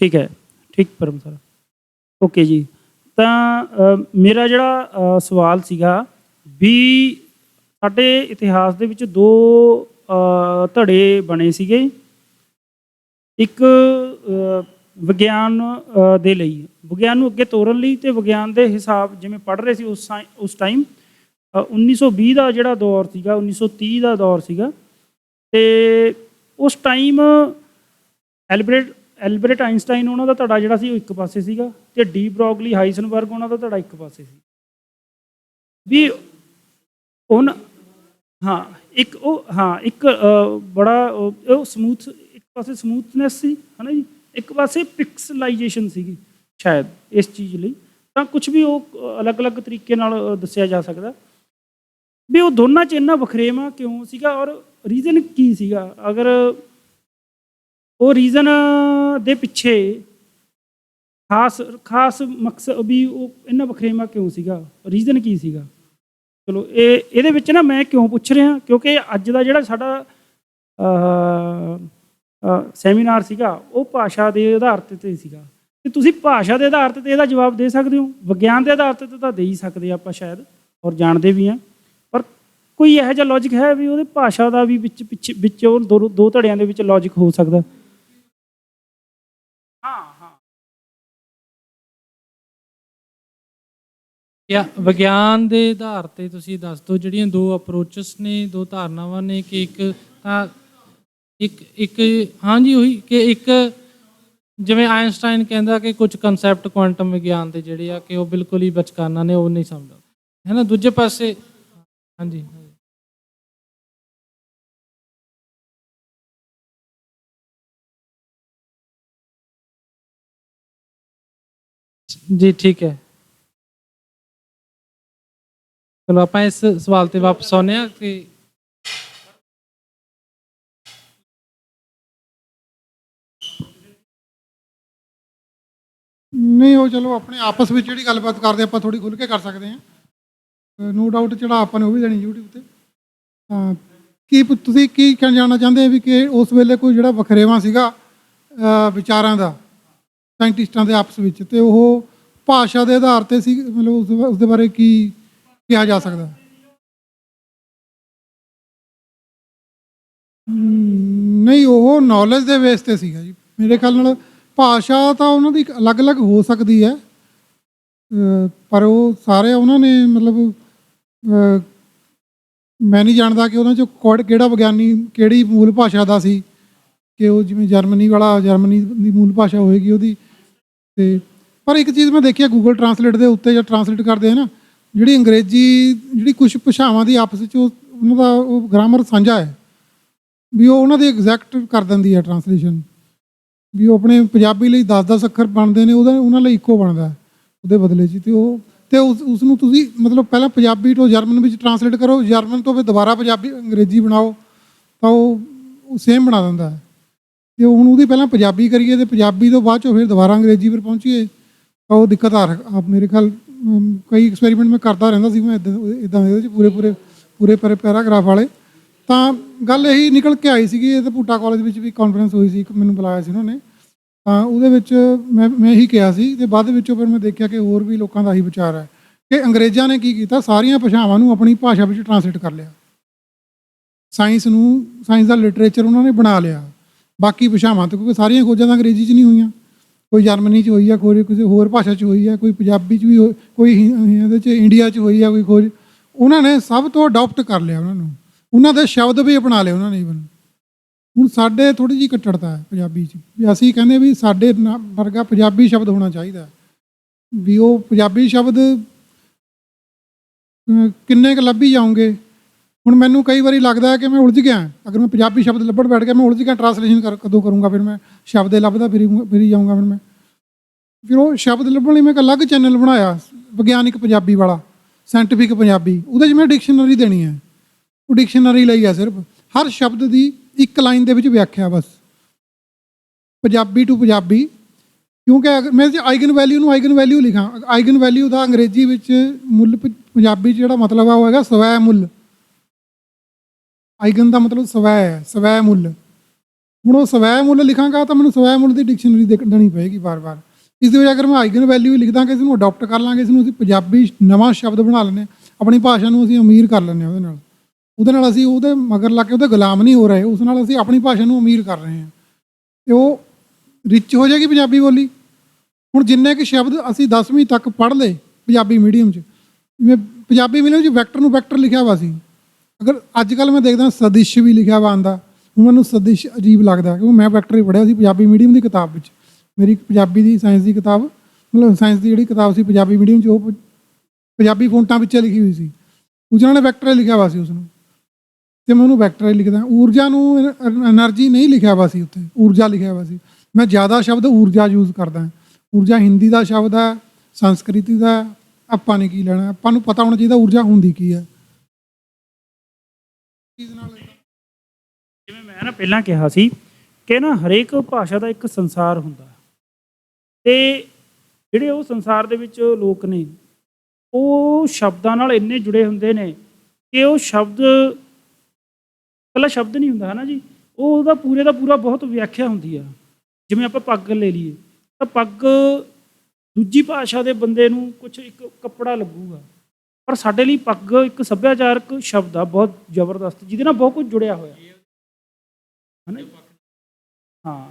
ठीक है, ठीक परम सर। ओके जी। ਤਾਂ ਮੇਰਾ ਜਿਹੜਾ ਸਵਾਲ ਸੀਗਾ ਵੀ ਸਾਡੇ ਇਤਿਹਾਸ ਦੇ ਵਿੱਚ ਦੋ ਧੜੇ ਬਣੇ ਸੀਗੇ। ਇੱਕ ਵਿਗਿਆਨ ਦੇ ਲਈ, ਵਿਗਿਆਨ ਨੂੰ ਅੱਗੇ ਤੋਰਨ ਲਈ ਤੇ ਵਿਗਿਆਨ ਦੇ ਹਿਸਾਬ ਜਿਵੇਂ ਪੜ੍ਹ ਰਹੇ ਸੀ ਉਸ ਟਾਈਮ 1920 ਦਾ ਜਿਹੜਾ ਦੌਰ ਸੀਗਾ, 1930 ਦਾ ਦੌਰ ਸੀਗਾ, ਤੇ ਉਸ ਟਾਈਮ ਐਲਬਰਟ ਆਇਨਸਟਾਈਨ ਉਹਨਾਂ ਦਾ ਧੜਾ ਜਿਹੜਾ ਸੀ ਉਹ ਇੱਕ ਪਾਸੇ ਸੀਗਾ ਤੇ ਡੀ ਬਰੋਗਲੀ ਹਾਈਜ਼ਨਬਰਗ ਉਹਨਾਂ ਦਾ ਧੜਾ ਇੱਕ ਪਾਸੇ ਸੀ। ਵੀ ਉਹਨਾਂ ਇੱਕ ਬੜਾ ਉਹ ਸਮੂਥ, ਇੱਕ ਪਾਸੇ ਸਮੂਥਨੈਸ ਸੀ ਹੈ ਨਾ ਜੀ, ਇੱਕ ਪਾਸੇ ਪਿਕਸਲਾਈਜੇਸ਼ਨ ਸੀਗੀ ਸ਼ਾਇਦ ਇਸ ਚੀਜ਼ ਲਈ। ਤਾਂ ਕੁਛ ਵੀ ਉਹ ਅਲੱਗ-ਅਲੱਗ ਤਰੀਕੇ ਨਾਲ ਦੱਸਿਆ ਜਾ ਸਕਦਾ ਵੀ ਉਹ ਦੋਨਾਂ 'ਚ ਇੰਨਾ ਵਖਰੇਵਾਂ ਕਿਉਂ ਸੀਗਾ ਔਰ ਰੀਜ਼ਨ ਕੀ ਸੀਗਾ। ਅਗਰ ਉਹ ਰੀਜ਼ਨ ਦੇ ਪਿੱਛੇ ਖਾਸ ਮਕਸਦ ਵੀ ਉਹ ਇੰਨਾ ਵਖਰੇਵਾਂ ਕਿਉਂ ਸੀਗਾ, ਰੀਜ਼ਨ ਕੀ ਸੀਗਾ। ਚਲੋ ਇਹਦੇ ਵਿੱਚ ਨਾ ਮੈਂ ਕਿਉਂ ਪੁੱਛ ਰਿਹਾ, ਕਿਉਂਕਿ ਅੱਜ ਦਾ ਜਿਹੜਾ ਸਾਡਾ ਸੈਮੀਨਾਰ ਸੀਗਾ ਉਹ ਭਾਸ਼ਾ ਦੇ ਆਧਾਰ 'ਤੇ ਸੀਗਾ ਅਤੇ ਤੁਸੀਂ ਭਾਸ਼ਾ ਦੇ ਆਧਾਰ 'ਤੇ ਇਹਦਾ ਜਵਾਬ ਦੇ ਸਕਦੇ ਹੋ, ਵਿਗਿਆਨ ਦੇ ਆਧਾਰ 'ਤੇ ਤਾਂ ਦੇ ਹੀ ਸਕਦੇ ਆਪਾਂ ਸ਼ਾਇਦ ਔਰ ਜਾਣਦੇ ਵੀ ਹਾਂ, ਪਰ ਕੋਈ ਇਹੋ ਜਿਹਾ ਲੌਜਿਕ ਹੈ ਵੀ ਉਹਦੇ ਭਾਸ਼ਾ ਦਾ ਵੀ ਵਿੱਚ ਉਹ ਦੋ ਧੜਿਆਂ ਦੇ ਵਿੱਚ ਲੌਜਿਕ ਹੋ ਸਕਦਾ। ਵਿਗਿਆਨ ਦੇ ਆਧਾਰ 'ਤੇ ਤੁਸੀਂ ਦੱਸ ਦਿਓ ਜਿਹੜੀਆਂ ਦੋ ਅਪਰੋਚਸ ਨੇ, ਦੋ ਧਾਰਨਾਵਾਂ ਨੇ ਕਿ ਇੱਕ ਤਾਂ ਇੱਕ ਹਾਂਜੀ ਉਹੀ ਕਿ ਇੱਕ ਜਿਵੇਂ ਆਇਨਸਟਾਈਨ ਕਹਿੰਦਾ ਕਿ ਕੁਝ ਕਨਸੈਪਟ ਕੁਆਂਟਮ ਵਿਗਿਆਨ ਦੇ ਜਿਹੜੇ ਆ ਕਿ ਉਹ ਬਿਲਕੁਲ ਹੀ ਬਚਕਾਨਾ ਨੇ, ਉਹ ਨਹੀਂ ਸਮਝਦਾ ਹੈ ਨਾ। ਦੂਜੇ ਪਾਸੇ ਹਾਂਜੀ ਜੀ ਠੀਕ ਹੈ। ਚਲੋ ਆਪਾਂ ਇਸ ਸਵਾਲ 'ਤੇ ਵਾਪਸ ਆਉਂਦੇ ਹਾਂ ਕਿ ਨਹੀਂ ਉਹ ਚਲੋ ਆਪਣੇ ਆਪਸ ਵਿੱਚ ਜਿਹੜੀ ਗੱਲਬਾਤ ਕਰਦੇ ਆਪਾਂ ਥੋੜ੍ਹੀ ਖੁੱਲ੍ਹ ਕੇ ਕਰ ਸਕਦੇ ਹਾਂ। ਨੋ ਡਾਊਟ ਜਿਹੜਾ ਆਪਾਂ ਨੇ ਉਹ ਵੀ ਦੇਣੀ YouTube 'ਤੇ। ਕੀ ਤੁਸੀਂ ਕੀ ਜਾਣਨਾ ਚਾਹੁੰਦੇ ਵੀ ਕਿ ਉਸ ਵੇਲੇ ਕੋਈ ਜਿਹੜਾ ਵਖਰੇਵਾਂ ਸੀਗਾ ਵਿਚਾਰਾਂ ਦਾ ਸਾਇੰਟਿਸਟਾਂ ਦੇ ਆਪਸ ਵਿੱਚ, ਅਤੇ ਉਹ ਭਾਸ਼ਾ ਦੇ ਆਧਾਰ 'ਤੇ ਸੀ, ਮਤਲਬ ਉਸ ਦੇ ਬਾਰੇ ਕੀ ਕਿਹਾ ਜਾ ਸਕਦਾ। ਨਹੀਂ ਉਹ ਨੌਲੇਜ ਦੇ ਬੇਸ 'ਤੇ ਸੀਗਾ ਜੀ ਮੇਰੇ ਖਿਆਲ ਨਾਲ। ਭਾਸ਼ਾ ਤਾਂ ਉਹਨਾਂ ਦੀ ਅਲੱਗ-ਅਲੱਗ ਹੋ ਸਕਦੀ ਹੈ, ਪਰ ਉਹ ਸਾਰੇ ਉਹਨਾਂ ਨੇ ਮਤਲਬ ਮੈਂ ਨਹੀਂ ਜਾਣਦਾ ਕਿ ਉਹਨਾਂ 'ਚੋਂ ਕਿਹੜਾ ਵਿਗਿਆਨੀ ਕਿਹੜੀ ਮੂਲ ਭਾਸ਼ਾ ਦਾ ਸੀ, ਕਿ ਉਹ ਜਿਵੇਂ ਜਰਮਨੀ ਦੀ ਮੂਲ ਭਾਸ਼ਾ ਹੋਏਗੀ ਉਹਦੀ। ਅਤੇ ਪਰ ਇੱਕ ਚੀਜ਼ ਮੈਂ ਦੇਖੀ ਗੂਗਲ ਟਰਾਂਸਲੇਟ ਦੇ ਉੱਤੇ ਜਾਂ ਟਰਾਂਸਲੇਟ ਕਰਦੇ ਆ ਨਾ, ਜਿਹੜੀ ਅੰਗਰੇਜ਼ੀ ਜਿਹੜੀ ਕੁਛ ਭਾਸ਼ਾਵਾਂ ਦੀ ਆਪਸ ਵਿੱਚ ਉਹਨਾਂ ਦਾ ਉਹ ਗ੍ਰਾਮਰ ਸਾਂਝਾ ਹੈ, ਵੀ ਉਹ ਉਹਨਾਂ ਦੀ ਐਗਜ਼ੈਕਟ ਕਰ ਦਿੰਦੀ ਹੈ ਟਰਾਂਸਲੇਸ਼ਨ, ਵੀ ਉਹ ਆਪਣੇ ਪੰਜਾਬੀ ਲਈ 10-10 ਅੱਖਰ ਬਣਦੇ ਨੇ ਉਹਨਾਂ ਲਈ ਇੱਕੋ ਬਣਦਾ ਉਹਦੇ ਬਦਲੇ 'ਚ। ਅਤੇ ਉਸ ਨੂੰ ਤੁਸੀਂ ਮਤਲਬ ਪਹਿਲਾਂ ਪੰਜਾਬੀ ਤੋਂ ਜਰਮਨ ਵਿੱਚ ਟਰਾਂਸਲੇਟ ਕਰੋ, ਜਰਮਨ ਤੋਂ ਫਿਰ ਦੁਬਾਰਾ ਅੰਗਰੇਜ਼ੀ ਬਣਾਓ ਤਾਂ ਉਹ ਸੇਮ ਬਣਾ ਦਿੰਦਾ ਹੈ। ਅਤੇ ਹੁਣ ਉਹਦੀ ਪਹਿਲਾਂ ਪੰਜਾਬੀ ਕਰੀਏ ਅਤੇ ਪੰਜਾਬੀ ਤੋਂ ਬਾਅਦ 'ਚੋਂ ਫਿਰ ਦੁਬਾਰਾ ਅੰਗਰੇਜ਼ੀ ਪਰ ਪਹੁੰਚੀਏ ਤਾਂ ਉਹ ਦਿੱਕਤ ਮੇਰੇ ਖਿਆਲ ਕਈ ਐਕਸਪੈਰੀਮੈਂਟ ਮੈਂ ਕਰਦਾ ਰਹਿੰਦਾ ਸੀ ਮੈਂ ਇੱਦਾਂ ਇਹਦੇ 'ਚ ਪੂਰੇ ਪੈਰਾਗ੍ਰਾਫ ਵਾਲੇ। ਤਾਂ ਗੱਲ ਇਹੀ ਨਿਕਲ ਕੇ ਆਈ ਸੀਗੀ। ਇਹ ਤਾਂ ਭੁੱਟਾ ਕਾਲਜ ਵਿੱਚ ਵੀ ਕਾਨਫਰੰਸ ਹੋਈ ਸੀ, ਮੈਨੂੰ ਬੁਲਾਇਆ ਸੀ ਉਹਨਾਂ ਨੇ, ਤਾਂ ਉਹਦੇ ਵਿੱਚ ਮੈਂ ਇਹੀ ਕਿਹਾ ਸੀ। ਅਤੇ ਬਾਅਦ ਵਿੱਚੋਂ ਫਿਰ ਮੈਂ ਦੇਖਿਆ ਕਿ ਹੋਰ ਵੀ ਲੋਕਾਂ ਦਾ ਇਹੀ ਵਿਚਾਰ ਹੈ ਕਿ ਅੰਗਰੇਜ਼ਾਂ ਨੇ ਕੀ ਕੀਤਾ, ਸਾਰੀਆਂ ਭਾਸ਼ਾਵਾਂ ਨੂੰ ਆਪਣੀ ਭਾਸ਼ਾ ਵਿੱਚ ਟਰਾਂਸਲੇਟ ਕਰ ਲਿਆ। ਸਾਇੰਸ ਦਾ ਲਿਟਰੇਚਰ ਉਹਨਾਂ ਨੇ ਬਣਾ ਲਿਆ ਬਾਕੀ ਭਾਸ਼ਾਵਾਂ ਤੋਂ, ਕਿਉਂਕਿ ਸਾਰੀਆਂ ਖੋਜਾਂ ਤਾਂ ਅੰਗਰੇਜ਼ੀ 'ਚ ਨਹੀਂ ਹੋਈਆਂ, ਕੋਈ ਜਰਮਨੀ 'ਚ ਹੋਈ ਆ, ਕੋਈ ਕਿਸੇ ਹੋਰ ਭਾਸ਼ਾ 'ਚ ਹੋਈ ਆ, ਕੋਈ ਪੰਜਾਬੀ 'ਚ ਵੀ ਕੋਈ ਇਹਦੇ 'ਚ ਇੰਡੀਆ 'ਚ ਹੋਈ ਆ ਕੋਈ ਖੋਜ। ਉਹਨਾਂ ਨੇ ਸਭ ਤੋਂ ਅਡੋਪਟ ਕਰ ਲਿਆ, ਉਹਨਾਂ ਦੇ ਸ਼ਬਦ ਵੀ ਅਪਣਾ ਲਏ ਉਹਨਾਂ ਨੇ। ਈਵਨ ਹੁਣ ਸਾਡੇ ਥੋੜ੍ਹੀ ਜਿਹੀ ਕੱਟੜਤਾ ਹੈ ਪੰਜਾਬੀ 'ਚ, ਵੀ ਅਸੀਂ ਕਹਿੰਦੇ ਵੀ ਸਾਡੇ ਵਰਗਾ ਪੰਜਾਬੀ ਸ਼ਬਦ ਹੋਣਾ ਚਾਹੀਦਾ, ਵੀ ਉਹ ਪੰਜਾਬੀ ਸ਼ਬਦ ਕਿੰਨੇ ਕੁ ਲੱਭੀ ਜਾਊਂਗੇ। ਹੁਣ ਮੈਨੂੰ ਕਈ ਵਾਰੀ ਲੱਗਦਾ ਕਿ ਮੈਂ ਉਲਝ ਗਿਆ, ਅਗਰ ਮੈਂ ਪੰਜਾਬੀ ਸ਼ਬਦ ਲੱਭਣ ਬੈਠ ਗਿਆ ਮੈਂ ਉਲਝ ਗਿਆ, ਟਰਾਂਸਲੇਸ਼ਨ ਕਦੋਂ ਕਰੂੰਗਾ, ਫਿਰ ਮੈਂ ਸ਼ਬਦ ਲੱਭਦਾ ਫਿਰੀ ਜਾਊਂਗਾ। ਫਿਰ ਉਹ ਸ਼ਬਦ ਲੱਭਣ ਲਈ ਮੈਂ ਇੱਕ ਅਲੱਗ ਚੈਨਲ ਬਣਾਇਆ, ਵਿਗਿਆਨਿਕ ਪੰਜਾਬੀ ਵਾਲਾ, ਸਾਇੰਟੀਫਿਕ ਪੰਜਾਬੀ। ਉਹਦੇ 'ਚ ਮੈਂ ਡਿਕਸ਼ਨਰੀ ਦੇਣੀ ਹੈ, ਉਹ ਡਿਕਸ਼ਨਰੀ ਲਈ ਹੈ ਸਿਰਫ, ਹਰ ਸ਼ਬਦ ਦੀ ਇੱਕ ਲਾਈਨ ਦੇ ਵਿੱਚ ਵਿਆਖਿਆ ਬਸ, ਪੰਜਾਬੀ ਟੂ ਪੰਜਾਬੀ। ਕਿਉਂਕਿ ਅਗਰ ਮੈਂ ਆਈਗਨ ਵੈਲਿਊ ਲਿਖਾਂ, ਆਈਗਨ ਵੈਲਿਊ ਦਾ ਅੰਗਰੇਜ਼ੀ ਵਿੱਚ ਮੁੱਲ ਪੰਜਾਬੀ 'ਚ ਜਿਹੜਾ ਮਤਲਬ ਆ ਉਹ ਹੈਗਾ ਸਵੈ ਮੁੱਲ। ਆਈਗਨ ਦਾ ਮਤਲਬ ਸਵੈ ਹੈ, ਸਵੈ ਮੁੱਲ। ਹੁਣ ਉਹ ਸਵੈ ਮੁੱਲ ਲਿਖਾਂਗਾ ਤਾਂ ਮੈਨੂੰ ਸਵੈ ਮੁੱਲ ਦੀ ਡਿਕਸ਼ਨਰੀ ਦੇਣੀ ਪਏਗੀ ਵਾਰ-ਵਾਰ। ਇਸ ਦੀ ਵਜ੍ਹਾ ਅਗਰ ਮੈਂ ਆਈਗਨ ਵੈਲਿਊ ਲਿਖਦਾ ਕਿ ਇਸ ਨੂੰ ਅਡਾਪਟ ਕਰ ਲਾਂਗੇ, ਇਸ ਨੂੰ ਅਸੀਂ ਪੰਜਾਬੀ ਨਵਾਂ ਸ਼ਬਦ ਬਣਾ ਲੈਂਦੇ ਹਾਂ, ਆਪਣੀ ਭਾਸ਼ਾ ਨੂੰ ਅਸੀਂ ਅਮੀਰ ਕਰ ਲੈਂਦੇ ਹਾਂ ਉਹਦੇ ਨਾਲ ਅਸੀਂ ਉਹਦੇ ਮਗਰ ਲੱਗ ਕੇ ਉਹਦੇ ਗੁਲਾਮ ਨਹੀਂ ਹੋ ਰਹੇ, ਉਸ ਨਾਲ ਅਸੀਂ ਆਪਣੀ ਭਾਸ਼ਾ ਨੂੰ ਅਮੀਰ ਕਰ ਰਹੇ ਹਾਂ ਅਤੇ ਉਹ ਰਿਚ ਹੋ ਜਾਏਗੀ ਪੰਜਾਬੀ ਬੋਲੀ। ਹੁਣ ਜਿੰਨੇ ਕੁ ਸ਼ਬਦ ਅਸੀਂ 10ਵੀਂ ਤੱਕ ਪੜ੍ਹ ਲਏ ਪੰਜਾਬੀ ਮੀਡੀਅਮ 'ਚ, ਜਿਵੇਂ ਪੰਜਾਬੀ ਮੀਡੀਅਮ 'ਚ ਵੈਕਟਰ ਨੂੰ ਵੈਕਟਰ ਲਿਖਿਆ ਵਾ ਸੀ, ਅਗਰ ਅੱਜ ਕੱਲ੍ਹ ਮੈਂ ਦੇਖਦਾ ਸਦਿਸ਼ ਵੀ ਲਿਖਿਆ ਵਾ ਆਉਂਦਾ, ਹੁਣ ਮੈਨੂੰ ਸਦਿਸ਼ ਅਜੀਬ ਲੱਗਦਾ ਕਿਉਂਕਿ ਮੈਂ ਵੈਕਟਰ ਹੀ ਪੜ੍ਹਿਆ ਸੀ ਪੰਜਾਬੀ ਮੀਡੀਅਮ ਦੀ ਕਿਤਾਬ ਵਿੱਚ। ਮੇਰੀ ਪੰਜਾਬੀ ਦੀ ਸਾਇੰਸ ਦੀ ਕਿਤਾਬ, ਮਤਲਬ ਸਾਇੰਸ ਦੀ ਜਿਹੜੀ ਕਿਤਾਬ ਸੀ ਪੰਜਾਬੀ ਮੀਡੀਅਮ 'ਚ, ਉਹ ਪੰਜਾਬੀ ਫੋਂਟਾਂ ਵਿੱਚ ਲਿਖੀ ਹੋਈ ਸੀ, ਉਹਨਾਂ ਨੇ ਵੈਕਟਰ ਲਿਖਿਆ ਵਾ ਸੀ ਉਸਨੂੰ, ਅਤੇ ਮੈਂ ਉਹਨੂੰ ਵੈਕਟਰ ਹੀ ਲਿਖਦਾ। ਊਰਜਾ ਨੂੰ ਐਨਰਜੀ ਨਹੀਂ ਲਿਖਿਆ ਵਾ ਸੀ, ਉੱਥੇ ਊਰਜਾ ਲਿਖਿਆ ਵਾ ਸੀ। ਮੈਂ ਜ਼ਿਆਦਾ ਸ਼ਬਦ ਊਰਜਾ ਯੂਜ਼ ਕਰਦਾ। ਊਰਜਾ ਹਿੰਦੀ ਦਾ ਸ਼ਬਦ ਹੈ, ਸੰਸਕ੍ਰਿਤੀ ਦਾ, ਆਪਾਂ ਨੇ ਕੀ ਲੈਣਾ, ਆਪਾਂ ਨੂੰ ਪਤਾ ਹੋਣਾ ਚਾਹੀਦਾ ਊਰਜਾ ਹੁੰਦੀ ਕੀ ਹੈ। ਜਿਵੇਂ ਮੈਂ ਨਾ ਪਹਿਲਾਂ ਕਿਹਾ ਸੀ ਕਿ ਨਾ ਹਰੇਕ ਭਾਸ਼ਾ ਦਾ ਇੱਕ ਸੰਸਾਰ ਹੁੰਦਾ ਅਤੇ ਜਿਹੜੇ ਉਹ ਸੰਸਾਰ ਦੇ ਵਿੱਚ ਲੋਕ ਨੇ ਉਹ ਸ਼ਬਦਾਂ ਨਾਲ ਇੰਨੇ ਜੁੜੇ ਹੁੰਦੇ ਨੇ ਕਿ ਉਹ ਸ਼ਬਦ ਇਕੱਲਾ ਸ਼ਬਦ ਨਹੀਂ ਹੁੰਦਾ ਹੈ ਨਾ ਜੀ, ਉਹ ਉਹਦਾ ਪੂਰੇ ਦਾ ਪੂਰਾ ਬਹੁਤ ਵਿਆਖਿਆ ਹੁੰਦੀ ਆ। ਜਿਵੇਂ ਆਪਾਂ ਪੱਗ ਲੈ ਲਈਏ ਤਾਂ ਪੱਗ ਦੂਜੀ ਭਾਸ਼ਾ ਦੇ ਬੰਦੇ ਨੂੰ ਕੁਛ ਇੱਕ ਕੱਪੜਾ ਲੱਗੂਗਾ, ਪਰ ਸਾਡੇ ਲਈ ਪੱਗ ਇੱਕ ਸੱਭਿਆਚਾਰਕ ਸ਼ਬਦ ਆ ਬਹੁਤ ਜ਼ਬਰਦਸਤ, ਜਿਹਦੇ ਨਾਲ ਬਹੁਤ ਕੁਝ ਜੁੜਿਆ ਹੋਇਆ ਹੈ ਨਾ। ਹਾਂ,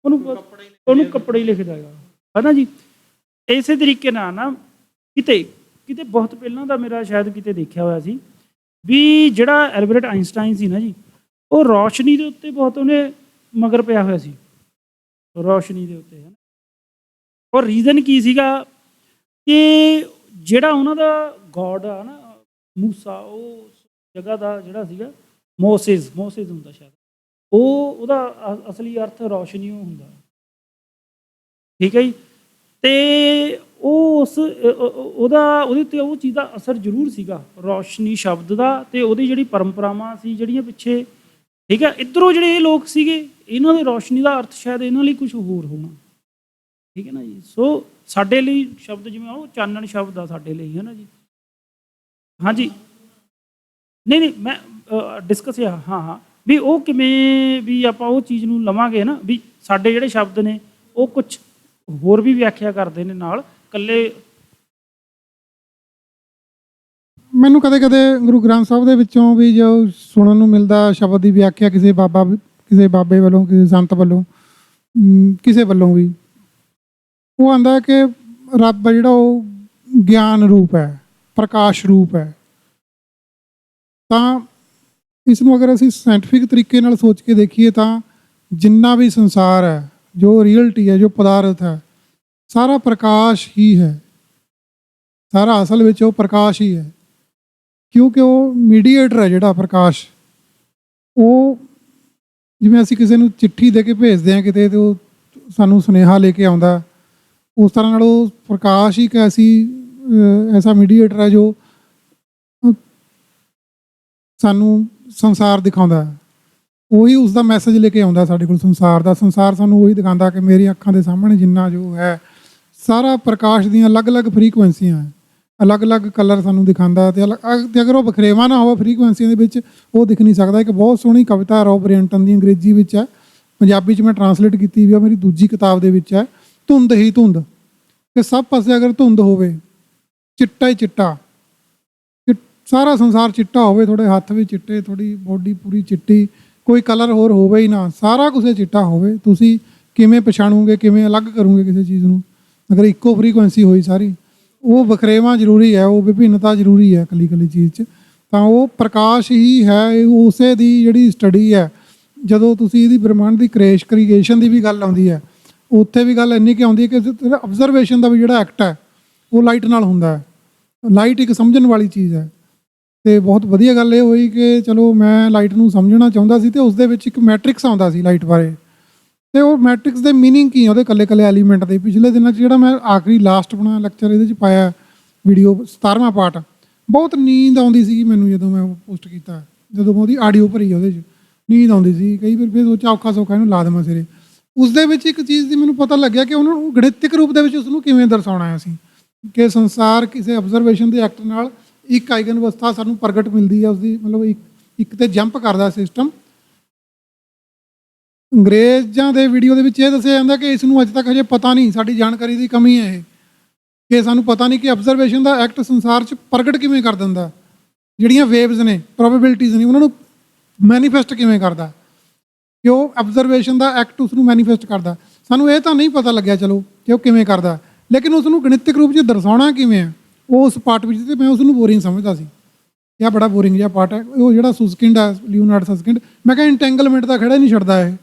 ਉਹਨੂੰ ਕੱਪੜਾ ਹੀ ਲਿਖਦਾ ਹੈਗਾ ਹੈ ਨਾ ਜੀ। ਇਸੇ ਤਰੀਕੇ ਨਾਲ ਨਾ ਕਿਤੇ ਬਹੁਤ ਪਹਿਲਾਂ ਦਾ ਮੇਰਾ ਸ਼ਾਇਦ ਕਿਤੇ ਦੇਖਿਆ ਹੋਇਆ ਸੀ ਵੀ ਜਿਹੜਾ ਐਲਬਰਟ ਆਇਨਸਟਾਈਨ ਸੀ ਨਾ ਜੀ, ਉਹ ਰੌਸ਼ਨੀ ਦੇ ਉੱਤੇ ਬਹੁਤ ਉਹਨੇ ਮਗਰ ਪਿਆ ਹੋਇਆ ਸੀ, ਰੌਸ਼ਨੀ ਦੇ ਉੱਤੇ ਹੈ ਨਾ। ਔਰ ਰੀਜ਼ਨ ਕੀ ਸੀਗਾ ਕਿ ਜਿਹੜਾ ਉਹਨਾਂ ਦਾ ਗੋਡ ਆ ਨਾ ਮੂਸਾ, ਉਹ ਜਗ੍ਹਾ ਦਾ ਜਿਹੜਾ ਸੀਗਾ ਮੋਸੇਸ ਹੁੰਦਾ ਸ਼ਾਇਦ, ਉਹਦਾ ਅਸਲੀ ਅਰਥ ਰੌਸ਼ਨੀ ਹੁੰਦਾ, ਠੀਕ ਹੈ ਜੀ। ਅਤੇ ਉਹ ਉਹਦੇ ਉੱਤੇ ਉਹ ਚੀਜ਼ ਦਾ ਅਸਰ ਜ਼ਰੂਰ ਸੀਗਾ, ਰੌਸ਼ਨੀ ਸ਼ਬਦ ਦਾ, ਅਤੇ ਉਹਦੀ ਜਿਹੜੀ ਪਰੰਪਰਾਵਾਂ ਸੀ ਜਿਹੜੀਆਂ ਪਿੱਛੇ, ਠੀਕ ਹੈ। ਇੱਧਰੋਂ ਜਿਹੜੇ ਇਹ ਲੋਕ ਸੀਗੇ, ਇਹਨਾਂ ਦੇ ਰੌਸ਼ਨੀ ਦਾ ਅਰਥ ਸ਼ਾਇਦ ਇਹਨਾਂ ਲਈ ਕੁਛ ਹੋਰ ਹੋਣਾ, ਠੀਕ ਹੈ ਨਾ ਜੀ। ਸੋ ਸਾਡੇ ਲਈ ਸ਼ਬਦ ਜਿਵੇਂ ਉਹ ਚਾਨਣ ਸ਼ਬਦ ਆ ਸਾਡੇ ਲਈ, ਹੈ ਨਾ ਜੀ। ਹਾਂਜੀ, ਨਹੀਂ ਮੈਂ ਡਿਸਕਸ ਹਾਂ ਵੀ ਉਹ ਕਿਵੇਂ ਵੀ ਆਪਾਂ ਉਹ ਚੀਜ਼ ਨੂੰ ਲਵਾਂਗੇ ਨਾ, ਵੀ ਸਾਡੇ ਜਿਹੜੇ ਸ਼ਬਦ ਨੇ ਉਹ ਕੁਛ ਹੋਰ ਵੀ ਵਿਆਖਿਆ ਕਰਦੇ ਨੇ ਨਾਲ ਇਕੱਲੇ। ਮੈਨੂੰ ਕਦੇ ਕਦੇ ਗੁਰੂ ਗ੍ਰੰਥ ਸਾਹਿਬ ਦੇ ਵਿੱਚੋਂ ਵੀ ਜੋ ਸੁਣਨ ਨੂੰ ਮਿਲਦਾ ਸ਼ਬਦ ਦੀ ਵਿਆਖਿਆ ਕਿਸੇ ਬਾਬੇ ਵੱਲੋਂ, ਕਿਸੇ ਸੰਤ ਵੱਲੋਂ, ਕਿਸੇ ਵੱਲੋਂ ਵੀ, ਉਹ ਆਉਂਦਾ ਕਿ ਰੱਬ ਜਿਹੜਾ ਉਹ ਗਿਆਨ ਰੂਪ ਹੈ, ਪ੍ਰਕਾਸ਼ ਰੂਪ ਹੈ। ਤਾਂ ਇਸ ਨੂੰ ਅਗਰ ਅਸੀਂ ਸਾਇੰਟੀਫਿਕ ਤਰੀਕੇ ਨਾਲ ਸੋਚ ਕੇ ਦੇਖੀਏ ਤਾਂ ਜਿੰਨਾ ਵੀ ਸੰਸਾਰ ਹੈ, ਜੋ ਰੀਅਲਟੀ ਹੈ, ਜੋ ਪਦਾਰਥ ਹੈ, ਸਾਰਾ ਪ੍ਰਕਾਸ਼ ਹੀ ਹੈ, ਸਾਰਾ ਅਸਲ ਵਿੱਚ ਉਹ ਪ੍ਰਕਾਸ਼ ਹੀ ਹੈ। ਕਿਉਂਕਿ ਉਹ ਮੀਡੀਏਟਰ ਹੈ ਜਿਹੜਾ ਪ੍ਰਕਾਸ਼, ਉਹ ਜਿਵੇਂ ਅਸੀਂ ਕਿਸੇ ਨੂੰ ਚਿੱਠੀ ਦੇ ਕੇ ਭੇਜਦੇ ਹਾਂ ਕਿਤੇ ਅਤੇ ਉਹ ਸਾਨੂੰ ਸੁਨੇਹਾ ਲੈ ਕੇ ਆਉਂਦਾ, ਉਸ ਤਰ੍ਹਾਂ ਨਾਲ ਉਹ ਪ੍ਰਕਾਸ਼ ਹੀ ਇੱਕ ਐਸਾ ਮੀਡੀਏਟਰ ਹੈ ਜੋ ਸਾਨੂੰ ਸੰਸਾਰ ਦਿਖਾਉਂਦਾ ਹੈ। ਉਹੀ ਉਸ ਦਾ ਮੈਸੇਜ ਲੈ ਕੇ ਆਉਂਦਾ ਸਾਡੇ ਕੋਲ ਸੰਸਾਰ ਦਾ। ਸੰਸਾਰ ਸਾਨੂੰ ਉਹੀ ਦਿਖਾਉਂਦਾ ਕਿ ਮੇਰੀ ਅੱਖਾਂ ਦੇ ਸਾਹਮਣੇ ਜਿੰਨਾ ਜੋ ਹੈ ਸਾਰਾ ਪ੍ਰਕਾਸ਼ ਦੀਆਂ ਅਲੱਗ-ਅਲੱਗ ਫਰੀਕੁਐਂਸੀਆਂ ਹੈ, ਅਲੱਗ-ਅਲੱਗ ਕਲਰ ਸਾਨੂੰ ਦਿਖਾਉਂਦਾ, ਅਤੇ ਅਗਰ ਉਹ ਵਖਰੇਵਾਂ ਨਾ ਹੋਵੇ ਫਰੀਕੁਐਂਸੀਆਂ ਦੇ ਵਿੱਚ, ਉਹ ਦਿਖ ਨਹੀਂ ਸਕਦਾ। ਇੱਕ ਬਹੁਤ ਸੋਹਣੀ ਕਵਿਤਾ ਰੌਬ ਬ੍ਰੈਂਟਨ ਦੀ ਅੰਗਰੇਜ਼ੀ ਵਿੱਚ ਹੈ, ਪੰਜਾਬੀ 'ਚ ਮੈਂ ਟਰਾਂਸਲੇਟ ਕੀਤੀ ਵੀ ਆ, ਮੇਰੀ ਦੂਜੀ ਕਿਤਾਬ ਦੇ ਵਿੱਚ ਹੈ, ਧੁੰਦ ਹੀ ਧੁੰਦ, ਕਿ ਸਭ ਪਾਸੇ ਅਗਰ ਧੁੰਦ ਹੋਵੇ, ਚਿੱਟਾ ਹੀ ਚਿੱਟਾ, ਸਾਰਾ ਸੰਸਾਰ ਚਿੱਟਾ ਹੋਵੇ, ਤੁਹਾਡੇ ਹੱਥ ਵੀ ਚਿੱਟੇ, ਤੁਹਾਡੀ ਬੋਡੀ ਪੂਰੀ ਚਿੱਟੀ, ਕੋਈ ਕਲਰ ਹੋਰ ਹੋਵੇ ਹੀ ਨਾ, ਸਾਰਾ ਕੁਝ ਚਿੱਟਾ ਹੋਵੇ, ਤੁਸੀਂ ਕਿਵੇਂ ਪਛਾਣੋਗੇ, ਕਿਵੇਂ ਅਲੱਗ ਕਰੋਗੇ ਕਿਸੇ ਚੀਜ਼ ਨੂੰ ਅਗਰ ਇੱਕੋ ਫਰੀਕੁਐਂਸੀ ਹੋਈ ਸਾਰੀ? ਉਹ ਵਖਰੇਵਾਂ ਜ਼ਰੂਰੀ ਹੈ, ਉਹ ਵਿਭਿੰਨਤਾ ਜ਼ਰੂਰੀ ਹੈ ਇਕੱਲੀ ਇਕੱਲੀ ਚੀਜ਼ 'ਚ। ਤਾਂ ਉਹ ਪ੍ਰਕਾਸ਼ ਹੀ ਹੈ, ਉਸੇ ਦੀ ਜਿਹੜੀ ਸਟੱਡੀ ਹੈ। ਜਦੋਂ ਤੁਸੀਂ ਇਹਦੀ ਬ੍ਰਹਿਮੰਡ ਦੀ ਕ੍ਰੀਏਸ਼ਨ ਦੀ ਵੀ ਗੱਲ ਆਉਂਦੀ ਹੈ, ਉੱਥੇ ਵੀ ਗੱਲ ਇੰਨੀ ਕਿ ਆਉਂਦੀ ਹੈ ਕਿ ਅਬਜ਼ਰਵੇਸ਼ਨ ਦਾ ਵੀ ਜਿਹੜਾ ਐਕਟ ਹੈ ਉਹ ਲਾਈਟ ਨਾਲ ਹੁੰਦਾ ਹੈ। ਲਾਈਟ ਇੱਕ ਸਮਝਣ ਵਾਲੀ ਚੀਜ਼ ਹੈ, ਅਤੇ ਬਹੁਤ ਵਧੀਆ ਗੱਲ ਇਹ ਹੋਈ ਕਿ ਚਲੋ ਮੈਂ ਲਾਈਟ ਨੂੰ ਸਮਝਣਾ ਚਾਹੁੰਦਾ ਸੀ, ਅਤੇ ਉਸ ਦੇ ਵਿੱਚ ਇੱਕ ਮੈਟ੍ਰਿਕਸ ਆਉਂਦਾ ਸੀ ਲਾਈਟ ਬਾਰੇ, ਅਤੇ ਉਹ ਮੈਟ੍ਰਿਕਸ ਦੇ ਮੀਨਿੰਗ ਕੀ, ਉਹਦੇ ਇਕੱਲੇ ਇਕੱਲੇ ਐਲੀਮੈਂਟ ਦੇ। ਪਿਛਲੇ ਦਿਨਾਂ 'ਚ ਜਿਹੜਾ ਮੈਂ ਆਖਰੀ ਲਾਸਟ ਆਪਣਾ ਲੈਕਚਰ ਇਹਦੇ 'ਚ ਪਾਇਆ ਵੀਡੀਓ 17ਵਾਂ ਪਾਰਟ, ਬਹੁਤ ਨੀਂਦ ਆਉਂਦੀ ਸੀ ਮੈਨੂੰ ਜਦੋਂ ਮੈਂ ਉਹ ਪੋਸਟ ਕੀਤਾ, ਜਦੋਂ ਮੈਂ ਉਹਦੀ ਆਡੀਓ ਭਰੀ ਉਹਦੇ 'ਚ ਨੀਂਦ ਆਉਂਦੀ ਸੀ ਕਈ ਵਾਰ। ਫਿਰ ਸੋਚਿਆ ਔਖਾ ਸੌਖਾ ਇਹਨੂੰ ਲਾ ਦੇਵਾਂ ਸਿਰੇ। ਉਸ ਦੇ ਵਿੱਚ ਇੱਕ ਚੀਜ਼ ਦੀ ਮੈਨੂੰ ਪਤਾ ਲੱਗਿਆ ਕਿ ਉਹਨਾਂ ਨੂੰ ਗਣਿਤਿਕ ਰੂਪ ਦੇ ਵਿੱਚ ਉਸ ਨੂੰ ਕਿਵੇਂ ਦਰਸਾਉਣਾ ਹੈ ਅਸੀਂ, ਕਿ ਸੰਸਾਰ ਕਿਸੇ ਅਬਜ਼ਰਵੇਸ਼ਨ ਦੇ ਐਕਟ ਨਾਲ ਇੱਕ ਆਈਗਨ ਅਵਸਥਾ ਸਾਨੂੰ ਪ੍ਰਗਟ ਮਿਲਦੀ ਹੈ, ਉਸਦੀ ਮਤਲਬ ਇੱਕ 'ਤੇ ਜੰਪ ਕਰਦਾ ਸਿਸਟਮ, ਅੰਗਰੇਜ਼ਾਂ ਦੇ ਵੀਡੀਓ ਦੇ ਵਿੱਚ ਇਹ ਦੱਸਿਆ ਜਾਂਦਾ ਕਿ ਇਸ ਨੂੰ ਅੱਜ ਤੱਕ ਹਜੇ ਪਤਾ ਨਹੀਂ, ਸਾਡੀ ਜਾਣਕਾਰੀ ਦੀ ਕਮੀ ਹੈ ਇਹ, ਕਿ ਸਾਨੂੰ ਪਤਾ ਨਹੀਂ ਕਿ ਆਬਜ਼ਰਵੇਸ਼ਨ ਦਾ ਐਕਟ ਸੰਸਾਰ 'ਚ ਪ੍ਰਗਟ ਕਿਵੇਂ ਕਰ ਦਿੰਦਾ, ਜਿਹੜੀਆਂ ਵੇਵਜ਼ ਨੇ, ਪ੍ਰੋਬੇਬਿਲਿਟੀਜ਼ ਨੇ, ਉਹਨਾਂ ਨੂੰ ਮੈਨੀਫੈਸਟ ਕਿਵੇਂ ਕਰਦਾ, ਕਿ ਉਹ ਆਬਜ਼ਰਵੇਸ਼ਨ ਦਾ ਐਕਟ ਉਸ ਨੂੰ ਮੈਨੀਫੈਸਟ ਕਰਦਾ। ਸਾਨੂੰ ਇਹ ਤਾਂ ਨਹੀਂ ਪਤਾ ਲੱਗਿਆ ਚਲੋ ਕਿ ਉਹ ਕਿਵੇਂ ਕਰਦਾ, ਲੇਕਿਨ ਉਸ ਨੂੰ ਗਣਿਤਕ ਰੂਪ 'ਚ ਦਰਸਾਉਣਾ ਕਿਵੇਂ ਹੈ, ਉਹ ਉਸ ਪਾਰਟ ਵਿੱਚ, ਤੇ ਮੈਂ ਉਸ ਨੂੰ ਬੋਰਿੰਗ ਸਮਝਦਾ ਸੀ। ਇਹ ਬੜਾ ਬੋਰਿੰਗ ਜਿਹਾ ਪਾਰਟ ਹੈ ਉਹ, ਜਿਹੜਾ ਸੁਸਕਿੰਡ ਹੈ, ਲਿਓਨਾਰਡ ਸਸਕਿੰਡ। ਮੈਂ ਕਿਹਾ ਇੰਟੈਂਗਲਮੈਂਟ ਦਾ ਖੜਾ ਹੀ ਨਹੀਂ ਛੱਡਦਾ ਇਹ,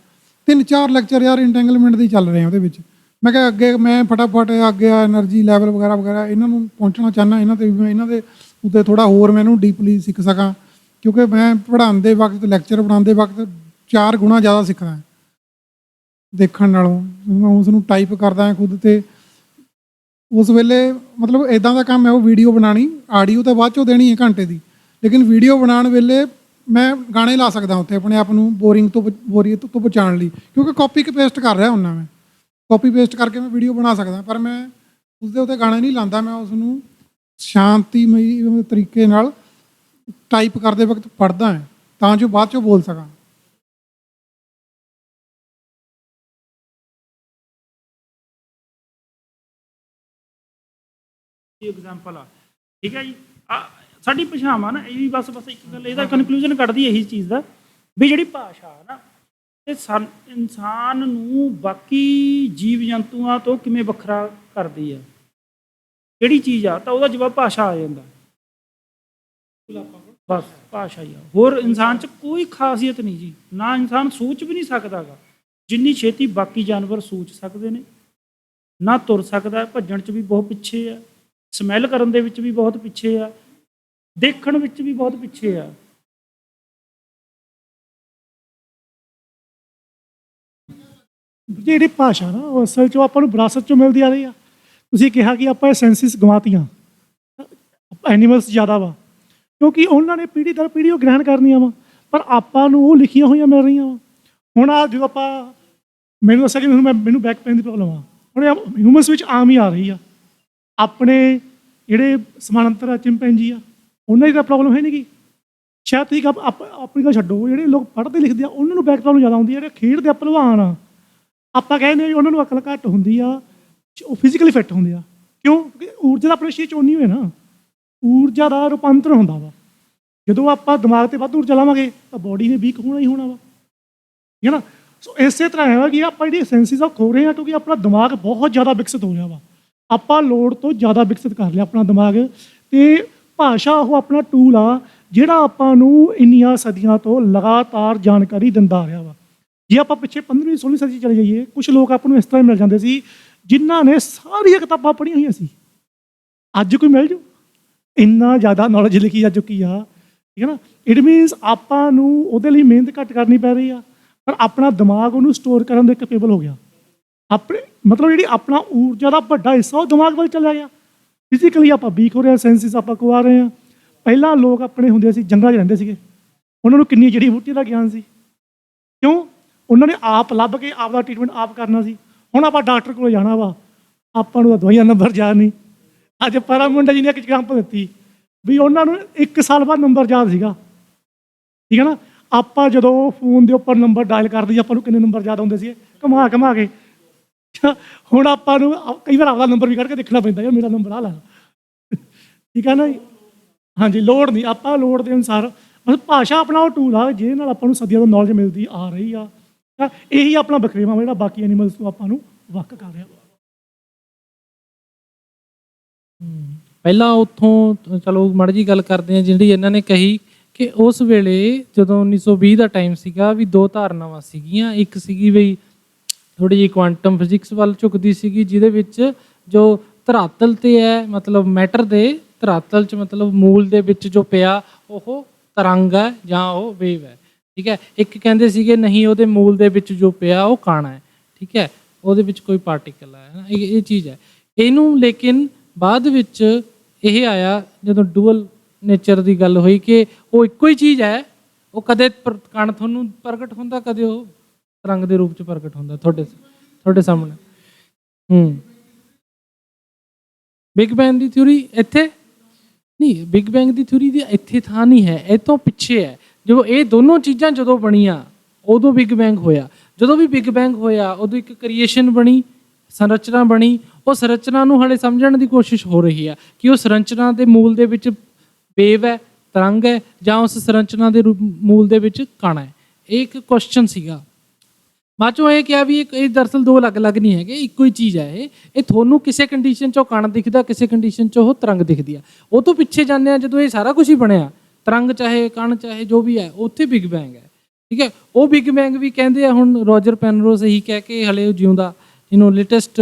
3-4 ਲੈਕਚਰ ਯਾਰ ਇੰਟੈਂਗਲਮੈਂਟ ਦੇ ਚੱਲ ਰਹੇ ਆ ਉਹਦੇ ਵਿੱਚ। ਮੈਂ ਕਿਹਾ ਅੱਗੇ ਮੈਂ ਫਟਾਫਟ ਅੱਗੇ ਐਨਰਜੀ ਲੈਵਲ ਵਗੈਰਾ ਵਗੈਰਾ ਇਹਨਾਂ ਨੂੰ ਪਹੁੰਚਣਾ ਚਾਹੁੰਦਾ, ਇਹਨਾਂ 'ਤੇ ਵੀ ਮੈਂ ਇਹਨਾਂ ਦੇ ਉੱਤੇ ਥੋੜ੍ਹਾ ਹੋਰ ਮੈਨੂੰ ਡੀਪਲੀ ਸਿੱਖ ਸਕਾਂ, ਕਿਉਂਕਿ ਮੈਂ ਪੜ੍ਹਾਉਂਦੇ ਵਕਤ, ਲੈਕਚਰ ਪੜ੍ਹਾਉਂਦੇ ਵਕਤ 4 ਗੁਣਾ ਜ਼ਿਆਦਾ ਸਿੱਖਦਾ ਦੇਖਣ ਨਾਲੋਂ। ਮੈਂ ਉਸ ਨੂੰ ਟਾਈਪ ਕਰਦਾ ਖੁਦ, ਤੇ ਉਸ ਵੇਲੇ ਮਤਲਬ ਇੱਦਾਂ ਦਾ ਕੰਮ ਹੈ ਉਹ ਵੀਡੀਓ ਬਣਾਉਣੀ, ਆਡੀਓ ਤਾਂ ਬਾਅਦ 'ਚੋਂ ਦੇਣੀ ਹੈ ਘੰਟੇ ਦੀ, ਲੇਕਿਨ ਵੀਡੀਓ ਬਣਾਉਣ ਵੇਲੇ ਮੈਂ ਗਾਣੇ ਲਾ ਸਕਦਾ ਉੱਥੇ ਆਪਣੇ ਆਪ ਨੂੰ ਬੋਰੀਅਤ ਤੋਂ ਬਚਾਉਣ ਲਈ, ਕਿਉਂਕਿ ਕਾਪੀ ਪੇਸਟ ਕਰ ਰਿਹਾ ਹੁੰਦਾ, ਮੈਂ ਕਾਪੀ ਪੇਸਟ ਕਰਕੇ ਮੈਂ ਵੀਡੀਓ ਬਣਾ ਸਕਦਾ, ਪਰ ਮੈਂ ਉਸਦੇ ਉੱਤੇ ਗਾਣੇ ਨਹੀਂ ਲਾਉਂਦਾ। ਮੈਂ ਉਸ ਨੂੰ ਸ਼ਾਂਤੀਮਈ ਤਰੀਕੇ ਨਾਲ ਟਾਈਪ ਕਰਦੇ ਵਕਤ ਪੜ੍ਹਦਾ ਹਾਂ ਤਾਂ ਜੋ ਬਾਅਦ 'ਚੋਂ ਬੋਲ ਸਕਾਂ। ਐਗਜ਼ਾਮਪਲ ਆ, ਠੀਕ ਹੈ ਜੀ। ਸਾਡੀ ਭਾਸ਼ਾਵਾਂ ਨਾ, ਇਹ ਵੀ ਬਸ ਇੱਕ ਗੱਲ ਇਹਦਾ ਕਨਕਲੂਜਨ ਕੱਢਦੀ ਇਹੀ ਚੀਜ਼ ਦਾ, ਵੀ ਜਿਹੜੀ ਭਾਸ਼ਾ ਨਾ ਇਹ ਇਨਸਾਨ ਨੂੰ ਬਾਕੀ ਜੀਵ ਜੰਤੂਆਂ ਤੋਂ ਕਿਵੇਂ ਵੱਖਰਾ ਕਰਦੀ ਆ, ਕਿਹੜੀ ਚੀਜ਼ ਆ, ਤਾਂ ਉਹਦਾ ਜਵਾਬ ਭਾਸ਼ਾ ਆ ਜਾਂਦਾ। ਬਸ ਭਾਸ਼ਾ ਹੀ ਆ, ਹੋਰ ਇਨਸਾਨ 'ਚ ਕੋਈ ਖਾਸੀਅਤ ਨਹੀਂ ਜੀ, ਨਾ ਇਨਸਾਨ ਸੋਚ ਵੀ ਨਹੀਂ ਸਕਦਾ ਗਾ ਜਿੰਨੀ ਛੇਤੀ ਬਾਕੀ ਜਾਨਵਰ ਸੋਚ ਸਕਦੇ ਨੇ, ਨਾ ਤੁਰ ਸਕਦਾ, ਭੱਜਣ 'ਚ ਵੀ ਬਹੁਤ ਪਿੱਛੇ ਆ, ਸਮੈਲ ਕਰਨ ਦੇ ਵਿੱਚ ਵੀ ਬਹੁਤ ਪਿੱਛੇ ਆ, ਦੇਖਣ ਵਿੱਚ ਵੀ ਬਹੁਤ ਪਿੱਛੇ ਆ। ਜਿਹੜੀ ਭਾਸ਼ਾ ਨਾ ਉਹ ਅਸਲ 'ਚ ਆਪਾਂ ਨੂੰ ਵਿਰਾਸਤ 'ਚੋਂ ਮਿਲਦੀ ਆ ਰਹੀ ਆ। ਤੁਸੀਂ ਕਿਹਾ ਕਿ ਆਪਾਂ ਇਹ ਸੈਂਸਿਸ ਗਵਾਤੀਆਂ, ਐਨੀਮਲਸ ਜ਼ਿਆਦਾ ਵਾ, ਕਿਉਂਕਿ ਉਹਨਾਂ ਨੇ ਪੀੜ੍ਹੀ ਦਰ ਪੀੜ੍ਹੀ ਉਹ ਗ੍ਰਹਿਣ ਕਰਨੀਆਂ ਵਾ, ਪਰ ਆਪਾਂ ਨੂੰ ਉਹ ਲਿਖੀਆਂ ਹੋਈਆਂ ਮਿਲ ਰਹੀਆਂ ਵਾ। ਹੁਣ ਆ ਜਦੋਂ ਆਪਾਂ, ਮੈਨੂੰ ਦੱਸਿਆ ਕਿ ਮੈਨੂੰ ਬੈਕ ਪੇਨ ਦੀ ਪ੍ਰੋਬਲਮ ਆ, ਹੁਣ ਹਿਊਮਨਸ ਵਿੱਚ ਆਮ ਹੀ ਆ ਰਹੀ ਆ। ਆਪਣੇ ਜਿਹੜੇ ਸਮਾਨਾਂਤਰ ਚਿੰਪੈਂਜੀ ਆ ਉਹਨਾਂ ਦੀ ਤਾਂ ਪ੍ਰੋਬਲਮ ਹੈ ਨਹੀਂ ਗੀ, ਸ਼ਾਇਦ ਠੀਕ ਆਪਣੀ ਗੱਲ ਛੱਡੋ, ਜਿਹੜੇ ਲੋਕ ਪੜ੍ਹਦੇ ਲਿਖਦੇ ਆ ਉਹਨਾਂ ਨੂੰ ਬੈਕ ਪ੍ਰੋਬਲਮ ਜ਼ਿਆਦਾ ਆਉਂਦੀ ਹੈ। ਜਿਹੜੇ ਖੇਡਦੇ ਆ ਭਲਵਾਨ ਆ, ਆਪਾਂ ਕਹਿੰਦੇ ਉਹਨਾਂ ਨੂੰ ਅਕਲ ਘੱਟ ਹੁੰਦੀ ਆ, ਉਹ ਫਿਜ਼ੀਕਲੀ ਫਿੱਟ ਹੁੰਦੇ ਆ, ਕਿਉਂ? ਕਿਉਂਕਿ ਊਰਜਾ ਦਾ ਆਪਣੇ ਸਰੀਰ 'ਚ ਓਨੀ ਹੋਏ ਨਾ, ਊਰਜਾ ਦਾ ਰੂਪਾਂਤਰ ਹੁੰਦਾ ਵਾ। ਜਦੋਂ ਆਪਾਂ ਦਿਮਾਗ 'ਤੇ ਵੱਧ ਊਰਜਾ ਲਾਵਾਂਗੇ ਤਾਂ ਬੋਡੀ ਨੇ ਵੀਕ ਹੋਣਾ ਹੀ ਹੋਣਾ ਵਾ, ਠੀਕ ਹੈ ਨਾ। ਸੋ ਇਸੇ ਤਰ੍ਹਾਂ ਹੈ ਕਿ ਆਪਾਂ ਜਿਹੜੀ ਸੈਂਸਿਸ ਆ ਖੋ ਰਹੇ ਹਾਂ, ਕਿਉਂਕਿ ਆਪਣਾ ਦਿਮਾਗ ਬਹੁਤ ਜ਼ਿਆਦਾ ਵਿਕਸਿਤ ਹੋ ਰਿਹਾ ਵਾ, ਆਪਾਂ ਲੋੜ ਤੋਂ ਜ਼ਿਆਦਾ ਵਿਕਸਿਤ ਕਰ ਲਿਆ ਆਪਣਾ ਦਿਮਾਗ। ਅਤੇ ਭਾਸ਼ਾ ਉਹ ਆਪਣਾ ਟੂਲ ਆ ਜਿਹੜਾ ਆਪਾਂ ਨੂੰ ਇੰਨੀਆਂ ਸਦੀਆਂ ਤੋਂ ਲਗਾਤਾਰ ਜਾਣਕਾਰੀ ਦਿੰਦਾ ਆ ਰਿਹਾ ਵਾ। ਜੇ ਆਪਾਂ ਪਿੱਛੇ 15ਵੀਂ 16ਵੀਂ ਸਦੀ 'ਚ ਚਲੇ ਜਾਈਏ, ਕੁਛ ਲੋਕ ਆਪਾਂ ਨੂੰ ਇਸ ਤਰ੍ਹਾਂ ਮਿਲ ਜਾਂਦੇ ਸੀ ਜਿਨ੍ਹਾਂ ਨੇ ਸਾਰੀਆਂ ਕਿਤਾਬਾਂ ਪੜ੍ਹੀਆਂ ਹੋਈਆਂ ਸੀ। ਅੱਜ ਕੋਈ ਮਿਲ ਜੂ, ਇੰਨਾ ਜ਼ਿਆਦਾ ਨੌਲੇਜ ਲਿਖੀ ਜਾ ਚੁੱਕੀ ਆ, ਠੀਕ ਹੈ ਨਾ। ਇਟ ਮੀਨਸ ਆਪਾਂ ਨੂੰ ਉਹਦੇ ਲਈ ਮਿਹਨਤ ਘੱਟ ਕਰਨੀ ਪੈ ਰਹੀ ਆ, ਪਰ ਆਪਣਾ ਦਿਮਾਗ ਉਹਨੂੰ ਸਟੋਰ ਕਰਨ ਦੇ ਕੈਪੇਬਲ ਹੋ ਗਿਆ। ਆਪਣੇ ਮਤਲਬ ਜਿਹੜੀ ਆਪਣਾ ਊਰਜਾ ਦਾ ਵੱਡਾ ਹਿੱਸਾ ਉਹ ਦਿਮਾਗ ਵੱਲ ਚਲਾ ਗਿਆ। ਫਿਜ਼ੀਕਲੀ ਆਪਾਂ ਵੀਕ ਹੋ ਰਹੇ ਹਾਂ, ਸੈਂਸਿਸ ਆਪਾਂ ਖਵਾ ਰਹੇ ਹਾਂ। ਪਹਿਲਾਂ ਲੋਕ ਆਪਣੇ ਹੁੰਦੇ ਸੀ, ਜੰਗਲਾਂ 'ਚ ਰਹਿੰਦੇ ਸੀਗੇ, ਉਹਨਾਂ ਨੂੰ ਕਿੰਨੀ ਜੜੀ ਬੂਟੀ ਦਾ ਗਿਆਨ ਸੀ, ਕਿਉਂ? ਉਹਨਾਂ ਨੇ ਆਪ ਲੱਭ ਕੇ ਆਪ ਦਾ ਟ੍ਰੀਟਮੈਂਟ ਆਪ ਕਰਨਾ ਸੀ। ਹੁਣ ਆਪਾਂ ਡਾਕਟਰ ਕੋਲ ਜਾਣਾ ਵਾ, ਆਪਾਂ ਨੂੰ ਦਵਾਈਆਂ ਨੰਬਰ ਯਾਦ ਨਹੀਂ। ਅੱਜ ਪਰਾ ਮੁੰਡਾ ਜੀ ਨੇ ਇੱਕ ਐਗਜ਼ਾਮਪਲ ਦਿੱਤੀ ਵੀ ਉਹਨਾਂ ਨੂੰ 1 ਸਾਲ ਬਾਅਦ ਨੰਬਰ ਯਾਦ ਸੀਗਾ, ਠੀਕ ਹੈ ਨਾ। ਆਪਾਂ ਜਦੋਂ ਫੋਨ ਦੇ ਉੱਪਰ ਨੰਬਰ ਡਾਇਲ ਕਰਦੇ, ਆਪਾਂ ਨੂੰ ਕਿੰਨੇ ਨੰਬਰ ਯਾਦ ਆਉਂਦੇ ਸੀ ਘੁਮਾ ਕੇ। ਹੁਣ ਆਪਾਂ ਨੂੰ ਕਈ ਵਾਰ ਆਪਦਾ ਨੰਬਰ ਵੀ ਕੱਢ ਕੇ ਦੇਖਣਾ ਪੈਂਦਾ, ਯਾਰ ਮੇਰਾ ਨੰਬਰ ਆ ਲਾ, ਠੀਕ ਹੈ ਨਾ ਜੀ। ਹਾਂਜੀ, ਲੋੜ ਨਹੀਂ, ਆਪਾਂ ਲੋੜ ਦੇ ਅਨੁਸਾਰ ਬਸ ਭਾਸ਼ਾ ਆਪਣਾ ਉਹ ਟੂਲ ਆ ਜਿਹਦੇ ਨਾਲ ਆਪਾਂ ਨੂੰ ਸਦੀਆਂ ਤੋਂ ਨੌਲੇਜ ਮਿਲਦੀ ਆ ਰਹੀ ਆ। ਤਾਂ ਇਹੀ ਆਪਣਾ ਵਖਰੇਵਾਂ ਜਿਹੜਾ ਬਾਕੀ ਐਨੀਮਲਸ ਤੋਂ ਆਪਾਂ ਨੂੰ ਵੱਖ ਕਰ ਰਿਹਾ। ਪਹਿਲਾਂ ਉੱਥੋਂ ਚਲੋ ਮਾੜੀ ਜਿਹੀ ਗੱਲ ਕਰਦੇ ਹਾਂ, ਜਿਹੜੀ ਇਹਨਾਂ ਨੇ ਕਹੀ ਕਿ ਉਸ ਵੇਲੇ ਜਦੋਂ 1920 ਦਾ ਟਾਈਮ ਸੀਗਾ ਵੀ 2 ਧਾਰਨਾਵਾਂ ਸੀਗੀਆਂ। ਇੱਕ ਸੀਗੀ ਬਈ ਥੋੜ੍ਹੀ ਜਿਹੀ ਕੁਆਂਟਮ ਫਿਜ਼ਿਕਸ ਵੱਲ ਝੁਕਦੀ ਸੀਗੀ, ਜਿਹਦੇ ਵਿੱਚ ਜੋ ਧਰਾਤਲ 'ਤੇ ਹੈ, ਮਤਲਬ ਮੈਟਰ ਦੇ ਧਰਾਤਲ 'ਚ ਮਤਲਬ ਮੂਲ ਦੇ ਵਿੱਚ ਜੋ ਪਿਆ ਉਹ ਤਰੰਗ ਹੈ ਜਾਂ ਉਹ ਵੇਵ ਹੈ, ਠੀਕ ਹੈ। ਇੱਕ ਕਹਿੰਦੇ ਸੀਗੇ ਨਹੀਂ, ਉਹਦੇ ਮੂਲ ਦੇ ਵਿੱਚ ਜੋ ਪਿਆ ਉਹ ਕਣ ਹੈ, ਠੀਕ ਹੈ, ਉਹਦੇ ਵਿੱਚ ਕੋਈ ਪਾਰਟੀਕਲ ਹੈ ਨਾ, ਇਹ ਚੀਜ਼ ਹੈ। ਇਹਨੂੰ ਲੇਕਿਨ ਬਾਅਦ ਵਿੱਚ ਇਹ ਆਇਆ ਜਦੋਂ ਡੂਅਲ ਨੇਚਰ ਦੀ ਗੱਲ ਹੋਈ ਕਿ ਉਹ ਇੱਕੋ ਹੀ ਚੀਜ਼ ਹੈ, ਉਹ ਕਦੇ ਕਣ ਤੁਹਾਨੂੰ ਪ੍ਰਗਟ ਹੁੰਦਾ, ਕਦੇ ਉਹ ਤਰੰਗ ਦੇ ਰੂਪ 'ਚ ਪ੍ਰਗਟ ਹੁੰਦਾ ਤੁਹਾਡੇ ਸਾਹਮਣੇ। ਬਿਗ ਬੈਂਗ ਦੀ ਥਿਊਰੀ ਇੱਥੇ ਨਹੀਂ, ਬਿਗ ਬੈਂਗ ਦੀ ਥਿਊਰੀ ਦੀ ਇੱਥੇ ਥਾਂ ਨਹੀਂ ਹੈ, ਇਹ ਤੋਂ ਪਿੱਛੇ ਹੈ। ਜਦੋਂ ਇਹ ਦੋਨੋਂ ਚੀਜ਼ਾਂ ਜਦੋਂ ਬਣੀਆਂ ਉਦੋਂ ਬਿਗ ਬੈਂਗ ਹੋਇਆ। ਜਦੋਂ ਵੀ ਬਿਗ ਬੈਂਗ ਹੋਇਆ ਉਦੋਂ ਇੱਕ ਕ੍ਰੀਏਸ਼ਨ ਬਣੀ, ਸੰਰਚਨਾ ਬਣੀ। ਉਹ ਸੰਰਚਨਾ ਨੂੰ ਹਾਲੇ ਸਮਝਣ ਦੀ ਕੋਸ਼ਿਸ਼ ਹੋ ਰਹੀ ਆ ਕਿ ਉਹ ਸੰਰਚਨਾ ਦੇ ਮੂਲ ਦੇ ਵਿੱਚ ਵੇਵ ਹੈ, ਤਰੰਗ ਹੈ, ਜਾਂ ਉਸ ਸੰਰਚਨਾ ਦੇ ਮੂਲ ਦੇ ਵਿੱਚ ਕਣ ਹੈ। ਇਹ ਇੱਕ ਕੁਐਸਚਨ ਸੀਗਾ। ਬਾਅਦ ਚੋਂ ਇਹ ਕਿਹਾ ਵੀ ਇਹ ਦਰਅਸਲ ਦੋ ਅਲੱਗ-ਅਲੱਗ ਨਹੀਂ ਹੈਗੇ, ਇੱਕੋ ਹੀ ਚੀਜ਼ ਹੈ। ਇਹ ਤੁਹਾਨੂੰ ਕਿਸੇ ਕੰਡੀਸ਼ਨ 'ਚ ਉਹ ਕਣ ਦਿਖਦਾ, ਕਿਸੇ ਕੰਡੀਸ਼ਨ 'ਚ ਉਹ ਤਰੰਗ ਦਿਖਦੀ ਆ। ਉਹ ਤੋਂ ਪਿੱਛੇ ਜਾਂਦੇ ਆ ਜਦੋਂ ਇਹ ਸਾਰਾ ਕੁਝ ਹੀ ਬਣਿਆ, ਤਰੰਗ ਚਾਹੇ ਕਣ ਚਾਹੇ ਜੋ ਵੀ ਹੈ, ਉੱਥੇ ਬਿਗ ਬੈਂਗ ਹੈ। ਠੀਕ ਹੈ, ਉਹ ਬਿਗ ਬੈਂਗ ਵੀ ਕਹਿੰਦੇ ਆ ਹੁਣ ਰੋਜਰ ਪੈਨਰੋਸ ਇਹੀ ਕਹਿ ਕੇ ਹਲੇ ਉਹ ਜਿਉਂਦਾ, ਜਿਹਨੂੰ ਲੇਟੈਸਟ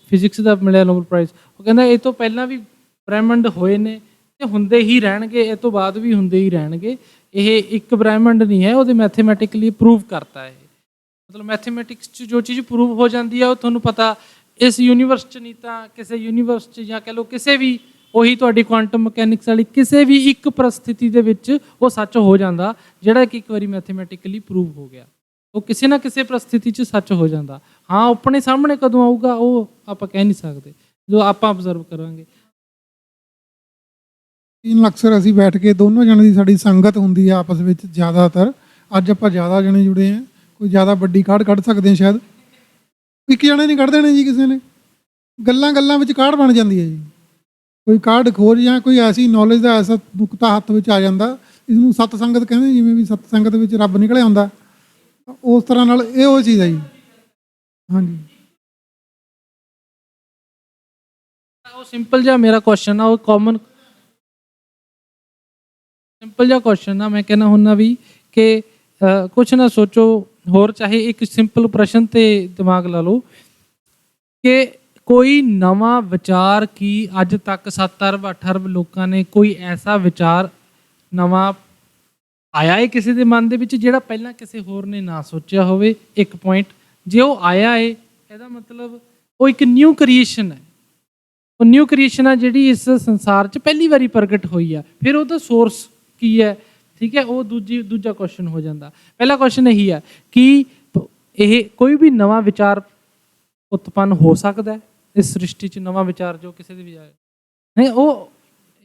ਫਿਜ਼ਿਕਸ ਦਾ ਮਿਲਿਆ ਨੋਬਲ ਪ੍ਰਾਈਜ਼, ਉਹ ਕਹਿੰਦਾ ਇਹ ਤੋਂ ਪਹਿਲਾਂ ਵੀ ਬ੍ਰਹਿਮੰਡ ਹੋਏ ਨੇ ਤੇ ਹੁੰਦੇ ਹੀ ਰਹਿਣਗੇ, ਇਹ ਤੋਂ ਬਾਅਦ ਵੀ ਹੁੰਦੇ ਹੀ ਰਹਿਣਗੇ। ਇਹ ਇੱਕ ਬ੍ਰਹਿਮੰਡ ਨਹੀਂ ਹੈ, ਉਹਦੇ ਮੈਥਮੈਟਿਕਲੀ ਪ੍ਰੂਵ ਕਰਤਾ। ਇਹ ਮਤਲਬ ਮੈਥਮੈਟਿਕਸ 'ਚ ਜੋ ਚੀਜ਼ ਪ੍ਰੂਵ ਹੋ ਜਾਂਦੀ ਹੈ ਉਹ ਤੁਹਾਨੂੰ ਪਤਾ ਇਸ ਯੂਨੀਵਰਸ 'ਚ ਨਹੀਂ ਤਾਂ ਕਿਸੇ ਯੂਨੀਵਰਸ 'ਚ, ਜਾਂ ਕਹਿ ਲਓ ਕਿਸੇ ਵੀ, ਉਹੀ ਤੁਹਾਡੀ ਕੁਆਂਟਮ ਮਕੈਨਿਕਸ ਵਾਲੀ ਕਿਸੇ ਵੀ ਇੱਕ ਪਰਿਸਥਿਤੀ ਦੇ ਵਿੱਚ ਉਹ ਸੱਚ ਹੋ ਜਾਂਦਾ, ਜਿਹੜਾ ਕਿ ਇੱਕ ਵਾਰੀ ਮੈਥਮੈਟਿਕਲੀ ਪ੍ਰੂਵ ਹੋ ਗਿਆ। ਉਹ ਕਿਸੇ ਨਾ ਕਿਸੇ ਪਰਿਸਥਿਤੀ 'ਚ ਸੱਚ ਹੋ ਜਾਂਦਾ। ਹਾਂ, ਆਪਣੇ ਸਾਹਮਣੇ ਕਦੋਂ ਆਊਗਾ ਉਹ ਆਪਾਂ ਕਹਿ ਨਹੀਂ ਸਕਦੇ, ਜੋ ਆਪਾਂ ਆਬਜ਼ਰਵ ਕਰਾਂਗੇ। ਅਕਸਰ ਅਸੀਂ ਬੈਠ ਕੇ ਦੋਨੋਂ ਜਣੇ ਦੀ ਸਾਡੀ ਸੰਗਤ ਹੁੰਦੀ ਆ ਆਪਸ ਵਿੱਚ ਜ਼ਿਆਦਾਤਰ। ਅੱਜ ਆਪਾਂ ਜ਼ਿਆਦਾ ਜਣੇ ਜੁੜੇ ਆ, ਕੋਈ ਜ਼ਿਆਦਾ ਵੱਡੀ ਕਾਢ ਕੱਢ ਸਕਦੇ ਆ ਸ਼ਾਇਦ। ਇੱਕ ਜਣੇ ਨਹੀਂ ਕੱਢ ਦੇਣੇ ਜੀ ਕਿਸੇ ਨੇ, ਗੱਲਾਂ ਵਿੱਚ ਕਾਢ ਬਣ ਜਾਂਦੀ ਹੈ ਜੀ। ਕੋਈ ਕਾਢ ਖੋਜ ਜਾਂ ਕੋਈ ਐਸੀ ਨੌਲੇਜ ਦਾ ਐਸਾ ਨੁਕਤਾ ਹੱਥ ਵਿੱਚ ਆ ਜਾਂਦਾ, ਇਸਨੂੰ ਸਤ ਸੰਗਤ ਕਹਿੰਦੇ। ਜਿਵੇਂ ਵੀ ਸਤ ਸੰਗਤ ਵਿੱਚ ਰੱਬ ਨਿਕਲਿਆ ਹੁੰਦਾ, ਉਸ ਤਰ੍ਹਾਂ ਨਾਲ ਇਹ ਉਹ ਚੀਜ਼ ਹੈ ਜੀ। ਹਾਂਜੀ, ਉਹ ਸਿੰਪਲ ਜਿਹਾ ਮੇਰਾ ਕੁਐਸਚਨ ਆ, ਉਹ ਕਾਮਨ ਸਿੰਪਲ ਜਿਹਾ ਕੁਐਸਚਨ ਆ। ਮੈਂ ਕਹਿੰਦਾ ਹੁੰਦਾ ਵੀ ਕਿ ਕੁਛ ਨਾ ਸੋਚੋ ਹੋਰ, ਚਾਹੇ ਇੱਕ ਸਿੰਪਲ ਪ੍ਰਸ਼ਨ ਤੇ ਦਿਮਾਗ ਲਾ ਲਓ ਕਿ ਕੋਈ ਨਵਾਂ ਵਿਚਾਰ ਕੀ ਅੱਜ ਤੱਕ 7 ਅਰਬ 8 ਅਰਬ ਲੋਕਾਂ ਨੇ ਕੋਈ ਐਸਾ ਵਿਚਾਰ ਨਵਾਂ ਆਇਆ ਹੈ ਕਿਸੇ ਦੇ ਮਨ ਦੇ ਵਿੱਚ ਜਿਹੜਾ ਪਹਿਲਾਂ ਕਿਸੇ ਹੋਰ ਨੇ ਨਾ ਸੋਚਿਆ ਹੋਵੇ? ਇੱਕ ਪੁਆਇੰਟ, ਜੇ ਉਹ ਆਇਆ ਹੈ ਇਹਦਾ ਮਤਲਬ ਉਹ ਇੱਕ ਨਿਊ ਕ੍ਰੀਏਸ਼ਨ ਹੈ। ਉਹ ਨਿਊ ਕ੍ਰੀਏਸ਼ਨ ਆ ਜਿਹੜੀ ਇਸ ਸੰਸਾਰ 'ਚ ਪਹਿਲੀ ਵਾਰੀ ਪ੍ਰਗਟ ਹੋਈ ਆ। ਫਿਰ ਉਹਦਾ ਸੋਰਸ ਕੀ ਹੈ? ਠੀਕ ਹੈ, ਉਹ ਦੂਜਾ ਕੁਐਸਚਨ ਹੋ ਜਾਂਦਾ। ਪਹਿਲਾ ਕੁਐਸਚਨ ਇਹੀ ਹੈ ਕਿ ਇਹ ਕੋਈ ਵੀ ਨਵਾਂ ਵਿਚਾਰ ਉਤਪੰਨ ਹੋ ਸਕਦਾ ਇਸ ਸ੍ਰਿਸ਼ਟੀ 'ਚ, ਨਵਾਂ ਵਿਚਾਰ ਜੋ ਕਿਸੇ ਦੇ ਵੀ ਆਏ ਨਹੀਂ। ਉਹ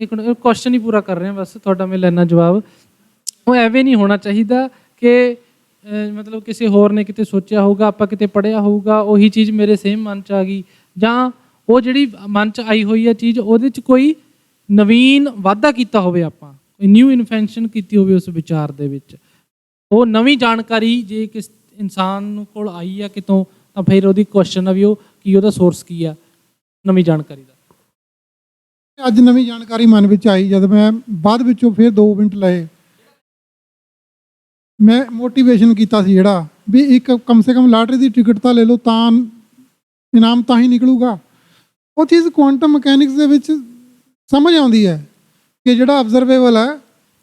ਇੱਕ ਕੁਐਸਚਨ ਹੀ ਪੂਰਾ ਕਰ ਰਹੇ ਹਾਂ ਬਸ, ਤੁਹਾਡਾ ਮੈਂ ਲੈਣਾ ਜਵਾਬ। ਉਹ ਐਵੇਂ ਨਹੀਂ ਹੋਣਾ ਚਾਹੀਦਾ ਕਿ ਮਤਲਬ ਕਿਸੇ ਹੋਰ ਨੇ ਕਿਤੇ ਸੋਚਿਆ ਹੋਊਗਾ, ਆਪਾਂ ਕਿਤੇ ਪੜ੍ਹਿਆ ਹੋਊਗਾ, ਉਹੀ ਚੀਜ਼ ਮੇਰੇ ਸੇਮ ਮਨ 'ਚ ਆ ਗਈ, ਜਾਂ ਉਹ ਜਿਹੜੀ ਮਨ 'ਚ ਆਈ ਹੋਈ ਹੈ ਚੀਜ਼ ਉਹਦੇ 'ਚ ਕੋਈ ਨਵੀਨ ਵਾਧਾ ਕੀਤਾ ਹੋਵੇ, ਆਪਾਂ ਕੋਈ ਨਿਊ ਇਨਫੈਂਸ਼ਨ ਕੀਤੀ ਹੋਵੇ ਉਸ ਵਿਚਾਰ ਦੇ ਵਿੱਚ। ਉਹ ਨਵੀਂ ਜਾਣਕਾਰੀ ਜੇ ਕਿਸ ਇਨਸਾਨ ਕੋਲ ਆਈ ਆ ਕਿਤੋਂ, ਤਾਂ ਫਿਰ ਉਹਦੀ ਕੁਐਸਚਨ ਆ ਵੀ ਉਹ ਕੀ, ਉਹਦਾ ਸੋਰਸ ਕੀ ਆ ਨਵੀਂ ਜਾਣਕਾਰੀ ਦਾ। ਅੱਜ ਨਵੀਂ ਜਾਣਕਾਰੀ ਮਨ ਵਿੱਚ ਆਈ, ਜਦ ਮੈਂ ਬਾਅਦ ਵਿੱਚੋਂ ਫਿਰ 2 ਮਿੰਟ ਲਏ, ਮੈਂ ਮੋਟੀਵੇਸ਼ਨ ਕੀਤਾ ਸੀ ਜਿਹੜਾ ਵੀ ਇੱਕ ਕਮ ਸੇ ਕਮ ਲਾਟਰੀ ਦੀ ਟਿਕਟ ਤਾਂ ਲੈ ਲਓ, ਤਾਂ ਇਨਾਮ ਤਾਂ ਹੀ ਨਿਕਲੂਗਾ। ਉਹ ਚੀਜ਼ ਕੁਆਂਟਮ ਮਕੈਨਿਕਸ ਦੇ ਵਿੱਚ ਸਮਝ ਆਉਂਦੀ ਹੈ ਕਿ ਜਿਹੜਾ ਅਬਜ਼ਰਵੇਬਲ ਹੈ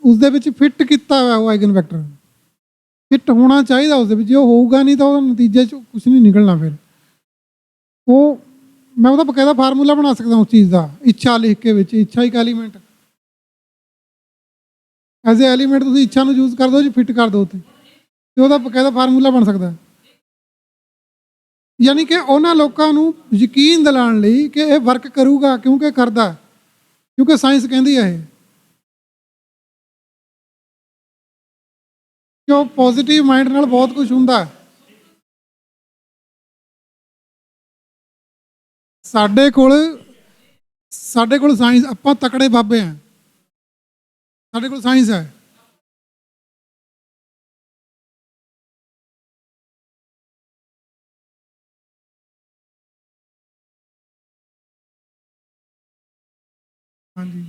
ਉਸ ਦੇ ਵਿੱਚ ਫਿੱਟ ਕੀਤਾ ਹੋਇਆ ਉਹ ਆਈਗਨ ਵੈਕਟਰ ਫਿੱਟ ਹੋਣਾ ਚਾਹੀਦਾ ਉਸ ਦੇ ਵਿੱਚ। ਜੇ ਉਹ ਹੋਊਗਾ ਨਹੀਂ ਤਾਂ ਉਹਦਾ ਨਤੀਜੇ 'ਚ ਕੁਛ ਨਹੀਂ ਨਿਕਲਣਾ। ਫਿਰ ਉਹ ਮੈਂ ਉਹਦਾ ਬਕਾਇਦਾ ਫਾਰਮੂਲਾ ਬਣਾ ਸਕਦਾ ਉਸ ਚੀਜ਼ ਦਾ, ਇੱਛਾ ਲਿਖ ਕੇ ਵਿੱਚ। ਇੱਛਾ ਇੱਕ ਐਲੀਮੈਂਟ, ਐਜ਼ ਏ ਐਲੀਮੈਂਟ ਤੁਸੀਂ ਇੱਛਾ ਨੂੰ ਯੂਜ਼ ਕਰ ਦਿਓ ਜੀ, ਫਿੱਟ ਕਰ ਦਿਓ ਉੱਤੇ, ਤੇ ਉਹਦਾ ਬਕਾਇਦਾ ਫਾਰਮੂਲਾ ਬਣ ਸਕਦਾ। ਯਾਨੀ ਕਿ ਉਹਨਾਂ ਲੋਕਾਂ ਨੂੰ ਯਕੀਨ ਦਿਲਾਉਣ ਲਈ ਕਿ ਇਹ ਵਰਕ ਕਰੂਗਾ, ਕਿਉਂਕਿ ਕਰਦਾ, ਕਿਉਂਕਿ ਸਾਇੰਸ ਕਹਿੰਦੀ ਹੈ ਇਹ। ਕਿ ਪੋਜ਼ਿਟਿਵ ਮਾਈਂਡ ਨਾਲ ਬਹੁਤ ਕੁਝ ਹੁੰਦਾ। ਸਾਡੇ ਕੋਲ ਸਾਇੰਸ, ਆਪਾਂ ਤਕੜੇ ਬਾਬੇ ਆ, ਸਾਡੇ ਕੋਲ ਸਾਇੰਸ ਹੈ। ਹਾਂਜੀ,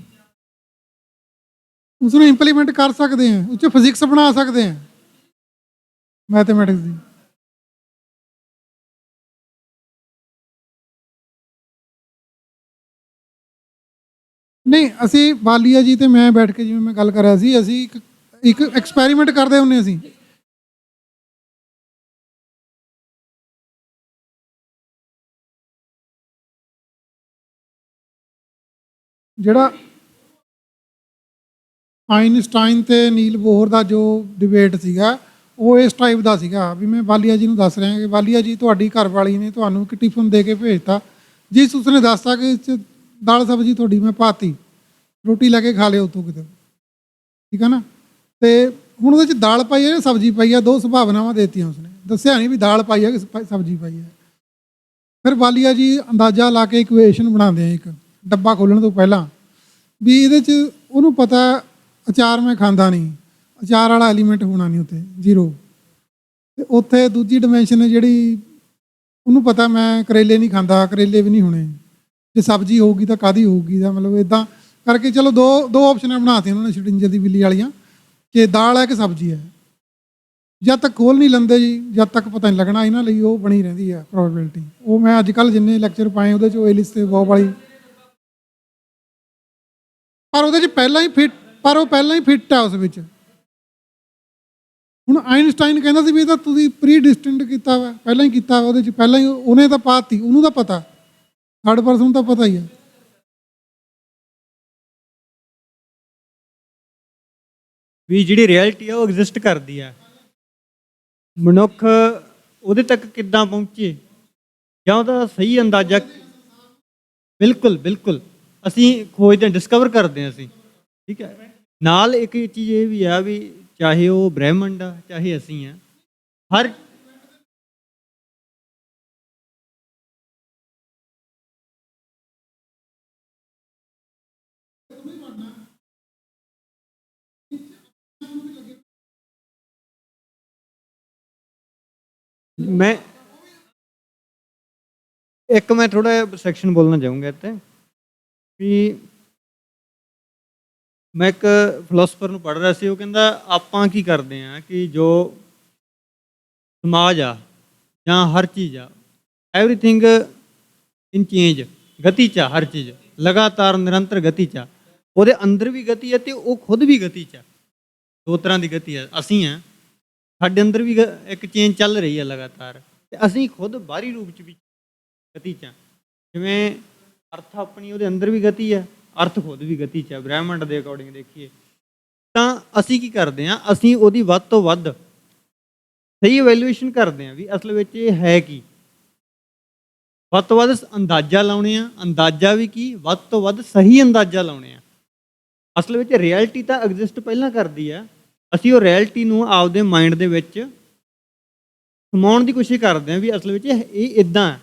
ਉਸ ਨੂੰ ਇੰਪਲੀਮੈਂਟ ਕਰ ਸਕਦੇ ਹਾਂ, ਉਸ 'ਚ ਫਿਜ਼ਿਕਸ ਬਣਾ ਸਕਦੇ ਹਾਂ, ਮੈਥਮੈਟਿਕਸ ਦੀ। ਨਹੀਂ, ਅਸੀਂ ਬਾਲੀਆ ਜੀ ਤੇ ਮੈਂ ਬੈਠ ਕੇ, ਜਿਵੇਂ ਮੈਂ ਗੱਲ ਕਰ ਰਿਹਾ ਸੀ, ਅਸੀਂ ਇੱਕ ਐਕਸਪੈਰੀਮੈਂਟ ਕਰਦੇ ਹੁੰਦੇ। ਅਸੀਂ ਜਿਹੜਾ ਆਈਨਸਟਾਈਨ ਤੇ ਨੀਲ ਬੋਹਰ ਦਾ ਜੋ ਡਿਬੇਟ ਸੀਗਾ, ਉਹ ਇਸ ਟਾਈਪ ਦਾ ਸੀਗਾ ਵੀ ਮੈਂ ਬਾਲੀਆ ਜੀ ਨੂੰ ਦੱਸ ਰਿਹਾ ਕਿ ਬਾਲੀਆ ਜੀ, ਤੁਹਾਡੀ ਘਰ ਵਾਲੀ ਨੇ ਤੁਹਾਨੂੰ ਇੱਕ ਟਿਫਨ ਦੇ ਕੇ ਭੇਜਤਾ, ਜਿਸ ਉਸਨੇ ਦੱਸਤਾ ਕਿ ਇਸ 'ਚ ਦਾਲ ਸਬਜ਼ੀ ਤੁਹਾਡੀ ਮੈਂ ਪਾਤੀ, ਰੋਟੀ ਲੈ ਕੇ ਖਾ ਲਿਓ ਉੱਥੋਂ ਕਿਤੇ, ਠੀਕ ਹੈ ਨਾ। ਤੇ ਹੁਣ ਉਹਦੇ 'ਚ ਦਾਲ ਪਾਈ ਹੈ, ਸਬਜ਼ੀ ਪਾਈ ਹੈ, 2 ਸੰਭਾਵਨਾਵਾਂ ਦੇਤੀਆਂ ਉਸਨੇ। ਦੱਸਿਆ ਨਹੀਂ ਵੀ ਦਾਲ ਪਾਈ ਹੈ ਕਿ ਸਬਜ਼ੀ ਪਾਈ ਹੈ। ਫਿਰ ਵਾਲੀਆ ਜੀ ਅੰਦਾਜ਼ਾ ਲਾ ਕੇ ਇਕੁਏਸ਼ਨ ਬਣਾਉਂਦੇ ਆ ਇੱਕ ਡੱਬਾ ਖੋਲ੍ਹਣ ਤੋਂ ਪਹਿਲਾਂ ਵੀ ਇਹਦੇ 'ਚ ਉਹਨੂੰ ਪਤਾ ਅਚਾਰ ਮੈਂ ਖਾਂਦਾ ਨਹੀਂ, ਅਚਾਰ ਵਾਲਾ ਐਲੀਮੈਂਟ ਹੋਣਾ ਨਹੀਂ ਉੱਥੇ, ਜ਼ੀਰੋ। ਅਤੇ ਉੱਥੇ ਦੂਜੀ ਡਿਮੈਂਸ਼ਨ ਹੈ ਜਿਹੜੀ ਉਹਨੂੰ ਪਤਾ ਮੈਂ ਕਰੇਲੇ ਨਹੀਂ ਖਾਂਦਾ, ਕਰੇਲੇ ਵੀ ਨਹੀਂ ਹੋਣੇ, ਜੇ ਸਬਜ਼ੀ ਹੋਊਗੀ ਤਾਂ ਕਾਹਦੀ ਹੋਊਗੀ ਦਾ ਮਤਲਬ ਇੱਦਾਂ ਕਰਕੇ ਚਲੋ ਦੋ ਆਪਸ਼ਨਾਂ ਬਣਾਤੀਆਂ ਉਹਨਾਂ ਨੇ ਸ਼੍ਰੋਡਿੰਜਰ ਦੀ ਬਿੱਲੀ ਵਾਲੀਆਂ ਕਿ ਦਾਲ ਹੈ ਕਿ ਸਬਜ਼ੀ ਹੈ। ਜਦ ਤੱਕ ਖੋਲ੍ਹ ਨਹੀਂ ਲੈਂਦੇ ਜੀ, ਜਦ ਤੱਕ ਪਤਾ ਨਹੀਂ ਲੱਗਣਾ ਇਹਨਾਂ ਲਈ ਉਹ ਬਣੀ ਰਹਿੰਦੀ ਹੈ ਪ੍ਰੋਬੇਬਿਲਿਟੀ। ਉਹ ਮੈਂ ਅੱਜ ਕੱਲ੍ਹ ਜਿੰਨੇ ਲੈਕਚਰ ਪਾਏ ਉਹਦੇ 'ਚ ਉਹ ਏਲਿਸ ਤੇ ਬੌਬ ਵਾਲੀ, ਪਰ ਉਹਦੇ 'ਚ ਪਹਿਲਾਂ ਹੀ ਫਿੱਟ, ਪਰ ਉਹ ਪਹਿਲਾਂ ਹੀ ਫਿੱਟ ਆ ਉਸ ਵਿੱਚ। ਹੁਣ ਆਈਨਸਟਾਈਨ ਕਹਿੰਦਾ ਸੀ ਵੀ ਇਹ ਤਾਂ ਤੁਸੀਂ ਪ੍ਰੀ ਡਿਸਟਿੰਕਟ ਕੀਤਾ ਵਾ, ਪਹਿਲਾਂ ਹੀ ਕੀਤਾ ਵਾ, ਉਹਦੇ 'ਚ ਪਹਿਲਾਂ ਹੀ ਉਹਨੇ ਤਾਂ ਪਾਤੀ, ਉਹਨੂੰ ਤਾਂ ਪਤਾ, ਥਰਡ ਪਰਸਨ ਤਾਂ ਪਤਾ ਹੀ ਹੈ। ਵੀ ਜਿਹੜੀ ਰਿਐਲਿਟੀ ਆ ਉਹ ਐਗਜ਼ਿਸਟ ਕਰਦੀ ਆ, ਮਨੁੱਖ ਉਹਦੇ ਤੱਕ ਕਿੱਦਾਂ ਪਹੁੰਚੇ ਜਾਂ ਉਹਦਾ ਸਹੀ ਅੰਦਾਜ਼ਾ, ਬਿਲਕੁਲ ਬਿਲਕੁਲ ਅਸੀਂ ਖੋਜਦੇ, ਡਿਸਕਵਰ ਕਰਦੇ ਹਾਂ ਅਸੀਂ, ਠੀਕ ਹੈ। ਨਾਲ ਇੱਕ ਚੀਜ਼ ਇਹ ਵੀ ਆ ਵੀ ਚਾਹੇ ਉਹ ਬ੍ਰਹਿਮੰਡ ਆ ਚਾਹੇ ਅਸੀਂ ਆ, ਹਰ ਮੈਂ ਥੋੜਾ ਜਿਹਾ ਸੈਕਸ਼ਨ ਬੋਲਣਾ ਚਾਹੂੰਗਾ ਇੱਥੇ ਵੀ ਮੈਂ ਇੱਕ ਫਿਲੋਸਫਰ ਨੂੰ ਪੜ੍ਹ ਰਿਹਾ ਸੀ, ਉਹ ਕਹਿੰਦਾ ਆਪਾਂ ਕੀ ਕਰਦੇ ਹਾਂ ਕਿ ਜੋ ਸਮਾਜ ਆ ਜਾਂ ਹਰ ਚੀਜ਼ ਆ, ਐਵਰੀਥਿੰਗ ਇਨ ਚੇਂਜ, ਗਤੀ 'ਚ ਆ, ਹਰ ਚੀਜ਼ ਲਗਾਤਾਰ ਨਿਰੰਤਰ ਗਤੀ 'ਚ ਆ, ਉਹਦੇ ਅੰਦਰ ਵੀ ਗਤੀ ਹੈ ਅਤੇ ਉਹ ਖੁਦ ਵੀ ਗਤੀ 'ਚ ਆ। ਦੋ ਤਰ੍ਹਾਂ ਦੀ ਗਤੀ ਹੈ, ਅਸੀਂ ਹਾਂ, ਸਾਡੇ ਅੰਦਰ ਵੀ ਇੱਕ ਚੇਂਜ ਚੱਲ ਰਹੀ ਹੈ ਲਗਾਤਾਰ, ਅਤੇ ਅਸੀਂ ਖੁਦ ਬਾਹਰੀ ਰੂਪ 'ਚ ਵੀ ਗਤੀ 'ਚ ਹਾਂ। ਜਿਵੇਂ ਅਰਥ ਆਪਣੀ ਉਹਦੇ ਅੰਦਰ ਵੀ ਗਤੀ ਹੈ, ਅਰਥ ਖੁਦ ਵੀ ਗਤੀ 'ਚ ਹੈ। ਬ੍ਰਹਿਮੰਡ ਦੇ ਅਕੋਰਡਿੰਗ ਦੇਖੀਏ ਤਾਂ ਅਸੀਂ ਕੀ ਕਰਦੇ ਹਾਂ, ਅਸੀਂ ਉਹਦੀ ਵੱਧ ਤੋਂ ਵੱਧ ਸਹੀ ਇਵੈਲੂਏਸ਼ਨ ਕਰਦੇ ਹਾਂ ਵੀ ਅਸਲ ਵਿੱਚ ਇਹ ਹੈ ਕੀ, ਵੱਧ ਤੋਂ ਵੱਧ ਅੰਦਾਜ਼ਾ ਲਾਉਣੇ ਆ, ਅੰਦਾਜ਼ਾ ਵੀ ਕੀ, ਵੱਧ ਤੋਂ ਵੱਧ ਸਹੀ ਅੰਦਾਜ਼ਾ ਲਾਉਣੇ ਆ। ਅਸਲ ਵਿੱਚ ਰਿਐਲਿਟੀ ਤਾਂ ਐਗਜ਼ਿਸਟ ਪਹਿਲਾਂ ਕਰਦੀ ਆ, ਅਸੀਂ ਉਹ ਰਿਐਲਿਟੀ ਨੂੰ ਆਪਦੇ ਮਾਈਂਡ ਦੇ ਵਿੱਚ ਸਮਾਉਣ ਦੀ ਕੋਸ਼ਿਸ਼ ਕਰਦੇ ਹਾਂ ਵੀ ਅਸਲ ਵਿੱਚ ਇਹ ਇੱਦਾਂ ਹੈ।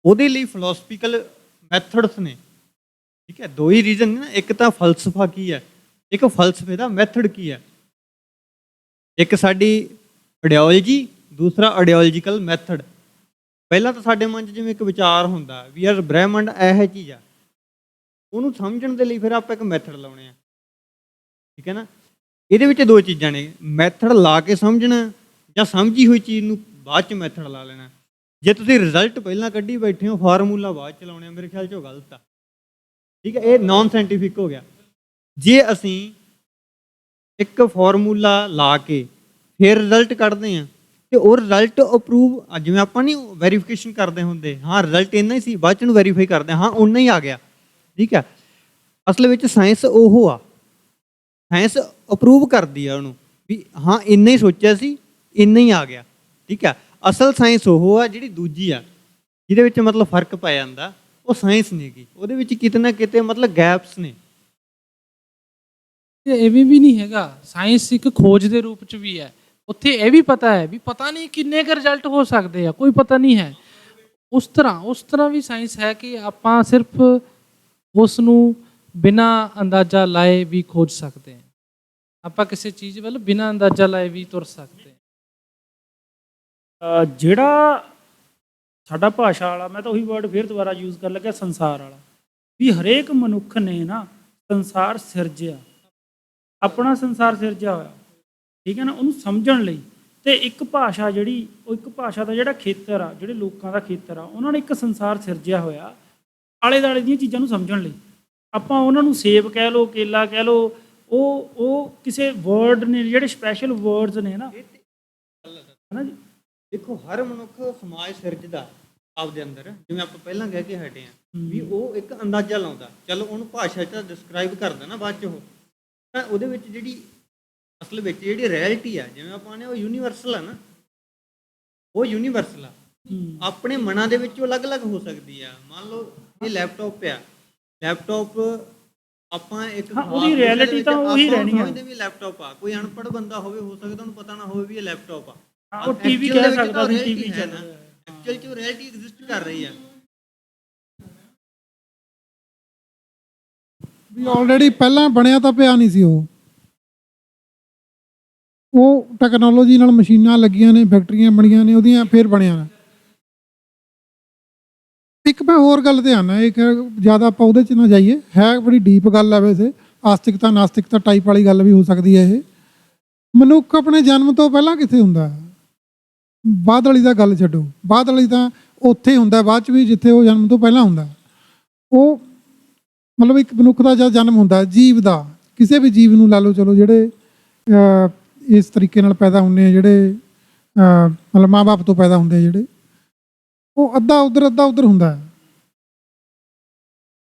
ਉਹਦੇ ਲਈ ਫਿਲੋਸਫੀਕਲ ਮੈਥਡਸ ਨੇ, ਠੀਕ ਹੈ। ਦੋ ਹੀ ਰੀਜ਼ਨ ਨੇ ਨਾ, ਇੱਕ ਤਾਂ ਫਲਸਫਾ ਕੀ ਹੈ, ਇੱਕ ਫਲਸਫੇ ਦਾ ਮੈਥਡ ਕੀ ਹੈ। ਇੱਕ ਸਾਡੀ ਆਈਡੀਓਲੋਜੀ, ਦੂਸਰਾ ਆਈਡੀਓਲੋਜੀਕਲ ਮੈਥਡ। ਪਹਿਲਾਂ ਤਾਂ ਸਾਡੇ ਮਨ 'ਚ ਜਿਵੇਂ ਇੱਕ ਵਿਚਾਰ ਹੁੰਦਾ ਵੀ ਯਾਰ ਬ੍ਰਹਿਮੰਡ ਇਹ ਚੀਜ਼ ਆ, ਉਹਨੂੰ ਸਮਝਣ ਦੇ ਲਈ ਫਿਰ ਆਪਾਂ ਇੱਕ ਮੈਥਡ ਲਾਉਣੇ ਆ, ਠੀਕ ਹੈ ਨਾ। ਇਹਦੇ ਵਿੱਚ ਦੋ ਚੀਜ਼ਾਂ ਨੇ, ਮੈਥਡ ਲਾ ਕੇ ਸਮਝਣਾ ਜਾਂ ਸਮਝੀ ਹੋਈ ਚੀਜ਼ ਨੂੰ ਬਾਅਦ 'ਚ ਮੈਥਡ ਲਾ ਲੈਣਾ। ਜੇ ਤੁਸੀਂ ਰਿਜ਼ਲਟ ਪਹਿਲਾਂ ਕੱਢੀ ਬੈਠੇ ਹੋ, ਫਾਰਮੂਲਾ ਬਾਅਦ 'ਚ ਲਾਉਣੇ, ਮੇਰੇ ਖਿਆਲ 'ਚ ਉਹ ਗਲਤ ਆ, ਠੀਕ ਹੈ। ਇਹ ਨਾਨ ਸਾਇੰਟੀਫਿਕ ਹੋ ਗਿਆ। ਜੇ ਅਸੀਂ ਇੱਕ ਫਾਰਮੂਲਾ ਲਾ ਕੇ ਫਿਰ ਰਿਜ਼ਲਟ ਕੱਢਦੇ ਹਾਂ ਅਤੇ ਉਹ ਰਿਜ਼ਲਟ ਅਪਰੂਵ, ਜਿਵੇਂ ਆਪਾਂ ਨਹੀਂ ਵੈਰੀਫਿਕੇਸ਼ਨ ਕਰਦੇ ਹੁੰਦੇ, ਹਾਂ ਰਿਜ਼ਲਟ ਇੰਨਾ ਹੀ ਸੀ, ਬਾਅਦ 'ਚ ਨੂੰ ਵੈਰੀਫਾਈ ਕਰਦੇ ਹਾਂ ਓਨਾ ਹੀ ਆ ਗਿਆ, ਠੀਕ ਹੈ। ਅਸਲ ਵਿੱਚ ਸਾਇੰਸ ਉਹ ਆ, ਸਾਇੰਸ ਅਪਰੂਵ ਕਰਦੀ ਆ ਉਹਨੂੰ ਵੀ ਹਾਂ ਇੰਨਾ ਹੀ ਸੋਚਿਆ ਸੀ, ਇੰਨਾ ਹੀ ਆ ਗਿਆ, ਠੀਕ ਹੈ। ਅਸਲ ਸਾਇੰਸ ਉਹ ਆ ਜਿਹੜੀ ਦੂਜੀ ਆ, ਜਿਹਦੇ ਵਿੱਚ ਮਤਲਬ ਫਰਕ ਪੈ ਜਾਂਦਾ, ਉਹ ਸਾਇੰਸ ਨਹੀਂ ਗੀ, ਉਹਦੇ ਵਿੱਚ ਕਿਤੇ ਨਾ ਕਿਤੇ ਮਤਲਬ ਗੈਪਸ ਨੇ। ਐਵੇਂ ਵੀ ਨਹੀਂ ਹੈਗਾ, ਸਾਇੰਸ ਇੱਕ ਖੋਜ ਦੇ ਰੂਪ 'ਚ ਵੀ ਹੈ। ਉੱਥੇ ਇਹ ਵੀ ਪਤਾ ਹੈ ਵੀ ਪਤਾ ਨਹੀਂ ਕਿੰਨੇ ਕੁ ਰਿਜ਼ਲਟ ਹੋ ਸਕਦੇ ਆ, ਕੋਈ ਪਤਾ ਨਹੀਂ ਹੈ। ਉਸ ਤਰ੍ਹਾਂ ਵੀ ਸਾਇੰਸ ਹੈ ਕਿ ਆਪਾਂ ਸਿਰਫ ਉਸ ਨੂੰ ਬਿਨਾਂ ਅੰਦਾਜ਼ਾ ਲਾਏ ਵੀ ਖੋਜ ਸਕਦੇ ਹਾਂ, ਆਪਾਂ ਕਿਸੇ ਚੀਜ਼ ਵੱਲ ਬਿਨਾਂ ਅੰਦਾਜ਼ਾ ਲਾਏ ਵੀ ਤੁਰ ਸਕਦੇ ਹਾਂ। ਜਿਹੜਾ ਸਾਡਾ ਭਾਸ਼ਾ ਵਾਲਾ, ਮੈਂ ਤਾਂ ਉਹੀ ਵਰਡ ਫਿਰ ਦੁਬਾਰਾ ਯੂਜ਼ ਕਰਨ ਲੱਗਿਆ, ਸੰਸਾਰ ਵਾਲਾ, ਵੀ ਹਰੇਕ ਮਨੁੱਖ ਨੇ ਨਾ ਸੰਸਾਰ ਸਿਰਜਿਆ, ਆਪਣਾ ਸੰਸਾਰ ਸਿਰਜਿਆ ਹੋਇਆ, ਠੀਕ ਹੈ ਨਾ। ਉਹਨੂੰ ਸਮਝਣ ਲਈ ਅਤੇ ਇੱਕ ਭਾਸ਼ਾ ਜਿਹੜੀ, ਉਹ ਇੱਕ ਭਾਸ਼ਾ ਦਾ ਜਿਹੜਾ ਖੇਤਰ ਆ, ਜਿਹੜੇ ਲੋਕਾਂ ਦਾ ਖੇਤਰ ਆ, ਉਹਨਾਂ ਨੇ ਇੱਕ ਸੰਸਾਰ ਸਿਰਜਿਆ ਹੋਇਆ ਆਲੇ ਦੁਆਲੇ ਦੀਆਂ ਚੀਜ਼ਾਂ ਨੂੰ ਸਮਝਣ ਲਈ। ਆਪਾਂ ਉਹਨਾਂ ਨੂੰ ਸੇਬ ਕਹਿ ਲਓ, ਕੇਲਾ ਕਹਿ ਲਓ, ਉਹ ਕਿਸੇ ਵਰਡ ਨੇ, ਜਿਹੜੇ ਸਪੈਸ਼ਲ ਵਰਡਸ ਨੇ ਨਾ, ਹੈ ਨਾ ਜੀ। ਦੇਖੋ ਹਰ ਮਨੁੱਖ ਸਮਾਜ ਸਿਰਜਦਾ ਆਪਦੇ ਅੰਦਰ, ਜਿਵੇਂ ਆਪਾਂ ਪਹਿਲਾਂ ਕਹਿ ਕੇ ਹਟੇ ਹਾਂ ਵੀ ਉਹ ਇੱਕ ਅੰਦਾਜ਼ਾ ਲਾਉਂਦਾ, ਚਲੋ ਉਹਨੂੰ ਭਾਸ਼ਾ 'ਚ ਡਿਸਕ੍ਰਾਈਬ ਕਰਦਾ ਨਾ ਬਾਅਦ 'ਚ ਉਹ, ਤਾਂ ਉਹਦੇ ਵਿੱਚ ਜਿਹੜੀ ਅਸਲ ਵਿੱਚ ਜਿਹੜੀ ਰਿਐਲਿਟੀ ਆ, ਜਿਵੇਂ ਆਪਾਂ ਨੇ ਉਹ ਯੂਨੀਵਰਸਲ ਆ ਨਾ, ਉਹ ਯੂਨੀਵਰਸਲ ਆ। ਆਪਣੇ ਮਨਾਂ ਦੇ ਵਿੱਚ ਉਹ ਅਲੱਗ-ਅਲੱਗ ਹੋ ਸਕਦੀ ਆ। ਮੰਨ ਲਓ ਇਹ ਲੈਪਟਾਪ ਆ, ਲੈਪਟਾਪ ਆਪਾਂ ਇੱਕ ਉਹਦੀ ਰਿਐਲਿਟੀ ਤਾਂ ਉਹੀ ਰਹਿਣੀ ਆ, ਸਮਝਦੇ ਵੀ ਲੈਪਟਾਪ ਆ। ਕੋਈ ਅਨਪੜ੍ਹ ਬੰਦਾ ਹੋਵੇ, ਹੋ ਸਕਦਾ ਉਹਨੂੰ ਪਤਾ ਨਾ ਹੋਵੇ ਵੀ ਇਹ ਲੈਪਟਾਪ ਆ, ਉਹ ਟੀਵੀ ਕਹਿ ਸਕਦਾ ਵੀ ਟੀਵੀ ਚੱਲ ਰਿਹਾ ਐਕਚੁਅਲ ਚ ਰਿਐਲਿਟੀ ਐਗਜ਼ਿਸਟ ਕਰ ਰਹੀ ਹੈ। ਵੀ ਆਲਰੇਡੀ ਪਹਿਲਾਂ ਬਣਿਆ ਤਾਂ ਪਿਆ ਨਹੀਂ ਸੀ ਉਹ ਟੈਕਨੋਲੋਜੀ ਨਾਲ ਮਸ਼ੀਨਾਂ ਲੱਗੀਆਂ ਨੇ, ਫੈਕਟਰੀਆਂ ਬਣੀਆਂ ਨੇ ਉਹਦੀਆਂ, ਫਿਰ ਬਣਿਆ ਨਾ। ਇੱਕ ਮੈਂ ਹੋਰ ਗੱਲ ਤੇ ਆਉਣਾ, ਇੱਕ ਜ਼ਿਆਦਾ ਆਪਾਂ ਉਹਦੇ 'ਚ ਨਾ ਜਾਈਏ, ਹੈ ਬੜੀ ਡੀਪ ਗੱਲ ਹੈ ਵੈਸੇ, ਆਸਤਿਕਤਾ ਨਾਸਤਿਕਤਾ ਟਾਈਪ ਵਾਲੀ ਗੱਲ ਵੀ ਹੋ ਸਕਦੀ ਹੈ ਇਹ। ਮਨੁੱਖ ਆਪਣੇ ਜਨਮ ਤੋਂ ਪਹਿਲਾਂ ਕਿੱਥੇ ਹੁੰਦਾ? ਬਾਅਦ ਵਾਲੀ ਦਾ ਗੱਲ ਛੱਡੋ, ਬਾਅਦ ਵਾਲੀ ਤਾਂ ਉੱਥੇ ਹੀ ਹੁੰਦਾ ਬਾਅਦ 'ਚ ਵੀ ਜਿੱਥੇ ਉਹ ਜਨਮ ਤੋਂ ਪਹਿਲਾਂ ਹੁੰਦਾ। ਉਹ ਮਤਲਬ ਇੱਕ ਮਨੁੱਖ ਦਾ ਜਦ ਜਨਮ ਹੁੰਦਾ, ਜੀਵ ਦਾ, ਕਿਸੇ ਵੀ ਜੀਵ ਨੂੰ ਲਾ ਲਓ, ਚਲੋ ਜਿਹੜੇ ਇਸ ਤਰੀਕੇ ਨਾਲ ਪੈਦਾ ਹੁੰਦੇ ਆ, ਜਿਹੜੇ ਮਤਲਬ ਮਾਂ ਬਾਪ ਤੋਂ ਪੈਦਾ ਹੁੰਦੇ ਆ ਜਿਹੜੇ, ਉਹ ਅੱਧਾ ਉੱਧਰ ਹੁੰਦਾ ਹੈ।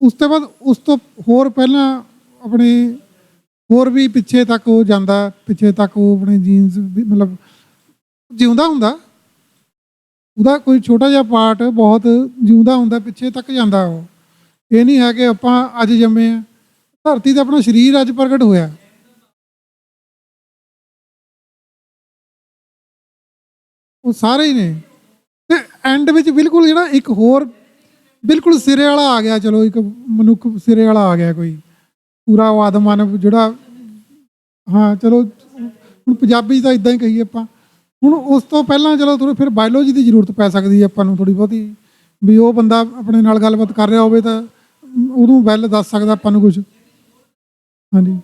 ਉਸ ਤੋਂ ਬਾਅਦ ਉਸ ਤੋਂ ਹੋਰ ਪਹਿਲਾਂ ਆਪਣੇ ਹੋਰ ਵੀ ਪਿੱਛੇ ਤੱਕ ਉਹ ਜਾਂਦਾ, ਪਿੱਛੇ ਤੱਕ ਉਹ ਆਪਣੇ ਜੀਨਸ ਮਤਲਬ ਜਿਉਂਦਾ ਹੁੰਦਾ, ਉਹਦਾ ਕੋਈ ਛੋਟਾ ਜਿਹਾ ਪਾਰਟ ਬਹੁਤ ਜਿਉਂਦਾ ਹੁੰਦਾ, ਪਿੱਛੇ ਤੱਕ ਜਾਂਦਾ ਉਹ। ਇਹ ਨਹੀਂ ਹੈ ਕਿ ਆਪਾਂ ਅੱਜ ਜੰਮੇ ਆ, ਧਰਤੀ 'ਤੇ ਆਪਣਾ ਸਰੀਰ ਅੱਜ ਪ੍ਰਗਟ ਹੋਇਆ। ਉਹ ਸਾਰੇ ਹੀ ਨੇ। ਤੇ ਐਂਡ ਵਿੱਚ ਬਿਲਕੁਲ ਜਿਹੜਾ ਇੱਕ ਹੋਰ ਬਿਲਕੁਲ ਸਿਰੇ ਵਾਲਾ ਆ ਗਿਆ, ਚਲੋ ਇੱਕ ਮਨੁੱਖ ਸਿਰੇ ਵਾਲਾ ਆ ਗਿਆ ਕੋਈ ਪੂਰਾ, ਉਹ ਆਦਮ ਮਾਨਵ ਜਿਹੜਾ, ਹਾਂ ਚਲੋ ਹੁਣ ਪੰਜਾਬੀ 'ਚ ਤਾਂ ਇੱਦਾਂ ਹੀ ਕਹੀਏ ਆਪਾਂ। ਹੁਣ ਉਸ ਤੋਂ ਪਹਿਲਾਂ ਚਲੋ ਥੋੜ੍ਹੀ ਫਿਰ ਬਾਇਓਲੋਜੀ ਦੀ ਜ਼ਰੂਰਤ ਪੈ ਸਕਦੀ ਹੈ ਆਪਾਂ ਨੂੰ ਥੋੜ੍ਹੀ ਬਹੁਤੀ, ਵੀ ਉਹ ਬੰਦਾ ਆਪਣੇ ਨਾਲ ਗੱਲਬਾਤ ਕਰ ਰਿਹਾ ਹੋਵੇ ਤਾਂ ਉਹਨੂੰ ਵੈਲ ਦੱਸ ਸਕਦਾ ਆਪਾਂ ਨੂੰ ਕੁਛ। ਹਾਂਜੀ,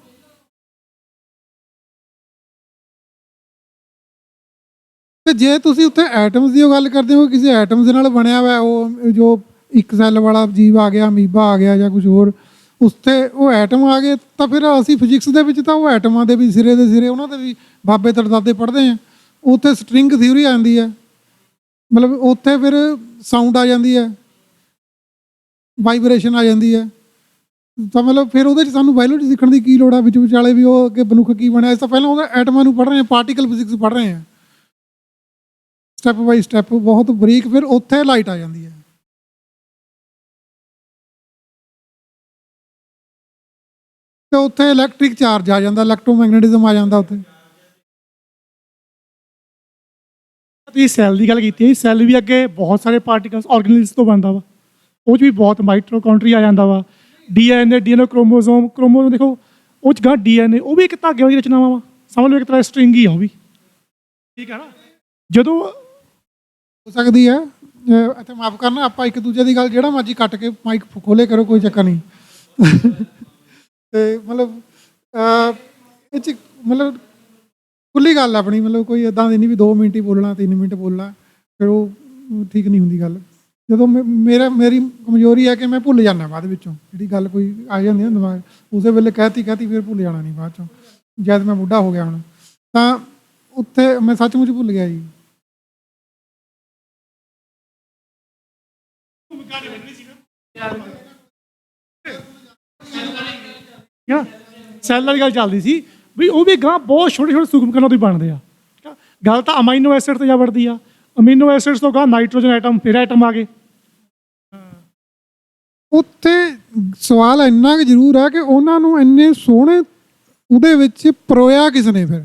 ਤੇ ਜੇ ਤੁਸੀਂ ਉੱਥੇ ਐਟਮਸ ਦੀ ਉਹ ਗੱਲ ਕਰਦੇ ਹੋ, ਕਿਸੇ ਐਟਮਸ ਦੇ ਨਾਲ ਬਣਿਆ ਹੋਇਆ ਉਹ ਜੋ ਇੱਕ ਸੈੱਲ ਵਾਲਾ ਜੀਵ ਆ ਗਿਆ, ਅਮੀਬਾ ਆ ਗਿਆ ਜਾਂ ਕੁਝ ਹੋਰ, ਉੱਥੇ ਉਹ ਐਟਮ ਆ ਗਏ, ਤਾਂ ਫਿਰ ਅਸੀਂ ਫਿਜ਼ਿਕਸ ਦੇ ਵਿੱਚ ਤਾਂ ਉਹ ਐਟਮਾਂ ਦੇ ਵੀ ਸਿਰੇ ਦੇ ਸਿਰੇ ਉਹਨਾਂ ਦੇ ਵੀ ਬਾਬੇ ਤੜਦਾਦੇ ਪੜ੍ਹਦੇ ਹਾਂ। ਉੱਥੇ ਸਟਰਿੰਗ ਥਿਊਰੀ ਆ ਜਾਂਦੀ ਹੈ, ਮਤਲਬ ਉੱਥੇ ਫਿਰ ਸਾਊਂਡ ਆ ਜਾਂਦੀ ਹੈ, ਵਾਈਬ੍ਰੇਸ਼ਨ ਆ ਜਾਂਦੀ ਹੈ। ਤਾਂ ਮਤਲਬ ਫਿਰ ਉਹਦੇ 'ਚ ਸਾਨੂੰ ਬਾਇਓਲੋਜੀ ਸਿੱਖਣ ਦੀ ਕੀ ਲੋੜ ਆ? ਵਿੱਚ ਵਿਚਾਲੇ ਵੀ ਉਹ ਅੱਗੇ ਮਨੁੱਖ ਕੀ ਬਣਿਆ, ਇਸ ਤੋਂ ਪਹਿਲਾਂ ਉਹਦੇ ਐਟਮਾਂ ਨੂੰ ਪੜ੍ਹ ਰਹੇ ਹਾਂ, ਪਾਰਟੀਕਲ ਫਿਜ਼ਿਕਸ ਪੜ੍ਹ ਰਹੇ ਹਾਂ ਸਟੈਪ ਬਾਈ ਸਟੈਪ, ਬਹੁਤ ਬਰੀਕ। ਫਿਰ ਉੱਥੇ ਲਾਈਟ ਆ ਜਾਂਦੀ ਹੈ। ਤੇ ਉੱਥੇ ਇਲੈਕਟ੍ਰਿਕ ਚਾਰਜ ਆ ਜਾਂਦਾ, ਇਲੈਕਟ੍ਰੋਮੈਗਨੈਟਿਜ਼ਮ ਆ ਜਾਂਦਾ ਉੱਥੇ। ਤੁਸੀਂ ਸੈੱਲ ਦੀ ਗੱਲ ਕੀਤੀ ਹੈ, ਸੈੱਲ ਵੀ ਅੱਗੇ ਬਹੁਤ ਸਾਰੇ ਪਾਰਟੀਕਲਸ ਆਰਗੇਨਿਲਸ ਤੋਂ ਬਣਦਾ ਵਾ, ਉਹ 'ਚ ਵੀ ਬਹੁਤ ਮਾਈਟੋਕੌਂਡਰੀਆ ਆ ਜਾਂਦਾ ਵਾ, ਡੀਐਨਏ ਕ੍ਰੋਮੋਜ਼ੋਮ ਦੇਖੋ ਉਹ 'ਚ ਗਾ ਡੀਐਨਏ, ਉਹ ਵੀ ਇੱਕ ਧਾਗੇ ਦੀ ਰਚਨਾਵਾਂ ਵਾ, ਸਮਝ ਲਓ ਇੱਕ ਤਰ੍ਹਾਂ ਸਟਰਿੰਗ ਹੀ ਆ ਉਹ ਵੀ, ਠੀਕ ਹੈ ਨਾ। ਜਦੋਂ ਹੋ ਸਕਦੀ ਹੈ ਇੱਥੇ ਮਾਫ ਕਰਨਾ, ਆਪਾਂ ਇੱਕ ਦੂਜੇ ਦੀ ਗੱਲ ਜਿਹੜਾ ਮਰਜ਼ੀ ਕੱਟ ਕੇ ਮਾਈਕ ਖੋਲੇ ਕਰੋ, ਕੋਈ ਚੱਕਰ ਨਹੀਂ। ਤੇ ਮਤਲਬ ਇਹ 'ਚ ਮਤਲਬ ਖੁੱਲ੍ਹੀ ਗੱਲ ਆਪਣੀ, ਮਤਲਬ ਕੋਈ ਇੱਦਾਂ ਦੀ ਨਹੀਂ ਵੀ 2 ਮਿੰਟ ਹੀ ਬੋਲਣਾ, 3 ਮਿੰਟ ਬੋਲਣਾ, ਫਿਰ ਉਹ ਠੀਕ ਨਹੀਂ ਹੁੰਦੀ ਗੱਲ। ਜਦੋਂ ਮੇਰੀ ਕਮਜ਼ੋਰੀ ਹੈ ਕਿ ਮੈਂ ਭੁੱਲ ਜਾਂਦਾ ਬਾਅਦ ਵਿੱਚੋਂ, ਜਿਹੜੀ ਗੱਲ ਕੋਈ ਆ ਜਾਂਦੀ ਨਾ ਦਿਮਾਗ, ਉਸੇ ਵੇਲੇ ਕਹਿਤੀ ਫਿਰ ਭੁੱਲ ਜਾਣਾ ਨਹੀਂ ਬਾਅਦ ਚੋਂ, ਜਦ ਮੈਂ ਬੁੱਢਾ ਹੋ ਗਿਆ ਹੁਣ। ਤਾਂ ਉੱਥੇ ਮੈਂ ਸੱਚਮੁੱਚ ਭੁੱਲ ਗਿਆ ਜੀ। ਸੈੱਲ ਵਾਲੀ ਗੱਲ ਚੱਲਦੀ ਸੀ ਵੀ ਉਹ ਵੀ ਗਾਂ ਬਹੁਤ ਛੋਟੇ ਛੋਟੇ ਸੂਖਮ ਕਣਾਂ ਤੋਂ ਹੀ ਬਣਦੇ ਆ। ਗੱਲ ਤਾਂ ਅਮਾਈਨੋ ਐਸਿਡ ਤੇ ਜਾ ਵੜਦੀ ਆ, ਅਮੀਨੋ ਐਸਿਡਸ ਤੋਂ ਗਾਂ ਨਾਈਟ੍ਰੋਜਨ ਐਟਮ, ਫਿਰ ਐਟਮ ਆ ਗਏ। ਉੱਥੇ ਸਵਾਲ ਇੰਨਾ ਕੁ ਜ਼ਰੂਰ ਹੈ ਕਿ ਉਹਨਾਂ ਨੂੰ ਇੰਨੇ ਸੋਹਣੇ ਉਹਦੇ ਵਿੱਚ ਪਰੋਇਆ ਕਿਸ ਨੇ ਫਿਰ,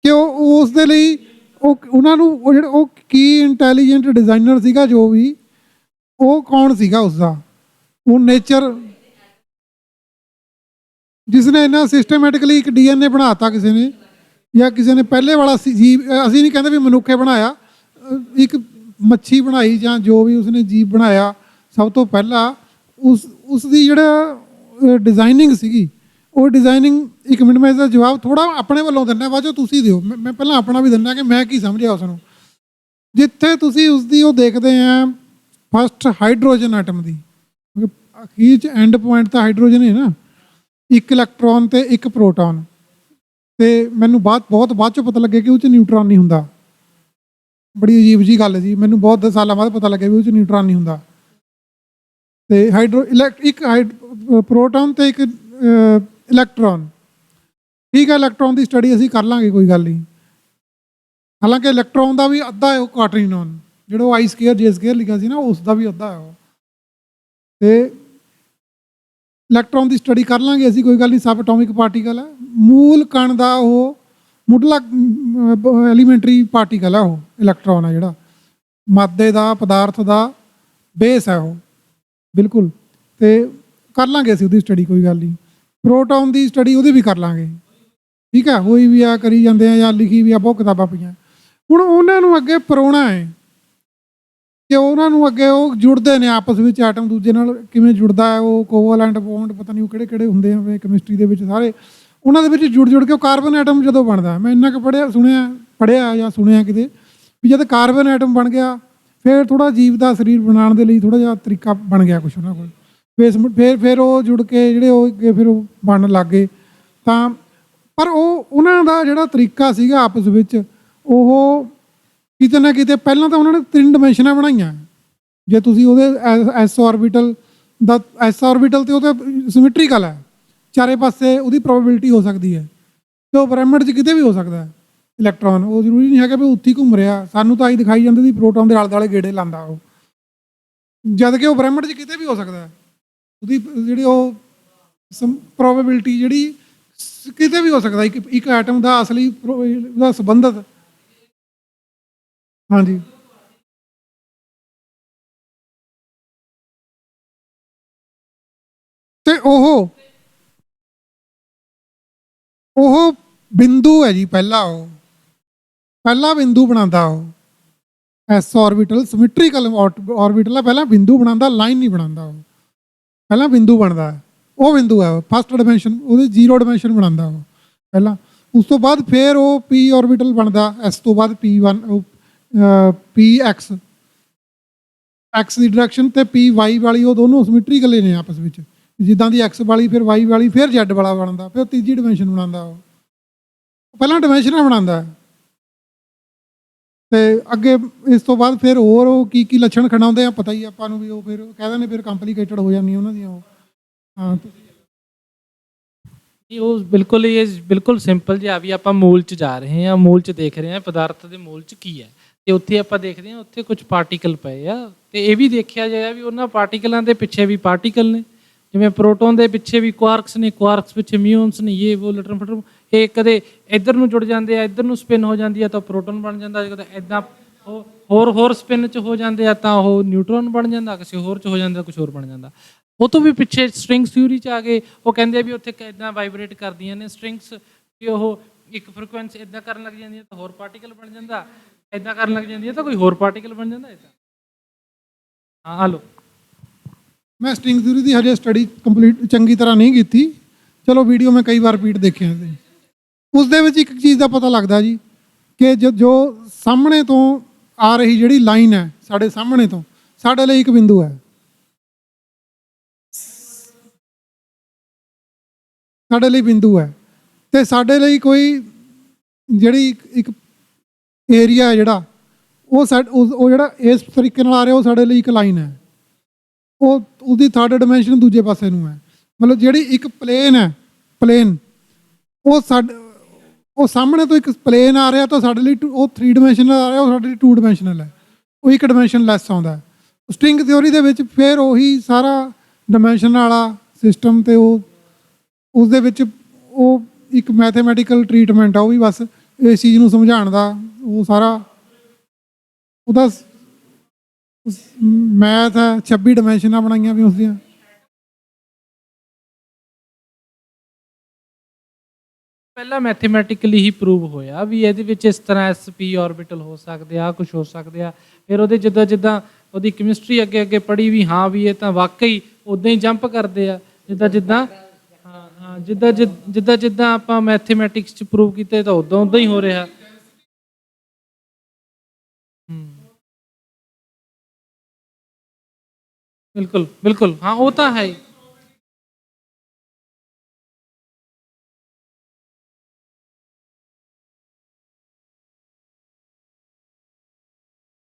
ਕਿ ਉਹ ਉਸ ਦੇ ਲਈ ਉਹਨਾਂ ਨੂੰ ਉਹ ਜਿਹੜਾ ਉਹ ਕੀ ਇੰਟੈਲੀਜੈਂਟ ਡਿਜ਼ਾਈਨਰ ਸੀਗਾ ਜੋ ਵੀ, ਉਹ ਕੌਣ ਸੀਗਾ ਉਸਦਾ, ਉਹ ਨੇਚਰ ਜਿਸ ਨੇ ਇੰਨਾ ਸਿਸਟਮੈਟਿਕਲੀ ਇੱਕ DNA ਬਣਾਤਾ ਕਿਸੇ ਨੇ, ਜਾਂ ਕਿਸੇ ਨੇ ਪਹਿਲੇ ਵਾਲਾ ਜੀਵ, ਅਸੀਂ ਨਹੀਂ ਕਹਿੰਦੇ ਵੀ ਮਨੁੱਖੇ ਬਣਾਇਆ, ਇੱਕ ਮੱਛੀ ਬਣਾਈ ਜਾਂ ਜੋ ਵੀ ਉਸਨੇ ਜੀਵ ਬਣਾਇਆ ਸਭ ਤੋਂ ਪਹਿਲਾਂ, ਉਸ ਦੀ ਜਿਹੜਾ ਡਿਜ਼ਾਈਨਿੰਗ ਸੀਗੀ, ਉਹ ਡਿਜ਼ਾਈਨਿੰਗ, ਇੱਕ ਮਿੰਟ ਮੈਂ ਇਸਦਾ ਜਵਾਬ ਥੋੜ੍ਹਾ ਆਪਣੇ ਵੱਲੋਂ ਦਿੰਦਾ, ਬਾਅਦ 'ਚੋਂ ਤੁਸੀਂ ਦਿਓ, ਮੈਂ ਪਹਿਲਾਂ ਆਪਣਾ ਵੀ ਦਿੰਦਾ ਕਿ ਮੈਂ ਕੀ ਸਮਝਿਆ ਉਸ ਨੂੰ। ਜਿੱਥੇ ਤੁਸੀਂ ਉਸਦੀ ਉਹ ਦੇਖਦੇ ਆ ਫਸਟ ਹਾਈਡਰੋਜਨ ਐਟਮ ਦੀ, ਅਖੀਰ 'ਚ ਐਂਡ ਪੁਆਇੰਟ ਤਾਂ ਹਾਈਡਰੋਜਨ ਹੀ ਨਾ, ਇੱਕ ਇਲੈਕਟ੍ਰੋਨ ਤੇ ਇੱਕ ਪ੍ਰੋਟੋਨ। ਤੇ ਮੈਨੂੰ ਬਹੁਤ ਬਾਅਦ 'ਚੋਂ ਪਤਾ ਲੱਗਿਆ ਕਿ ਉਹ 'ਚ ਨਿਊਟਰੋਨ ਨਹੀਂ ਹੁੰਦਾ। ਬੜੀ ਅਜੀਬ ਜੀ ਗੱਲ ਜੀ, ਮੈਨੂੰ ਬਹੁਤ ਸਾਲਾਂ ਬਾਅਦ ਪਤਾ ਲੱਗਿਆ ਵੀ ਉਹ 'ਚ ਨਿਊਟਰੋਨ ਨਹੀਂ ਹੁੰਦਾ। ਤੇ ਇੱਕ ਪ੍ਰੋਟੋਨ ਤੇ ਇੱਕ ਇਲੈਕਟ੍ਰੋਨ, ਠੀਕ ਹੈ, ਇਲੈਕਟ੍ਰੋਨ ਦੀ ਸਟੱਡੀ ਅਸੀਂ ਕਰ ਲਾਂਗੇ, ਕੋਈ ਗੱਲ ਨਹੀਂ। ਹਾਲਾਂਕਿ ਇਲੈਕਟ੍ਰੋਨ ਦਾ ਵੀ ਅੱਧਾ ਹੈ ਉਹ ਕੁਆਟਰੀਨੋਨ, ਜਿਹੜਾ ਉਹ I² J² ਲਿਖਿਆ ਸੀ ਨਾ, ਉਸ ਦਾ ਵੀ ਅੱਧਾ ਹੈ ਉਹ। ਤੇ ਇਲੈਕਟ੍ਰੋਨ ਦੀ ਸਟੱਡੀ ਕਰ ਲਾਂਗੇ ਅਸੀਂ, ਕੋਈ ਗੱਲ ਨਹੀਂ, ਸਬ ਐਟੋਮਿਕ ਪਾਰਟੀਕਲ ਹੈ। ਮੂਲ ਕਣ ਦਾ ਉਹ ਮੁੱਢਲਾ ਐਲੀਮੈਂਟਰੀ ਪਾਰਟੀਕਲ ਹੈ ਉਹ, ਇਲੈਕਟ੍ਰੋਨ ਹੈ ਜਿਹੜਾ ਮਾਦੇ ਦਾ ਪਦਾਰਥ ਦਾ ਬੇਸ ਹੈ ਉਹ, ਬਿਲਕੁਲ। ਤੇ ਕਰ ਲਾਂਗੇ ਅਸੀਂ ਉਹਦੀ ਸਟੱਡੀ, ਕੋਈ ਗੱਲ ਨਹੀਂ। ਪ੍ਰੋਟੋਨ ਦੀ ਸਟੱਡੀ ਉਹਦੀ ਵੀ ਕਰ ਲਾਂਗੇ, ਠੀਕ ਹੈ। ਹੋਈ ਵੀ ਆ, ਕਰੀ ਜਾਂਦੇ ਆ, ਜਾਂ ਲਿਖੀ ਵੀ ਆ, ਬਹੁਤ ਕਿਤਾਬਾਂ ਪਈਆਂ। ਹੁਣ ਉਹਨਾਂ ਨੂੰ ਅੱਗੇ ਪਰੋਣਾ ਹੈ ਕਿ ਉਹਨਾਂ ਨੂੰ ਅੱਗੇ ਉਹ ਜੁੜਦੇ ਨੇ ਆਪਸ ਵਿੱਚ, ਐਟਮ ਦੂਜੇ ਨਾਲ ਕਿਵੇਂ ਜੁੜਦਾ ਹੈ, ਉਹ ਕੋਵੈਲੈਂਟ ਬੌਂਡ ਪਤਾ ਨਹੀਂ ਉਹ ਕਿਹੜੇ ਕਿਹੜੇ ਹੁੰਦੇ ਆ ਕੈਮਿਸਟਰੀ ਦੇ ਵਿੱਚ ਸਾਰੇ, ਉਹਨਾਂ ਦੇ ਵਿੱਚ ਜੁੜ ਕੇ ਉਹ ਕਾਰਬਨ ਐਟਮ ਜਦੋਂ ਬਣਦਾ, ਮੈਂ ਇੰਨਾ ਕੁ ਪੜ੍ਹਿਆ ਜਾਂ ਸੁਣਿਆ ਕਿਤੇ ਵੀ ਜਦ ਕਾਰਬਨ ਐਟਮ ਬਣ ਗਿਆ ਫਿਰ ਥੋੜ੍ਹਾ ਜੀਵ ਦਾ ਸਰੀਰ ਬਣਾਉਣ ਦੇ ਲਈ ਥੋੜ੍ਹਾ ਜਿਹਾ ਤਰੀਕਾ ਬਣ ਗਿਆ ਕੁਛ ਉਹਨਾਂ ਕੋਲ। ਫਿਰ ਉਹ ਜੁੜ ਕੇ ਜਿਹੜੇ ਉਹ ਅੱਗੇ ਫਿਰ ਉਹ ਬਣਨ ਲੱਗ ਗਏ। ਤਾਂ ਪਰ ਉਹਨਾਂ ਦਾ ਜਿਹੜਾ ਤਰੀਕਾ ਸੀਗਾ ਆਪਸ ਵਿੱਚ, ਉਹ ਕਿਤੇ ਨਾ ਕਿਤੇ ਪਹਿਲਾਂ ਤਾਂ ਉਹਨਾਂ ਨੇ 3 ਡਿਮੈਂਸ਼ਨਾਂ ਬਣਾਈਆਂ। ਜੇ ਤੁਸੀਂ ਉਹਦੇ ਐਸ ਆਰਬਿਟਲ ਤੇ ਉਹ ਤਾਂ ਸਿਮੈਟਰੀਕਲ ਹੈ, ਚਾਰੇ ਪਾਸੇ ਉਹਦੀ ਪ੍ਰੋਬੇਬਿਲਿਟੀ ਹੋ ਸਕਦੀ ਹੈ, ਤੇ ਉਹ ਬ੍ਰਹਿਮੰਡ 'ਚ ਕਿਤੇ ਵੀ ਹੋ ਸਕਦਾ ਹੈ ਇਲੈਕਟ੍ਰੋਨ। ਉਹ ਜ਼ਰੂਰੀ ਨਹੀਂ ਹੈਗਾ ਵੀ ਉੱਥੇ ਹੀ ਘੁੰਮ ਰਿਹਾ, ਸਾਨੂੰ ਤਾਂ ਆਈ ਦਿਖਾਈ ਜਾਂਦੀ ਸੀ ਪ੍ਰੋਟੋਨ ਦੇ ਆਲੇ ਦੁਆਲੇ ਗੇੜੇ ਲਾਉਂਦਾ ਉਹ, ਜਦ ਕਿ ਉਹ ਬ੍ਰਹਿਮੰਡ 'ਚ ਕਿਤੇ ਵੀ ਹੋ ਸਕਦਾ ਹੈ। ਉਹਦੀ ਜਿਹੜੀ ਉਹ ਪ੍ਰੋਬੇਬਿਲਿਟੀ ਜਿਹੜੀ ਕਿਤੇ ਵੀ ਹੋ ਸਕਦਾ, ਇੱਕ ਐਟਮ ਦਾ ਅਸਲੀ ਉਹਦਾ ਸੰਬੰਧਤ। ਹਾਂਜੀ, ਤੇ ਉਹ ਬਿੰਦੂ ਹੈ ਜੀ, ਪਹਿਲਾ ਬਿੰਦੂ ਬਣਾਉਂਦਾ ਉਹ ਐਸ ਆਰਬਿਟਲ, ਸਿਮੈਟਰੀਕਲ ਆਰਬਿਟਲ ਹੈ, ਪਹਿਲਾਂ ਬਿੰਦੂ ਬਣਾਉਂਦਾ, ਲਾਈਨ ਨਹੀਂ ਬਣਾਉਂਦਾ ਉਹ, ਪਹਿਲਾਂ ਬਿੰਦੂ ਬਣਦਾ ਹੈ। ਉਹ ਬਿੰਦੂ ਹੈ ਫਸਟ ਡਿਮੈਂਸ਼ਨ, ਉਹਦੀ 0 ਡਿਮੈਂਸ਼ਨ ਬਣਾਉਂਦਾ ਉਹ ਪਹਿਲਾਂ। ਉਸ ਤੋਂ ਬਾਅਦ ਫਿਰ ਉਹ ਪੀ ਆਰਬਿਟਲ ਬਣਦਾ, ਇਸ ਤੋਂ ਬਾਅਦ ਐਕਸ ਦੀ ਡਾਇਰੈਕਸ਼ਨ ਤੇ ਪੀ ਵਾਈ ਵਾਲੀ, ਉਹ ਦੋਨੋਂ ਸਿਮੈਟਰੀਕਲ ਨੇ ਆਪਸ ਵਿੱਚ। ਜਿੱਦਾਂ ਦੀ ਐਕਸ ਵਾਲੀ ਫਿਰ ਵਾਈ ਵਾਲੀ ਫਿਰ ਜ਼ੈਡ ਵਾਲਾ ਬਣਦਾ, ਫਿਰ ਤੀਜੀ ਡਿਮੈਂਸ਼ਨ ਬਣਾਉਂਦਾ ਉਹ ਪਹਿਲਾਂ ਡਿਮੈਂਸ਼ਨਾਂ ਬਣਾਉਂਦਾ। ਤੇ ਅੱਗੇ ਇਸ ਤੋਂ ਬਾਅਦ ਫਿਰ ਹੋਰ ਉਹ ਕੀ ਲੱਛਣ ਖਿੰਡਾਉਂਦੇ ਆ ਪਤਾ ਹੀ ਆਪਾਂ ਨੂੰ, ਵੀ ਉਹ ਫਿਰ ਕਹਿ ਦਿੰਦੇ ਫਿਰ ਕੰਪਲੀਕੇਟਡ ਹੋ ਜਾਂਦੀਆਂ ਉਹਨਾਂ ਦੀਆਂ ਉਹ। ਹਾਂ, ਉਹ ਬਿਲਕੁਲ ਸਿੰਪਲ ਜਿਹਾ ਵੀ ਆਪਾਂ ਮੂਲ 'ਚ ਜਾ ਰਹੇ ਹਾਂ, ਮੂਲ 'ਚ ਦੇਖ ਰਹੇ ਹਾਂ ਪਦਾਰਥ ਦੇ ਮੂਲ 'ਚ ਕੀ ਹੈ, ਤੇ ਉੱਥੇ ਆਪਾਂ ਦੇਖਦੇ ਹਾਂ ਉੱਥੇ ਕੁਝ ਪਾਰਟੀਕਲ ਪਏ ਆ, ਤੇ ਇਹ ਵੀ ਦੇਖਿਆ ਜਾਏਗਾ ਵੀ ਉਹਨਾਂ ਪਾਰਟੀਕਲਾਂ ਦੇ ਪਿੱਛੇ ਵੀ ਪਾਰਟੀਕਲ ਨੇ। ਜਿਵੇਂ ਪ੍ਰੋਟੋਨ ਦੇ ਪਿੱਛੇ ਵੀ ਕੁਆਰਕਸ ਨੇ, ਕੁਆਰਕਸ ਪਿੱਛੇ ਮਿਊਨਸ ਨੇ, ਇਹ ਉਹ ਲਟਰਮ ਫਟਰਮ, ਇਹ ਕਦੇ ਇੱਧਰ ਨੂੰ ਜੁੜ ਜਾਂਦੇ ਆ, ਇੱਧਰ ਨੂੰ ਸਪਿਨ ਹੋ ਜਾਂਦੀ ਆ ਤਾਂ ਪ੍ਰੋਟੋਨ ਬਣ ਜਾਂਦਾ, ਕਦੇ ਇੱਦਾਂ ਹੋਰ ਸਪਿਨ 'ਚ ਹੋ ਜਾਂਦੇ ਆ ਤਾਂ ਉਹ ਨਿਊਟਰੋਨ ਬਣ ਜਾਂਦਾ, ਕਿਸੇ ਹੋਰ 'ਚ ਹੋ ਜਾਂਦਾ, ਕੁਛ ਹੋਰ ਬਣ ਜਾਂਦਾ। ਉਹ ਤੋਂ ਵੀ ਪਿੱਛੇ ਸਟ੍ਰਿੰਗਸ ਥਿਊਰੀ 'ਚ ਆ ਗਏ, ਉਹ ਕਹਿੰਦੇ ਆ ਵੀ ਉੱਥੇ ਇੱਦਾਂ ਵਾਈਬਰੇਟ ਕਰਦੀਆਂ ਨੇ ਸਟ੍ਰਿੰਗਸ, ਵੀ ਉਹ ਇੱਕ ਫ੍ਰੀਕੁਐਂਸੀ ਇੱਦਾਂ ਕਰਨ ਲੱਗ ਜਾਂਦੀ ਹੈ ਤਾਂ ਹੋਰ ਪਾਰਟੀਕਲ ਬਣ ਜਾਂਦਾ, ਇੱਦਾਂ ਕਰਨ ਲੱਗ ਜਾਂਦੀ ਹੈ ਤਾਂ ਕੋਈ ਹੋਰ ਪਾਰਟੀਕਲ ਬਣ ਜਾਂਦਾ ਇੱਦਾਂ। ਹਾਂ, ਹਲੋ, ਮੈਂ ਸਟ੍ਰਿੰਗ ਥਿਊਰੀ ਦੀ ਹਜੇ ਸਟੱਡੀ ਕੰਪਲੀਟ ਚੰਗੀ ਤਰ੍ਹਾਂ ਨਹੀਂ ਕੀਤੀ, ਚਲੋ ਵੀਡੀਓ ਮੈਂ ਕਈ ਵਾਰ ਰਿਪੀਟ ਦੇਖਿਆ ਸੀ। ਉਸ ਦੇ ਵਿੱਚ ਇੱਕ ਚੀਜ਼ ਦਾ ਪਤਾ ਲੱਗਦਾ ਜੀ ਕਿ ਜੋ ਸਾਹਮਣੇ ਤੋਂ ਆ ਰਹੀ ਜਿਹੜੀ ਲਾਈਨ ਹੈ ਸਾਡੇ ਸਾਹਮਣੇ ਤੋਂ, ਸਾਡੇ ਲਈ ਇੱਕ ਬਿੰਦੂ ਹੈ, ਸਾਡੇ ਲਈ ਬਿੰਦੂ ਹੈ, ਤੇ ਸਾਡੇ ਲਈ ਕੋਈ ਜਿਹੜੀ ਇੱਕ ਏਰੀਆ ਹੈ ਜਿਹੜਾ ਉਹ ਜਿਹੜਾ ਇਸ ਤਰੀਕੇ ਨਾਲ ਆ ਰਿਹਾ, ਉਹ ਸਾਡੇ ਲਈ ਇੱਕ ਲਾਈਨ ਹੈ, ਉਹਦੀ 3rd ਡਿਮੈਂਸ਼ਨ ਦੂਜੇ ਪਾਸੇ ਨੂੰ ਹੈ। ਮਤਲਬ ਜਿਹੜੀ ਇੱਕ ਪਲੇਨ ਉਹ ਸਾਹਮਣੇ ਤੋਂ ਇੱਕ ਪਲੇਨ ਆ ਰਿਹਾ ਤਾਂ ਸਾਡੇ ਲਈ ਉਹ 3 ਡਿਮੈਂਸ਼ਨਲ ਆ ਰਿਹਾ, ਉਹ ਸਾਡੇ ਲਈ 2 ਡਿਮੈਂਸ਼ਨਲ ਹੈ, ਉਹ 1 ਡਿਮੈਂਸ਼ਨ ਲੈਸ ਆਉਂਦਾ। ਸਟ੍ਰਿੰਗ ਥਿਊਰੀ ਦੇ ਵਿੱਚ ਫਿਰ ਉਹੀ ਸਾਰਾ ਡਿਮੈਂਸ਼ਨ ਵਾਲਾ ਸਿਸਟਮ, ਤੇ ਉਸ ਦੇ ਵਿੱਚ ਉਹ ਇੱਕ ਮੈਥਮੈਟੀਕਲ ਟਰੀਟਮੈਂਟ ਆ, ਉਹ ਵੀ ਬਸ ਇਸ ਚੀਜ਼ ਨੂੰ ਸਮਝਾਉਣ ਦਾ, ਉਹ ਸਾਰਾ ਉਹਦਾ ਮੈਥ ਹੈ। 26 ਡਿਮੈਂਸ਼ਨਾਂ ਬਣਾਈਆਂ ਵੀ ਉਸਦੀਆਂ। ਪਹਿਲਾਂ ਮੈਥਮੈਟਿਕਲੀ ਹੀ ਪ੍ਰੂਵ ਹੋਇਆ ਵੀ ਇਹਦੇ ਵਿੱਚ ਇਸ ਤਰ੍ਹਾਂ ਐਸਪੀ ਆਰਬਿਟਲ ਹੋ ਸਕਦੇ ਆ, ਕੁਝ ਹੋ ਸਕਦੇ ਆ। ਫਿਰ ਉਹਦੇ ਜਿੱਦਾਂ ਉਹਦੀ ਕੈਮਿਸਟਰੀ ਅੱਗੇ ਪੜ੍ਹੀ ਵੀ ਹਾਂ ਵੀ ਇਹ ਤਾਂ ਵਾਕਈ ਉਦਾਂ ਹੀ ਜੰਪ ਕਰਦੇ ਆ, ਜਿੱਦਾਂ ਆਪਾਂ ਮੈਥਮੈਟਿਕਸ 'ਚ ਪ੍ਰੂਵ ਕੀਤੇ ਤਾਂ ਉਦਾਂ ਹੀ ਹੋ ਰਿਹਾ। ਬਿਲਕੁਲ ਹਾਂ, ਉਹ ਤਾਂ ਹੈ।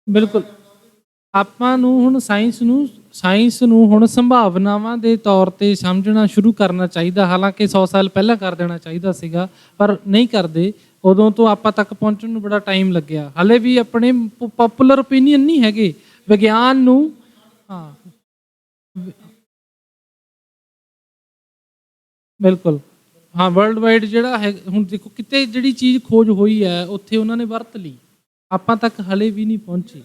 ਬਿਲਕੁਲ, ਆਪਾਂ ਨੂੰ ਹੁਣ ਸਾਇੰਸ ਨੂੰ ਹੁਣ ਸੰਭਾਵਨਾਵਾਂ ਦੇ ਤੌਰ ਤੇ ਸਮਝਣਾ ਸ਼ੁਰੂ ਕਰਨਾ ਚਾਹੀਦਾ। ਹਾਲਾਂਕਿ 100 ਸਾਲ ਪਹਿਲਾਂ ਕਰ ਦੇਣਾ ਚਾਹੀਦਾ ਸੀਗਾ, ਪਰ ਨਹੀਂ ਕਰਦੇ। ਉਦੋਂ ਤੋਂ ਆਪਾਂ ਤੱਕ ਪਹੁੰਚਣ ਨੂੰ ਬੜਾ ਟਾਈਮ ਲੱਗਿਆ। ਹਾਲੇ ਵੀ ਆਪਣੇ ਪਪੂਲਰ ਓਪੀਨੀਅਨ ਨਹੀਂ ਹੈਗੇ ਵਿਗਿਆਨ ਨੂੰ। ਹਾਂ, ਬਿਲਕੁਲ ਹਾਂ ਵਰਲਡ ਵਾਈਡ ਜਿਹੜਾ ਹੈ, ਹੁਣ ਦੇਖੋ ਕਿਤੇ ਜਿਹੜੀ ਚੀਜ਼ ਖੋਜ ਹੋਈ ਹੈ ਉੱਥੇ ਉਹਨਾਂ ਨੇ ਵਰਤ ਲਈ, ਆਪਾਂ ਤੱਕ ਹਲੇ ਵੀ ਨਹੀਂ ਪਹੁੰਚੀ।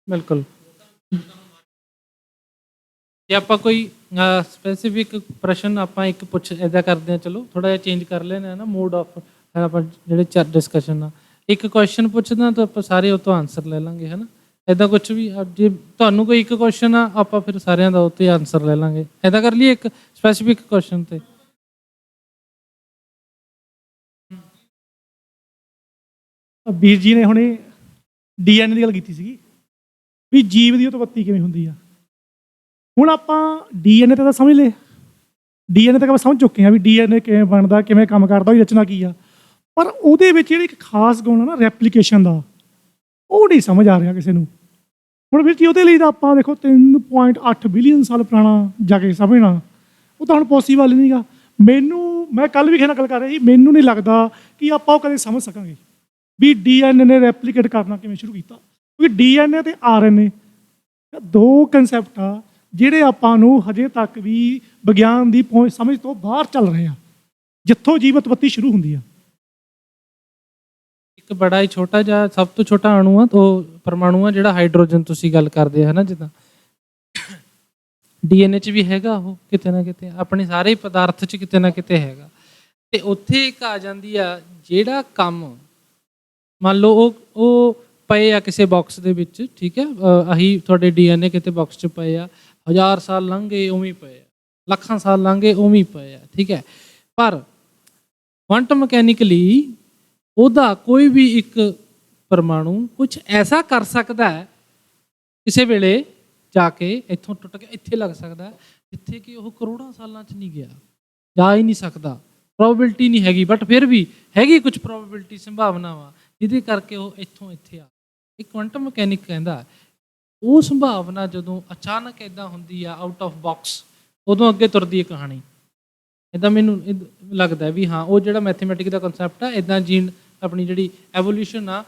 ਬਿਲਕੁਲ। ਜੇ ਆਪਾਂ ਕੋਈ ਸਪੈਸੀਫਿਕ ਪ੍ਰਸ਼ਨ ਆਪਾਂ ਇੱਕ ਪੁੱਛ ਇੱਦਾਂ ਕਰਦੇ ਹਾਂ, ਚਲੋ ਥੋੜਾ ਜਿਹਾ ਚੇਂਜ ਕਰ ਲੈਣਾ ਨਾ ਮੋਡ ਆਫ ਆਪਾਂ ਜਿਹੜੇ ਡਿਸਕਸ਼ਨ ਆ, ਇੱਕ ਕੁਐਸਚਨ ਪੁੱਛਦਾ ਤਾਂ ਆਪਾਂ ਸਾਰੇ ਉਹ ਤੋਂ ਆਨਸਰ ਲੈ ਲਾਂਗੇ, ਹੈ ਨਾ। ਇੱਦਾਂ ਕੁਝ ਵੀ ਜੇ ਤੁਹਾਨੂੰ ਕੋਈ ਇੱਕ ਕੁਐਸਚਨ ਆ ਆਪਾਂ ਫਿਰ ਸਾਰਿਆਂ ਦਾ ਉਹ 'ਤੇ ਆਨਸਰ ਲੈ ਲਾਂਗੇ, ਇੱਦਾਂ ਕਰ ਲਈਏ ਇੱਕ ਸਪੈਸੀਫਿਕ ਕੁਐਸਚਨ 'ਤੇ। ਵੀਰ ਜੀ ਨੇ ਹੁਣੇ DNA ਦੀ ਗੱਲ ਕੀਤੀ ਸੀਗੀ ਵੀ ਜੀਵ ਦੀ ਉਤਪੱਤੀ ਕਿਵੇਂ ਹੁੰਦੀ ਆ। ਹੁਣ ਆਪਾਂ DNA ਤੇ ਤਾਂ ਸਮਝ ਲਏ, DNA ਤੱਕ ਆਪਾਂ ਸਮਝ ਚੁੱਕੇ ਹਾਂ ਵੀ DNA ਕਿਵੇਂ ਬਣਦਾ, ਕਿਵੇਂ ਕੰਮ ਕਰਦਾ, ਉਹਦੀ ਰਚਨਾ ਕੀ ਆ, ਪਰ ਉਹਦੇ ਵਿੱਚ ਜਿਹੜੀ ਇੱਕ ਖਾਸ ਗੁਣ ਆ ਨਾ ਰੈਪਲੀਕੇਸ਼ਨ ਦਾ, ਉਹ ਨਹੀਂ ਸਮਝ ਆ ਰਿਹਾ ਕਿਸੇ ਨੂੰ। ਹੁਣ ਵੀਰ ਜੀ ਉਹਦੇ ਲਈ ਤਾਂ ਆਪਾਂ ਦੇਖੋ 3.8 ਬਿਲੀਅਨ ਸਾਲ ਪੁਰਾਣਾ ਜਾ ਕੇ ਸਮਝਣਾ ਉਹ ਤਾਂ ਹੁਣ ਪੋਸੀਬਲ ਨਹੀਂ ਗਾ। ਮੈਂ ਕੱਲ ਵੀ ਕਿਸੇ ਨਾਲ ਗੱਲ ਕਰ ਰਿਹਾ ਸੀ, ਮੈਨੂੰ ਨਹੀਂ ਲੱਗਦਾ ਕਿ ਆਪਾਂ ਉਹ ਕਦੇ ਸਮਝ ਸਕਾਂਗੇ ਵੀ DNA ਨੇ ਰੈਪਲੀਕੇਟ ਕਰਨਾ ਕਿਵੇਂ ਸ਼ੁਰੂ ਕੀਤਾ, ਕਿਉਂਕਿ DNA ਤੇ RNA ਦੋ ਕਨਸੈਪਟ ਆ ਜਿਹੜੇ ਆਪਾਂ ਨੂੰ ਹਜੇ ਤੱਕ ਵੀ ਵਿਗਿਆਨ ਦੀ ਪਹੁੰਚ ਸਮਝ ਤੋਂ ਬਾਹਰ ਚੱਲ ਰਹੇ ਆ, ਜਿੱਥੋਂ ਜੀਵ ਉਤਪੱਤੀ ਸ਼ੁਰੂ ਹੁੰਦੀ ਆ। ਇੱਕ ਬੜਾ ਹੀ ਛੋਟਾ ਜਿਹਾ ਸਭ ਤੋਂ ਛੋਟਾ ਅਣੂ ਆ ਉਹ ਪਰਮਾਣੂ ਆ ਜਿਹੜਾ ਹਾਈਡਰੋਜਨ ਤੁਸੀਂ ਗੱਲ ਕਰਦੇ ਹੈ ਨਾ, ਜਿੱਦਾਂ DNA 'ਚ ਵੀ ਹੈਗਾ ਉਹ ਕਿਤੇ ਨਾ ਕਿਤੇ, ਆਪਣੇ ਸਾਰੇ ਪਦਾਰਥ 'ਚ ਕਿਤੇ ਨਾ ਕਿਤੇ ਹੈਗਾ। ਤੇ ਉੱਥੇ ਇੱਕ ਆ ਜਾਂਦੀ ਆ ਜਿਹੜਾ ਕੰਮ ਮੰਨ ਲਓ ਉਹ ਪਏ ਆ ਕਿਸੇ ਬਾਕਸ ਦੇ ਵਿੱਚ, ਠੀਕ ਹੈ, ਆਹੀ ਤੁਹਾਡੇ DNA ਕਿਤੇ ਬਾਕਸ 'ਚ ਪਏ ਆ, 1000 ਸਾਲ ਲੰਘ ਗਏ ਉਵੇਂ ਪਏ ਆ, ਲੱਖਾਂ ਸਾਲ ਲੰਘ ਗਏ ਉਵੇਂ ਪਏ ਆ, ਠੀਕ ਹੈ। ਪਰ ਕੁਆਂਟਮ ਮਕੈਨਿਕਲੀ ਉਹਦਾ ਕੋਈ ਵੀ ਇੱਕ ਪਰਮਾਣੂ ਕੁਝ ਐਸਾ ਕਰ ਸਕਦਾ ਹੈ ਕਿਸੇ ਵੇਲੇ ਜਾ ਕੇ ਇੱਥੋਂ ਟੁੱਟ ਕੇ ਇੱਥੇ ਲੱਗ ਸਕਦਾ ਜਿੱਥੇ ਕਿ ਉਹ ਕਰੋੜਾਂ ਸਾਲਾਂ 'ਚ ਨਹੀਂ ਗਿਆ, ਜਾ ਹੀ ਨਹੀਂ ਸਕਦਾ, ਪ੍ਰੋਬੇਬਿਲਿਟੀ ਨਹੀਂ ਹੈਗੀ, ਬਟ ਫਿਰ ਵੀ ਹੈਗੀ ਕੁਝ ਪ੍ਰੋਬੇਬਿਲਿਟੀ, ਸੰਭਾਵਨਾਵਾਂ, ਜਿਹਦੇ ਕਰਕੇ ਉਹ ਇੱਥੋਂ ਇੱਥੇ ਆ। ਇਹ ਕੁਆਂਟਮ ਮਕੈਨਿਕ ਕਹਿੰਦਾ ਉਹ ਸੰਭਾਵਨਾ ਜਦੋਂ ਅਚਾਨਕ ਇੱਦਾਂ ਹੁੰਦੀ ਆ ਆਊਟ ਆਫ ਬਾਕਸ, ਉਦੋਂ ਅੱਗੇ ਤੁਰਦੀ ਹੈ ਕਹਾਣੀ। ਇੱਦਾਂ ਮੈਨੂੰ ਲੱਗਦਾ ਵੀ ਹਾਂ ਉਹ ਜਿਹੜਾ ਮੈਥਮੈਟਿਕ ਦਾ ਕਨਸੈਪਟ ਆ, ਇੱਦਾਂ ਜੀਨ ਆਪਣੀ ਜਿਹੜੀ ਐਵੋਲਿਊਸ਼ਨ ਆ,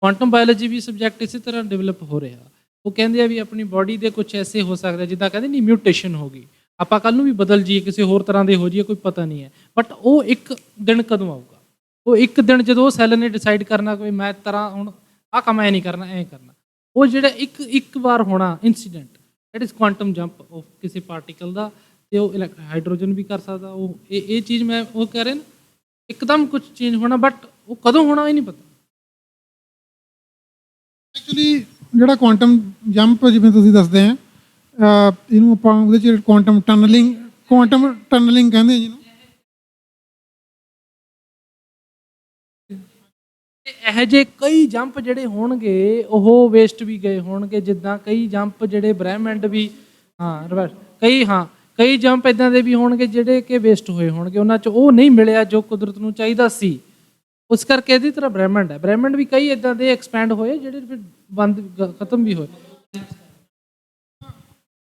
ਕੁਆਂਟਮ ਬਾਇਓਲੋਜੀ ਵੀ ਸਬਜੈਕਟ ਇਸੇ ਤਰ੍ਹਾਂ ਡਿਵੈਲਪ ਹੋ ਰਿਹਾ। ਉਹ ਕਹਿੰਦੇ ਆ ਵੀ ਆਪਣੀ ਬਾਡੀ ਦੇ ਕੁਝ ਐਸੇ ਹੋ ਸਕਦਾ ਜਿੱਦਾਂ ਕਹਿੰਦੇ ਨਹੀਂ ਮਿਊਟੇਸ਼ਨ ਹੋ ਗਈ, ਆਪਾਂ ਕੱਲ੍ਹ ਨੂੰ ਵੀ ਬਦਲ ਜਾਈਏ, ਕਿਸੇ ਹੋਰ ਤਰ੍ਹਾਂ ਦੇ ਹੋ ਜਾਈਏ, ਕੋਈ ਪਤਾ ਨਹੀਂ ਹੈ, ਬਟ ਉਹ ਇੱਕ ਦਿਨ ਕਦੋਂ ਆਊਗਾ, ਉਹ ਇੱਕ ਦਿਨ ਜਦੋਂ ਉਹ ਸੈੱਲ ਨੇ ਡਿਸਾਈਡ ਕਰਨਾ ਕਿ ਮੈਂ ਤਰ੍ਹਾਂ ਹੁਣ ਆਹ ਕੰਮ ਐ ਨਹੀਂ ਕਰਨਾ, ਐਂ ਕਰਨਾ, ਉਹ ਜਿਹੜਾ ਇੱਕ ਵਾਰ ਹੋਣਾ incident that is quantum jump of ਕਿਸੇ ਪਾਰਟੀਕਲ ਦਾ, ਤੇ ਉਹ ਹਾਈਡਰੋਜਨ ਵੀ ਕਰ ਸਕਦਾ। ਉਹ ਇਹ ਚੀਜ਼ ਮੈਂ ਉਹ ਕਹਿ ਰਿਹਾ ਨਾ, ਇੱਕਦਮ ਕੁਝ ਚੇਂਜ ਹੋਣਾ, ਬਟ ਉਹ ਕਦੋਂ ਹੋਣਾ ਇਹ ਨਹੀਂ ਪਤਾ। ਐਕਚੁਅਲੀ ਜਿਹੜਾ ਕੁਆਂਟਮ ਜੰਪ ਜਿਵੇਂ ਤੁਸੀਂ ਦੱਸਦੇ ਆ, ਇਹਨੂੰ ਆਪਾਂ ਉਹਦੇ 'ਚ ਕੁਆਂਟਮ ਟਨਲਿੰਗ ਕਹਿੰਦੇ ਜਿਹਨੂੰ। ਇਹੋ ਜਿਹੇ ਕਈ ਜੰਪ ਜਿਹੜੇ ਹੋਣਗੇ ਉਹ ਵੇਸਟ ਵੀ ਗਏ ਹੋਣਗੇ, ਜਿੱਦਾਂ ਕਈ ਜੰਪ ਜਿਹੜੇ ਬ੍ਰਹਿਮੰਡ ਵੀ ਕਈ ਜੰਪ ਇਦਾਂ ਦੇ ਵੀ ਹੋਣਗੇ ਜਿਹੜੇ ਕਿ ਵੇਸਟ ਹੋਏ ਹੋਣਗੇ, ਉਹਨਾਂ 'ਚ ਉਹ ਨਹੀਂ ਮਿਲਿਆ ਜੋ ਕੁਦਰਤ ਨੂੰ ਚਾਹੀਦਾ ਸੀ, ਉਸ ਕਰਕੇ ਇਹਦੀ ਤਰ੍ਹਾਂ ਬ੍ਰਹਿਮੰਡ ਹੈ। ਬ੍ਰਹਿਮੰਡ ਵੀ ਕਈ ਇਦਾਂ ਦੇ ਐਕਸਪੈਂਡ ਹੋਏ ਜਿਹੜੇ ਫਿਰ ਖਤਮ ਵੀ ਹੋਏ।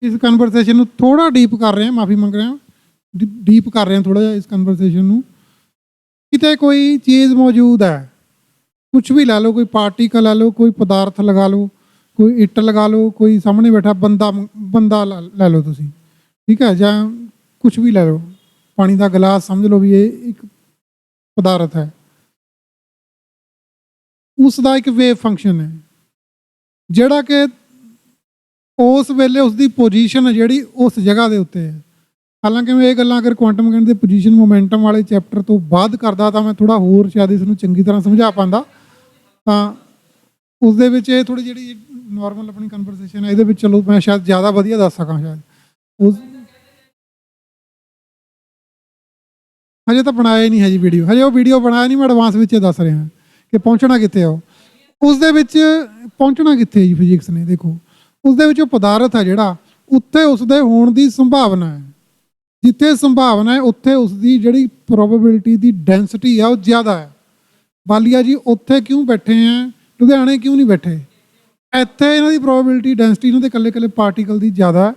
ਇਸ ਕਨਵਰਸੇਸ਼ਨ ਨੂੰ ਥੋੜਾ ਡੀਪ ਕਰ ਰਹੇ ਹਾਂ, ਮਾਫੀ ਮੰਗ ਰਿਹਾ, ਡੀਪ ਕਰ ਰਹੇ ਹਾਂ ਥੋੜਾ ਜਿਹਾ ਇਸ ਕਨਵਰਸੇਸ਼ਨ ਨੂੰ। ਕਿਤੇ ਕੋਈ ਚੀਜ਼ ਮੌਜੂਦ ਹੈ, ਕੁਝ ਵੀ ਲੈ ਲਓ, ਕੋਈ ਪਾਰਟੀਕਲ ਲੈ ਲਓ, ਕੋਈ ਪਦਾਰਥ ਲਗਾ ਲਓ, ਕੋਈ ਇੱਟ ਲਗਾ ਲਓ, ਕੋਈ ਸਾਹਮਣੇ ਬੈਠਾ ਬੰਦਾ ਲੈ ਲਓ ਤੁਸੀਂ, ਠੀਕ ਹੈ, ਜਾਂ ਕੁਝ ਵੀ ਲੈ ਲਓ, ਪਾਣੀ ਦਾ ਗਲਾਸ ਸਮਝ ਲਓ ਵੀ ਇਹ ਇੱਕ ਪਦਾਰਥ ਹੈ, ਉਸ ਦਾ ਇੱਕ ਵੇਵ ਫੰਕਸ਼ਨ ਹੈ ਜਿਹੜਾ ਕਿ ਉਸ ਵੇਲੇ ਉਸ ਦੀ ਪੋਜੀਸ਼ਨ ਹੈ ਜਿਹੜੀ ਉਸ ਜਗ੍ਹਾ ਦੇ ਉੱਤੇ ਹੈ। ਹਾਲਾਂਕਿ ਮੈਂ ਇਹ ਗੱਲਾਂ ਅਗਰ ਕੁਆਂਟਮ ਮਕੈਨਿਕਸ ਦੇ ਪੋਜੀਸ਼ਨ ਮੋਮੈਂਟਮ ਵਾਲੇ ਚੈਪਟਰ ਤੋਂ ਬਾਅਦ ਕਰਦਾ ਤਾਂ ਮੈਂ ਥੋੜਾ ਹੋਰ ਸ਼ਾਇਦ ਇਸ ਨੂੰ ਚੰਗੀ ਤਰ੍ਹਾਂ ਸਮਝਾ ਪਾਉਂਦਾ, ਤਾਂ ਉਸ ਦੇ ਵਿੱਚ ਇਹ ਥੋੜੀ ਜਿਹੜੀ ਨਾਰਮਲ ਆਪਣੀ ਕਨਵਰਸੇਸ਼ਨ ਹੈ ਇਹਦੇ ਵਿੱਚ ਚਲੋ ਮੈਂ ਸ਼ਾਇਦ ਜ਼ਿਆਦਾ ਵਧੀਆ ਦੱਸ ਸਕਾਂ। ਸ਼ਾਇਦ ਉਸ ਹਜੇ ਤਾਂ ਬਣਾਇਆ ਹੀ ਨਹੀਂ ਹੈ ਜੀ ਵੀਡੀਓ, ਹਜੇ ਉਹ ਵੀਡੀਓ ਬਣਾਇਆ ਨਹੀਂ, ਮੈਂ ਐਡਵਾਂਸ ਵਿੱਚ ਦੱਸ ਰਿਹਾ ਕਿ ਪਹੁੰਚਣਾ ਕਿੱਥੇ ਆ, ਉਸ ਦੇ ਵਿੱਚ ਪਹੁੰਚਣਾ ਕਿੱਥੇ ਜੀ ਫਿਜ਼ਿਕਸ ਨੇ। ਦੇਖੋ ਉਸ ਦੇ ਵਿੱਚ ਉਹ ਪਦਾਰਥ ਹੈ ਜਿਹੜਾ, ਉੱਥੇ ਉਸ ਦੇ ਹੋਣ ਦੀ ਸੰਭਾਵਨਾ ਹੈ, ਜਿੱਥੇ ਸੰਭਾਵਨਾ ਹੈ ਉੱਥੇ ਉਸ ਦੀ ਜਿਹੜੀ ਪ੍ਰੋਬੇਬਿਲਿਟੀ ਦੀ ਡੈਂਸਿਟੀ ਆ ਉਹ ਜ਼ਿਆਦਾ ਹੈ। ਵਾਲੀਆ ਜੀ ਉੱਥੇ ਕਿਉਂ ਬੈਠੇ ਆ, ਲੁਧਿਆਣੇ ਕਿਉਂ ਨਹੀਂ ਬੈਠੇ? ਇੱਥੇ ਇਹਨਾਂ ਦੀ ਪ੍ਰੋਬੇਬਿਲਿਟੀ ਡੈਂਸਿਟੀ ਇਹਨਾਂ ਦੇ ਇਕੱਲੇ ਪਾਰਟੀਕਲ ਦੀ ਜ਼ਿਆਦਾ ਹੈ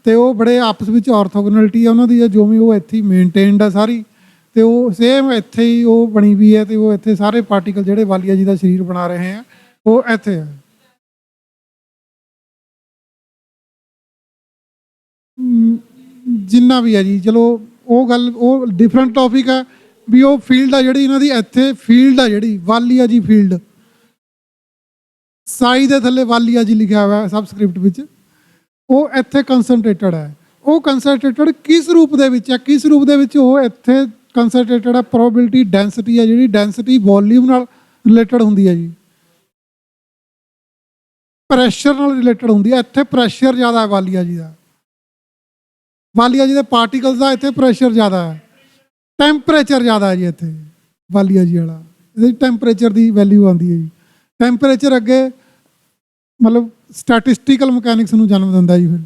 ਤੇ ਉਹ ਬੜੇ ਆਪਸ ਵਿੱਚ ਆਰਥੋਗੋਨੈਲਿਟੀ ਆ ਉਹਨਾਂ ਦੀ, ਜਿਵੇਂ ਉਹ ਇੱਥੇ ਹੀ ਮੇਨਟੇਨਡ ਆ ਸਾਰੀ, ਤੇ ਉਹ ਸੇਮ ਇੱਥੇ ਹੀ ਉਹ ਬਣੀ ਵੀ ਹੈ, ਤੇ ਉਹ ਇੱਥੇ ਸਾਰੇ ਪਾਰਟੀਕਲ ਜਿਹੜੇ ਵਾਲੀਆ ਜੀ ਦਾ ਸਰੀਰ ਬਣਾ ਰਹੇ ਆ ਉਹ ਇੱਥੇ ਆ। ਜਿੰਨਾ ਵੀ ਹੈ ਜੀ, ਚਲੋ ਉਹ ਗੱਲ ਉਹ ਡਿਫਰੈਂਟ ਟੌਪਿਕ ਆ ਵੀ ਉਹ ਫੀਲਡ ਆ ਜਿਹੜੀ ਇਹਨਾਂ ਦੀ, ਇੱਥੇ ਫੀਲਡ ਆ ਜਿਹੜੀ ਵਾਲੀਆ ਜੀ ਫੀਲਡ, ਸਾਈ ਦੇ ਥੱਲੇ ਵਾਲੀਆ ਜੀ ਲਿਖਿਆ ਹੋਇਆ ਸਬਸਕ੍ਰਿਪਟ ਵਿੱਚ, ਉਹ ਇੱਥੇ ਕੰਸਨਟ੍ਰੇਟਡ ਹੈ। ਉਹ ਕੰਸਨਟ੍ਰੇਟਡ ਕਿਸ ਰੂਪ ਦੇ ਵਿੱਚ ਹੈ? ਕਿਸ ਰੂਪ ਦੇ ਵਿੱਚ ਉਹ ਇੱਥੇ ਕੰਸਨਟ੍ਰੇਟਡ ਹੈ? ਪ੍ਰੋਬੇਬਿਲਿਟੀ ਡੈਂਸਿਟੀ ਹੈ ਜਿਹੜੀ, ਡੈਂਸਿਟੀ ਵੋਲਿਊਮ ਨਾਲ ਰਿਲੇਟਡ ਹੁੰਦੀ ਹੈ ਜੀ, ਪ੍ਰੈਸ਼ਰ ਨਾਲ ਰਿਲੇਟਡ ਹੁੰਦੀ ਹੈ। ਇੱਥੇ ਪ੍ਰੈਸ਼ਰ ਜ਼ਿਆਦਾ ਹੈ ਵਾਲੀਆ ਜੀ ਦਾ, ਵਾਲੀਆ ਜੀ ਦੇ ਪਾਰਟੀਕਲਸ ਦਾ ਇੱਥੇ ਪ੍ਰੈਸ਼ਰ ਜ਼ਿਆਦਾ ਹੈ, ਟੈਂਪਰੇਚਰ ਜ਼ਿਆਦਾ ਹੈ ਜੀ ਇੱਥੇ ਵਾਲੀਆ ਜੀ ਵਾਲਾ, ਇਹਦੇ ਟੈਂਪਰੇਚਰ ਦੀ ਵੈਲਿਊ ਆਉਂਦੀ ਹੈ ਜੀ। ਟੈਂਪਰੇਚਰ ਅੱਗੇ ਮਤਲਬ ਸਟੈਟਿਸਟੀਕਲ ਮਕੈਨਿਕਸ ਨੂੰ ਜਨਮ ਦਿੰਦਾ ਜੀ, ਫਿਰ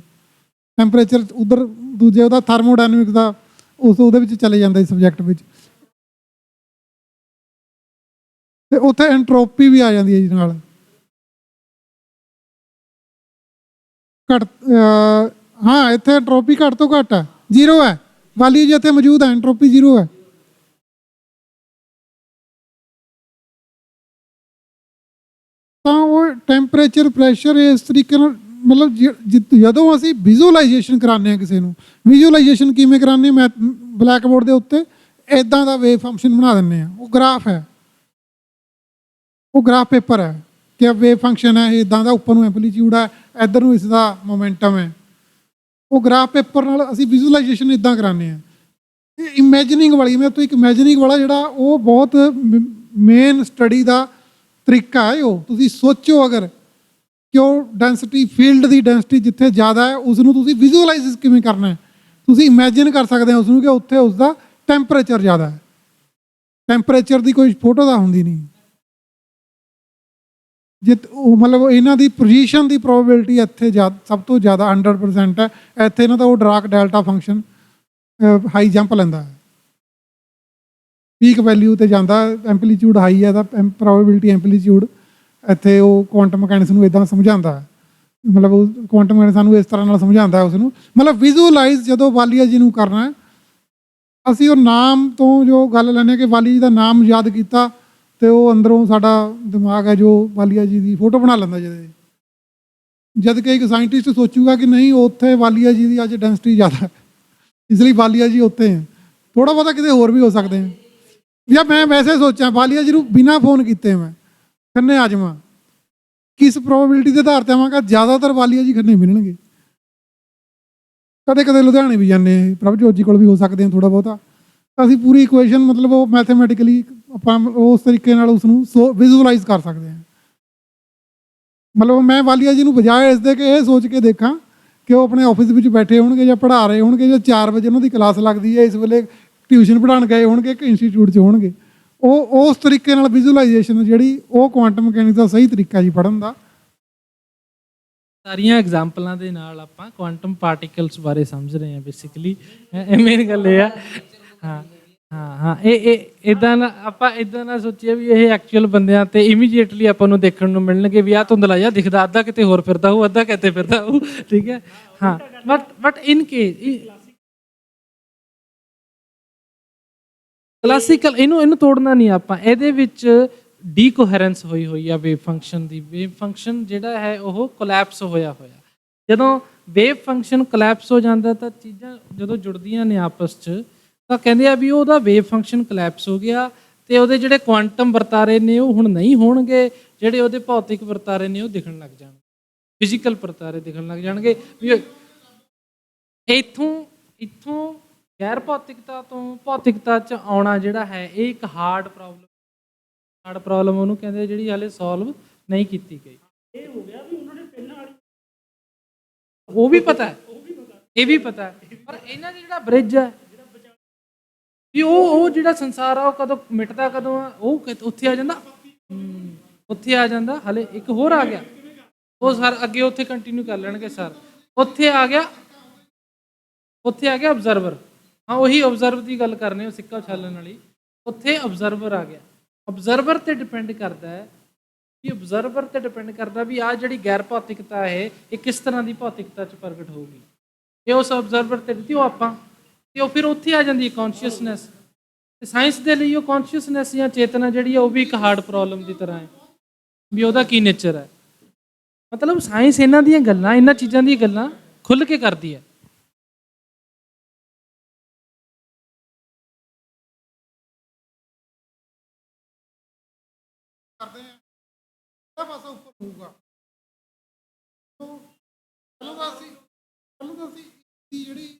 ਟੈਂਪਰੇਚਰ ਉਧਰ ਦੂਜੇ ਉਹਦਾ ਥਰਮੋਡਾਇਨਾਮਿਕਸ ਦਾ ਉਹਦੇ ਵਿੱਚ ਚਲੇ ਜਾਂਦਾ ਜੀ ਸਬਜੈਕਟ ਵਿੱਚ, ਤੇ ਉੱਥੇ ਐਂਟਰੋਪੀ ਵੀ ਆ ਜਾਂਦੀ ਹੈ ਜੀ ਨਾਲ ਘੱਟ। ਹਾਂ ਇੱਥੇ ਐਂਟਰੋਪੀ ਘੱਟ ਤੋਂ ਘੱਟ ਹੈ, ਜ਼ੀਰੋ ਹੈ, ਵਾਲੀਆ ਜੀ ਇੱਥੇ ਮੌਜੂਦ ਹੈ, ਐਂਟਰੋਪੀ ਜ਼ੀਰੋ ਹੈ। ਤਾਂ ਉਹ ਟੈਂਪਰੇਚਰ ਪ੍ਰੈਸ਼ਰ ਇਸ ਤਰੀਕੇ ਨਾਲ ਮਤਲਬ ਜਦੋਂ ਅਸੀਂ ਵਿਜ਼ੂਅਲਾਈਜੇਸ਼ਨ ਕਰਾਉਂਦੇ ਹਾਂ ਕਿਸੇ ਨੂੰ, ਵਿਜ਼ੂਅਲਾਈਜੇਸ਼ਨ ਕਿਵੇਂ ਕਰਾਉਂਦੇ? ਮੈਂ ਬਲੈਕ ਬੋਰਡ ਦੇ ਉੱਤੇ ਇੱਦਾਂ ਦਾ ਵੇਵ ਫੰਕਸ਼ਨ ਬਣਾ ਦਿੰਦੇ ਹਾਂ, ਉਹ ਗ੍ਰਾਫ ਹੈ, ਉਹ ਗ੍ਰਾਫ ਪੇਪਰ ਹੈ ਕਿ ਵੇਵ ਫੰਕਸ਼ਨ ਹੈ ਇੱਦਾਂ ਦਾ, ਉੱਪਰ ਨੂੰ ਐਂਪਲੀਟਿਊਡ ਹੈ, ਇੱਧਰ ਨੂੰ ਇਸ ਦਾ ਮੋਮੈਂਟਮ ਹੈ। ਉਹ ਗ੍ਰਾਫ ਪੇਪਰ ਨਾਲ ਅਸੀਂ ਵਿਜ਼ੂਅਲਾਈਜੇਸ਼ਨ ਇੱਦਾਂ ਕਰਾਉਂਦੇ ਹਾਂ। ਇਹ ਇਮੈਜਨਿੰਗ ਵਾਲੀ, ਮੈਂ ਤੋਂ ਇੱਕ ਇਮੈਜਨਿੰਗ ਵਾਲਾ ਜਿਹੜਾ ਉਹ ਬਹੁਤ ਮੇਨ ਸਟੱਡੀ ਦਾ ਤਰੀਕਾ ਹੈ। ਉਹ ਤੁਸੀਂ ਸੋਚੋ ਅਗਰ ਕਿ ਉਹ ਡੈਂਸਿਟੀ ਫੀਲਡ ਦੀ ਡੈਂਸਿਟੀ ਜਿੱਥੇ ਜ਼ਿਆਦਾ ਹੈ ਉਸ ਨੂੰ ਤੁਸੀਂ ਵਿਜ਼ੂਅਲਾਈਜ਼ ਕਿਵੇਂ ਕਰਨਾ ਹੈ? ਤੁਸੀਂ ਇਮੈਜਿਨ ਕਰ ਸਕਦੇ ਹੋ ਉਸ ਨੂੰ ਕਿ ਉੱਥੇ ਉਸ ਦਾ ਟੈਂਪਰੇਚਰ ਜ਼ਿਆਦਾ ਹੈ। ਟੈਂਪਰੇਚਰ ਦੀ ਕੋਈ ਫੋਟੋ ਤਾਂ ਹੁੰਦੀ ਨਹੀਂ, ਉਹ ਮਤਲਬ ਇਹਨਾਂ ਦੀ ਪੋਜੀਸ਼ਨ ਦੀ ਪ੍ਰੋਬੇਬਿਲਿਟੀ ਇੱਥੇ ਸਭ ਤੋਂ ਜ਼ਿਆਦਾ 100% ਹੈ। ਇੱਥੇ ਇਹਨਾਂ ਦਾ ਉਹ ਡਰਾਕ ਡੈਲਟਾ ਫੰਕਸ਼ਨ ਹਾਈ ਜੰਪ ਲੈਂਦਾ ਹੈ, ਪੀਕ ਵੈਲਿਊ ਤੇ ਜਾਂਦਾ, ਐਂਪਲੀਟਿਊਡ ਹਾਈ ਹੈ ਤਾਂ ਪ੍ਰੋਬੇਬਿਲਿਟੀ ਐਂਪਲੀਟਿਊਡ ਇੱਥੇ ਉਹ ਕੁਆਂਟਮ ਮਕੈਨਿਕਸ ਨੂੰ ਇੱਦਾਂ ਸਮਝਾਉਂਦਾ ਹੈ, ਮਤਲਬ ਉਹ ਕੁਆਂਟਮ ਮਕੈਨਿਕਸ ਸਾਨੂੰ ਇਸ ਤਰ੍ਹਾਂ ਨਾਲ ਸਮਝਾਉਂਦਾ ਉਸ ਨੂੰ। ਮਤਲਬ ਵਿਜ਼ੂਅਲਾਈਜ਼ ਜਦੋਂ ਵਾਲੀਆ ਜੀ ਨੂੰ ਕਰਨਾ ਹੈ, ਅਸੀਂ ਉਹ ਨਾਮ ਤੋਂ ਜੋ ਗੱਲ ਲੈਂਦੇ ਕਿ ਵਾਲੀਆ ਜੀ ਦਾ ਨਾਮ ਯਾਦ ਕੀਤਾ ਤੇ ਉਹ ਅੰਦਰੋਂ ਸਾਡਾ ਦਿਮਾਗ ਹੈ ਜੋ ਵਾਲੀਆ ਜੀ ਦੀ ਫੋਟੋ ਬਣਾ ਲੈਂਦਾ ਜਦ ਕਿ ਇੱਕ ਸਾਇੰਟਿਸਟ ਸੋਚੂਗਾ ਕਿ ਨਹੀਂ ਉੱਥੇ ਵਾਲੀਆ ਜੀ ਦੀ ਅੱਜ ਡੈਂਸਿਟੀ ਜ਼ਿਆਦਾ ਹੈ, ਇਸ ਲਈ ਵਾਲੀਆ ਜੀ ਉੱਥੇ ਹੈ, ਥੋੜ੍ਹਾ ਬਹੁਤਾ ਕਿਤੇ ਹੋਰ ਵੀ ਹੋ ਸਕਦੇ ਹੈ। ਜਾਂ ਮੈਂ ਵੈਸੇ ਸੋਚਾਂ ਵਾਲੀਆ ਜੀ ਨੂੰ ਬਿਨਾਂ ਫੋਨ ਕੀਤੇ ਮੈਂ ਖੰਨੇ ਆ ਜਾਵਾਂ, ਕਿਸ ਪ੍ਰੋਬੇਬਿਲਿਟੀ ਦੇ ਆਧਾਰ 'ਤੇ ਆਵਾਂਗਾ? ਜ਼ਿਆਦਾਤਰ ਵਾਲੀਆ ਜੀ ਖੰਨੇ ਮਿਲਣਗੇ, ਕਦੇ ਕਦੇ ਲੁਧਿਆਣੇ ਵੀ ਜਾਂਦੇ ਪ੍ਰਭਜੋਤ ਜੀ ਕੋਲ ਵੀ ਹੋ ਸਕਦੇ ਹਾਂ ਥੋੜ੍ਹਾ ਬਹੁਤਾ। ਅਸੀਂ ਪੂਰੀ ਇਕੁਏਸ਼ਨ ਮਤਲਬ ਉਹ ਮੈਥਮੈਟਿਕਲੀ ਆਪਾਂ ਉਸ ਤਰੀਕੇ ਨਾਲ ਉਸ ਨੂੰ ਵਿਜ਼ੂਅਲਾਈਜ਼ ਕਰ ਸਕਦੇ ਹਾਂ। ਮਤਲਬ ਮੈਂ ਵਾਲੀਆ ਜੀ ਨੂੰ ਬਜਾਏ ਇਸ ਦੇ ਕਿ ਇਹ ਸੋਚ ਕੇ ਦੇਖਾਂ ਕਿ ਉਹ ਆਪਣੇ ਆਫਿਸ ਵਿੱਚ ਬੈਠੇ ਹੋਣਗੇ ਜਾਂ ਪੜ੍ਹਾ ਰਹੇ ਹੋਣਗੇ, ਜਾਂ 4 ਵਜੇ ਉਹਨਾਂ ਦੀ ਕਲਾਸ ਲੱਗਦੀ ਹੈ, ਇਸ ਵੇਲੇ ਟਿਊਸ਼ਨ ਪੜ੍ਹਾਉਣ ਗਏ ਹੋਣਗੇ ਕਿ ਇੰਸਟੀਚਿਊਟ 'ਚ ਹੋਣਗੇ। ਉਹ ਉਸ ਤਰੀਕੇ ਨਾਲ ਵਿਜ਼ੂਅਲਾਈਜੇਸ਼ਨ ਜਿਹੜੀ ਉਹ ਕੁਆਂਟਮ ਮਕੈਨਿਕਸ ਦਾ ਸਹੀ ਤਰੀਕਾ ਜੀ ਪੜ੍ਹਨ ਦਾ। ਸਾਰੀਆਂ ਐਗਜ਼ਾਮਪਲਾਂ ਦੇ ਨਾਲ ਆਪਾਂ ਕੁਆਂਟਮ ਪਾਰਟੀਕਲਸ ਬਾਰੇ ਸਮਝ ਰਹੇ ਹਾਂ ਬੇਸਿਕਲੀ, ਇਹ ਮੇਨ ਗੱਲ ਇਹ ਆ। ਹਾਂ ਹਾਂ ਹਾਂ ਇਹ ਇੱਦਾਂ ਨਾ ਆਪਾਂ ਇੱਦਾਂ ਨਾ ਸੋਚੀਏ ਵੀ ਇਹ ਐਕਚੁਅਲ ਬੰਦਿਆਂ ਤੇ ਇਮੀਡੀਏਟਲੀ ਆਪਾਂ ਨੂੰ ਦੇਖਣ ਨੂੰ ਮਿਲਣਗੇ ਵੀ ਆਹ ਧੁੰਦਲਾ ਜਿਹਾ ਦਿਖਦਾ, ਅੱਧਾ ਕਿਤੇ ਹੋਰ ਫਿਰਦਾ ਹੋਊ, ਅੱਧਾ ਕਿਤੇ ਫਿਰਦਾ ਹੋਊ, ਠੀਕ ਹੈ। ਹਾਂ ਬਟ ਇਨ ਕੇਸ ਕਲਾਸੀਕਲ ਇਹਨੂੰ ਤੋੜਨਾ ਨਹੀਂ ਆਪਾਂ, ਇਹਦੇ ਵਿੱਚ ਡੀਕੋਹੈਰੈਂਸ ਹੋਈ ਆ ਵੇਵ ਫੰਕਸ਼ਨ ਦੀ। ਵੇਵ ਫੰਕਸ਼ਨ ਜਿਹੜਾ ਹੈ ਉਹ ਕੋਲੈਪਸ ਹੋਇਆ। ਜਦੋਂ ਵੇਵ ਫੰਕਸ਼ਨ ਕੋਲੈਪਸ ਹੋ ਜਾਂਦਾ ਤਾਂ ਚੀਜ਼ਾਂ ਜਦੋਂ ਜੁੜਦੀਆਂ ਨੇ ਆਪਸ 'ਚ ਤਾਂ ਕਹਿੰਦੇ ਆ ਵੀ ਉਹਦਾ ਵੇਵ ਫੰਕਸ਼ਨ ਕੋਲੈਪਸ ਹੋ ਗਿਆ ਤੇ ਉਹਦੇ ਜਿਹੜੇ ਕੁਆਂਟਮ ਵਰਤਾਰੇ ਨੇ ਉਹ ਹੁਣ ਨਹੀਂ ਹੋਣਗੇ, ਜਿਹੜੇ ਉਹਦੇ ਭੌਤਿਕ ਵਰਤਾਰੇ ਨੇ ਉਹ ਦਿਖਣ ਲੱਗ ਜਾਣਗੇ, ਫਿਜ਼ੀਕਲ ਵਰਤਾਰੇ ਦਿਖਣ ਲੱਗ ਜਾਣਗੇ। ਵੀ ਇੱਥੋਂ ਗੈਰ ਭੌਤਿਕਤਾ ਤੋਂ ਭੌਤਿਕਤਾ 'ਚ ਆਉਣਾ ਜਿਹੜਾ ਹੈ ਇਹ ਇੱਕ ਹਾਰਡ ਪ੍ਰੋਬਲਮ ਉਹਨੂੰ ਕਹਿੰਦੇ, ਜਿਹੜੀ ਹਾਲੇ ਸੋਲਵ ਨਹੀਂ ਕੀਤੀ ਗਈ। ਇਹ ਹੋ ਗਿਆ ਵੀ ਉਹਨਾਂ ਨੇ ਪਹਿਲਾਂ ਵਾਲੀ ਉਹ ਵੀ ਪਤਾ ਹੈ, ਇਹ ਵੀ ਪਤਾ ਹੈ, ਪਰ ਇਹਨਾਂ ਦਾ ਜਿਹੜਾ ਬ੍ਰਿਜ ਹੈ ਵੀ ਉਹ ਜਿਹੜਾ ਸੰਸਾਰ ਆ ਉਹ ਕਦੋਂ ਮਿਟਦਾ, ਕਦੋਂ ਆ ਉਹ ਉੱਥੇ ਆ ਜਾਂਦਾ। ਹਲੇ ਇੱਕ ਹੋਰ ਆ ਗਿਆ, ਉਹ ਸਰ ਅੱਗੇ ਉੱਥੇ ਕੰਟੀਨਿਊ ਕਰ ਲੈਣਗੇ ਸਰ। ਉੱਥੇ ਆ ਗਿਆ ਅਬਜ਼ਰਵਰ। ਹਾਂ ਉਹੀ ਅਬਜ਼ਰਵ ਦੀ ਗੱਲ ਕਰਨੀ, ਉਹ ਸਿੱਕਾ ਉਛਾਲਣ ਵਾਲੀ। ਉੱਥੇ ਅਬਜ਼ਰਵਰ ਆ ਗਿਆ। ਆਬਜ਼ਰਵਰ ਤੇ ਡਿਪੈਂਡ ਕਰਦਾ ਹੈ ਵੀ ਆਬਜ਼ਰਵਰ ਤੇ ਡਿਪੈਂਡ ਕਰਦਾ ਵੀ ਆਹ ਜਿਹੜੀ ਗੈਰ ਭੌਤਿਕਤਾ ਹੈ ਇਹ ਕਿਸ ਤਰ੍ਹਾਂ ਦੀ ਭੌਤਿਕਤਾ 'ਚ ਪ੍ਰਗਟ ਹੋਊਗੀ। ਇਹ ਉਸ ਆਬਜ਼ਰਵਰ ਤੇ ਦਿੱਤੀ ਉਹ ਆਪਾਂ ਤੇ ਉਹ ਫਿਰ ਉੱਥੇ ਆ ਜਾਂਦੀ ਹੈ ਕੌਨਸ਼ੀਅਸਨੈਸ। ਤੇ ਸਾਇੰਸ ਦੇ ਲਈ ਉਹ ਕੌਨਸ਼ੀਅਸਨੈਸ ਜਾਂ ਚੇਤਨਾ ਜਿਹੜੀ ਆ ਉਹ ਵੀ ਇੱਕ ਹਾਰਡ ਪ੍ਰੋਬਲਮ ਦੀ ਤਰ੍ਹਾਂ ਹੈ ਵੀ ਉਹਦਾ ਕੀ ਨੇਚਰ ਹੈ। ਮਤਲਬ ਸਾਇੰਸ ਇਹਨਾਂ ਦੀਆਂ ਗੱਲਾਂ, ਇਹਨਾਂ ਚੀਜ਼ਾਂ ਦੀਆਂ ਗੱਲਾਂ ਖੁੱਲ੍ਹ ਕੇ ਕਰਦੀ ਹੈ। ਕਰਦੇ ਆ ਇਹਦਾ ਪਾਸਾ ਉੱਪਰ ਹੋਊਗਾ। ਤੋਂ ਕੱਲ੍ਹ ਨੂੰ ਅਸੀਂ ਦੀ ਜਿਹੜੀ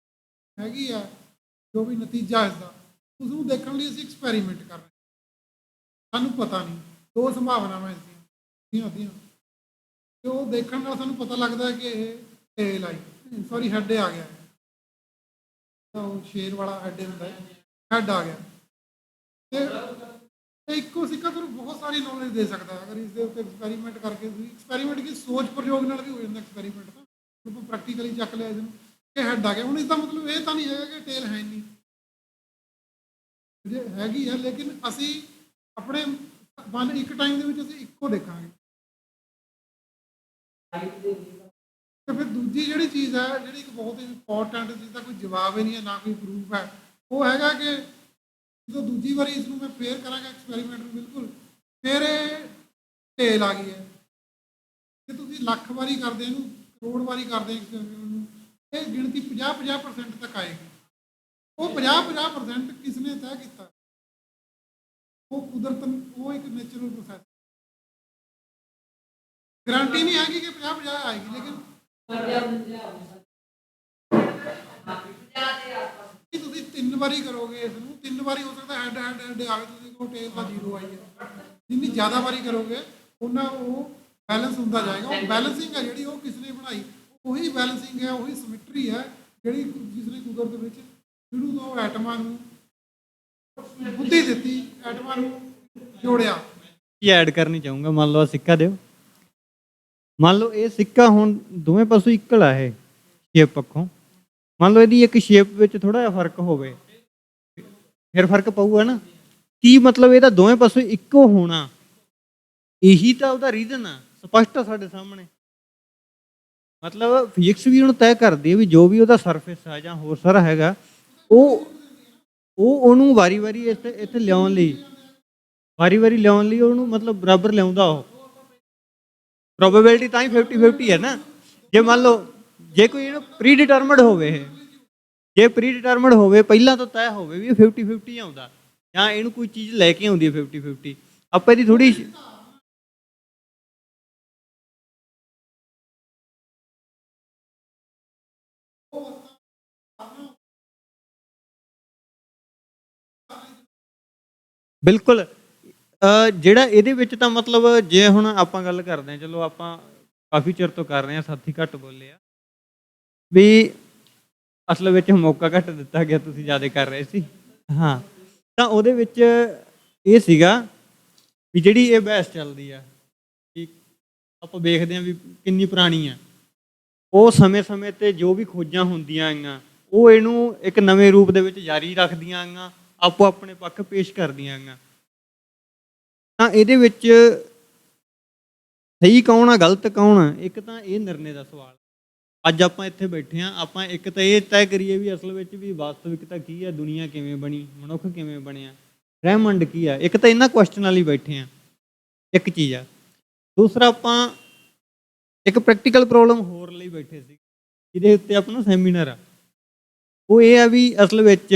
ਹੈਗੀ ਆ ਜੋ ਵੀ ਨਤੀਜਾ ਇਸ ਦਾ ਉਸ ਨੂੰ ਦੇਖਣ ਲਈ ਅਸੀਂ ਐਕਸਪੈਰੀਮੈਂਟ ਕਰ ਰਹੇ ਹਾਂ। ਸਾਨੂੰ ਪਤਾ ਨਹੀਂ, ਦੋ ਸੰਭਾਵਨਾਵਾਂ ਇਸ ਦੀਆਂ ਹੁੰਦੀਆਂ ਤੇ ਉਹ ਦੇਖਣ ਨਾਲ ਸਾਨੂੰ ਪਤਾ ਲੱਗਦਾ ਹੈ ਕਿ ਇਹ ਟੇਲ ਆਈ, ਸੌਰੀ ਹੈਡ ਆ ਗਿਆ, ਤਾਂ ਉਹ ਸ਼ੇਰ ਵਾਲਾ ਹੈਡ ਹੁੰਦਾ ਹੈ, ਹੈਡ ਆ ਗਿਆ। ਤੇ ਇੱਕੋ ਸਿੱਕਾ ਤੁਹਾਨੂੰ ਬਹੁਤ ਸਾਰੀ ਨੌਲੇਜ ਦੇ ਸਕਦਾ ਅਗਰ ਇਸ ਦੇ ਉੱਤੇ ਐਕਸਪੈਰੀਮੈਂਟ ਕਰਕੇ। ਤੁਸੀਂ ਐਕਸਪੈਰੀਮੈਂਟ ਕੀ ਸੋਚ ਪ੍ਰਯੋਗ ਨਾਲ ਵੀ ਹੋ ਜਾਂਦਾ ਐਕਸਪੈਰੀਮੈਂਟ, ਤਾਂ ਆਪਾਂ ਪ੍ਰੈਕਟੀਕਲੀ ਚੱਕ ਲਿਆ ਇਹਨੂੰ ਕਿ ਹੈਡ ਆ ਗਿਆ। ਹੁਣ ਇਸਦਾ ਮਤਲਬ ਇਹ ਤਾਂ ਨਹੀਂ ਹੈਗਾ ਕਿ ਟੇਲ ਹੈ ਨਹੀਂ, ਜੇ ਹੈਗੀ ਹੈ, ਲੇਕਿਨ ਅਸੀਂ ਆਪਣੇ ਇੱਕ ਟਾਈਮ ਦੇ ਵਿੱਚ ਅਸੀਂ ਇੱਕੋ ਦੇਖਾਂਗੇ। ਤੇ ਫਿਰ ਦੂਜੀ ਜਿਹੜੀ ਚੀਜ਼ ਹੈ, ਜਿਹੜੀ ਇੱਕ ਬਹੁਤ ਇੰਪੋਰਟੈਂਟ ਜਿਸਦਾ ਕੋਈ ਜਵਾਬ ਹੀ ਨਹੀਂ ਹੈ, ਨਾ ਕੋਈ ਪ੍ਰੂਫ ਹੈ, ਉਹ ਹੈਗਾ ਕਿ ਜਦੋਂ ਦੂਜੀ ਵਾਰੀ ਇਸ ਨੂੰ ਮੈਂ ਫੇਰ ਕਰਾਂਗਾ ਐਕਸਪੈਰੀਮੈਂਟ ਨੂੰ, ਬਿਲਕੁਲ ਫਿਰ ਇਹ ਢੇਲ ਆ ਗਈ ਹੈ। ਜੇ ਤੁਸੀਂ ਲੱਖ ਵਾਰੀ ਕਰਦੇ ਇਹਨੂੰ, ਕਰੋੜ ਵਾਰੀ ਕਰਦੇ ਐਕਸਪੈਰੀਮੈਂਟ ਨੂੰ, ਇਹ ਗਿਣਤੀ 50% ਤੱਕ ਆਏਗੀ। ਉਹ 50% ਕਿਸ ਨੇ ਤੈਅ ਕੀਤਾ? ਉਹ ਕੁਦਰਤ, ਉਹ ਇੱਕ ਨੈਚੁਰਲ ਪ੍ਰੋਸੈਸ। ਗਰੰਟੀ ਨਹੀਂ ਹੈਗੀ ਕਿ 50 ਆਏਗੀ, ਲੇਕਿਨ ਤੁਸੀਂ 3 ਵਾਰੀ ਕਰੋਗੇ ਇਸ ਨੂੰ, 3 ਵਾਰੀ ਹੋ ਸਕਦਾ ਹੈਡ ਆਵੇ, ਤੁਸੀਂ ਕਹੋ ਟੇਲ ਦਾ 0 ਆਈ ਹੈ। ਜਿੰਨੀ ਜ਼ਿਆਦਾ ਵਾਰੀ ਕਰੋਗੇ ਉਹਨਾਂ ਉਹ ਬੈਲੈਂਸ ਹੁੰਦਾ ਜਾਏਗਾ। ਉਹ ਬੈਲੈਂਸਿੰਗ ਹੈ ਜਿਹੜੀ ਉਹ ਕਿਸ ਨੇ ਬਣਾਈ, ਉਹੀ ਬੈਲੈਂਸਿੰਗ ਹੈ, ਉਹੀ ਸਿਮੈਟਰੀ ਹੈ ਜਿਹੜੀ ਜਿਸ ਨੇ ਕੁਦਰਤ ਵਿੱਚ ਸ਼ੁਰੂ ਤੋਂ ਐਟਮਾਂ ਨੂੰ ਬੁੱਧੀ ਦਿੱਤੀ, ਐਟਮਾਂ ਨੂੰ ਜੋੜਿਆ। ਕੀ ਐਡ ਕਰਨੀ ਚਾਹੂੰਗਾ, ਮੰਨ ਲਓ ਸਿੱਕਾ ਦਿਓ, ਮੰਨ ਲਓ ਇਹ ਸਿੱਕਾ ਹੁਣ ਦੋਵੇਂ ਪਾਸੋਂ ਇਕੁਅਲ ਆ, ਇਹ ਸ਼ੇਪ ਪੱਖੋਂ ਮੰਨ ਲਓ ਇਹਦੀ ਇੱਕ ਸ਼ੇਪ ਵਿੱਚ ਥੋੜਾ ਜਿਹਾ ਫਰਕ ਹੋਵੇ, ਫਿਰ ਫਰਕ ਪਊਗਾ ਨਾ। ਕੀ ਮਤਲਬ ਇਹਦਾ ਦੋਵੇਂ ਪਾਸੋਂ ਇੱਕੋ ਹੋਣਾ, ਇਹੀ ਤਾਂ ਉਹਦਾ ਰੀਜ਼ਨ ਆ, ਸਪਸ਼ਟ ਆ ਸਾਡੇ ਸਾਹਮਣੇ। ਮਤਲਬ ਫਿਜ਼ਿਕਸ ਵੀ ਉਹਨੂੰ ਤੈਅ ਕਰਦੀ ਹੈ ਵੀ ਜੋ ਵੀ ਉਹਦਾ ਸਰਫੇਸ ਆ ਜਾਂ ਹੋਰ ਸਾਰਾ ਹੈਗਾ, ਉਹਨੂੰ ਵਾਰੀ ਇੱਥੇ ਲਿਆਉਣ ਲਈ ਉਹਨੂੰ ਮਤਲਬ ਬਰਾਬਰ ਲਿਆਉਂਦਾ। ਉਹ ਪ੍ਰੋਬੇਬਿਲਿਟੀ ਤਾਂ ਹੀ 50-50 ਹੈ ਨਾ। ਜੇ ਮੰਨ ਲਓ ਜੇ ਕੋਈ ਇਹਨੂੰ ਪ੍ਰੀ ਡਿਟਰਮਡ ਹੋਵੇ, ਜੇ ਪ੍ਰੀ ਡਿਟਰਮਡ ਹੋਵੇ, ਪਹਿਲਾਂ ਤੋਂ ਤੈਅ ਹੋਵੇ ਵੀ 50-50 ਆਉਂਦਾ, ਜਾਂ ਇਹਨੂੰ ਕੋਈ ਚੀਜ਼ ਲੈ ਕੇ ਆਉਂਦੀ ਹੈ 50-50, ਆਪਾਂ ਇਹਦੀ ਥੋੜੀ ਬਿਲਕੁਲ। ਜਿਹੜਾ ਇਹਦੇ ਵਿੱਚ ਤਾਂ ਮਤਲਬ ਜੇ ਹੁਣ ਆਪਾਂ ਗੱਲ ਕਰਦੇ ਹਾਂ, ਚਲੋ ਆਪਾਂ ਕਾਫੀ ਚਿਰ ਤੋਂ ਕਰ ਰਹੇ ਹਾਂ, ਸਾਥੀ ਘੱਟ ਬੋਲੇ ਆ ਵੀ ਅਸਲ ਵਿੱਚ ਮੌਕਾ ਘੱਟ ਦਿੱਤਾ ਗਿਆ, ਤੁਸੀਂ ਜ਼ਿਆਦਾ ਕਰ ਰਹੇ ਸੀ। ਹਾਂ, ਤਾਂ ਉਹਦੇ ਵਿੱਚ ਇਹ ਸੀਗਾ ਵੀ ਜਿਹੜੀ ਇਹ ਬਹਿਸ ਚੱਲਦੀ ਆ, ਵੀ ਆਪਾਂ ਵੇਖਦੇ ਹਾਂ ਵੀ ਕਿੰਨੀ ਪੁਰਾਣੀ ਆ, ਉਹ ਸਮੇਂ-ਸਮੇਂ 'ਤੇ ਜੋ ਵੀ ਖੋਜਾਂ ਹੁੰਦੀਆਂ ਆਈਆਂ ਉਹ ਇਹਨੂੰ ਇੱਕ ਨਵੇਂ ਰੂਪ ਦੇ ਵਿੱਚ ਜਾਰੀ ਰੱਖਦੀਆਂ ਆਈਆਂ, ਆਪੋ ਆਪਣੇ ਪੱਖ ਪੇਸ਼ ਕਰਦੀਆਂ ਆਈਆਂ। ਤਾਂ ਇਹਦੇ ਵਿੱਚ ਸਹੀ ਕੌਣ ਆ, ਗਲਤ ਕੌਣ ਆ, ਇੱਕ ਤਾਂ ਇਹ ਨਿਰਣੇ ਦਾ ਸਵਾਲ। ਅੱਜ ਆਪਾਂ ਇੱਥੇ ਬੈਠੇ ਹਾਂ, ਆਪਾਂ ਇੱਕ ਤਾਂ ਇਹ ਤੈਅ ਕਰੀਏ ਵੀ ਅਸਲ ਵਿੱਚ ਵੀ ਵਾਸਤਵਿਕਤਾ ਕੀ ਹੈ, ਦੁਨੀਆ ਕਿਵੇਂ ਬਣੀ, ਮਨੁੱਖ ਕਿਵੇਂ ਬਣਿਆ, ਬ੍ਰਹਿਮੰਡ ਕੀ ਆ। ਇੱਕ ਤਾਂ ਇਹਨਾਂ ਕੁਐਸਚਨ ਨਾਲ ਹੀ ਬੈਠੇ ਹਾਂ, ਇੱਕ ਚੀਜ਼ ਆ। ਦੂਸਰਾ ਆਪਾਂ ਇੱਕ ਪ੍ਰੈਕਟੀਕਲ ਪ੍ਰੋਬਲਮ ਹੋਰ ਲਈ ਬੈਠੇ ਸੀ, ਜਿਹਦੇ ਉੱਤੇ ਆਪਣਾ ਸੈਮੀਨਾਰ ਆ। ਉਹ ਇਹ ਆ ਵੀ ਅਸਲ ਵਿੱਚ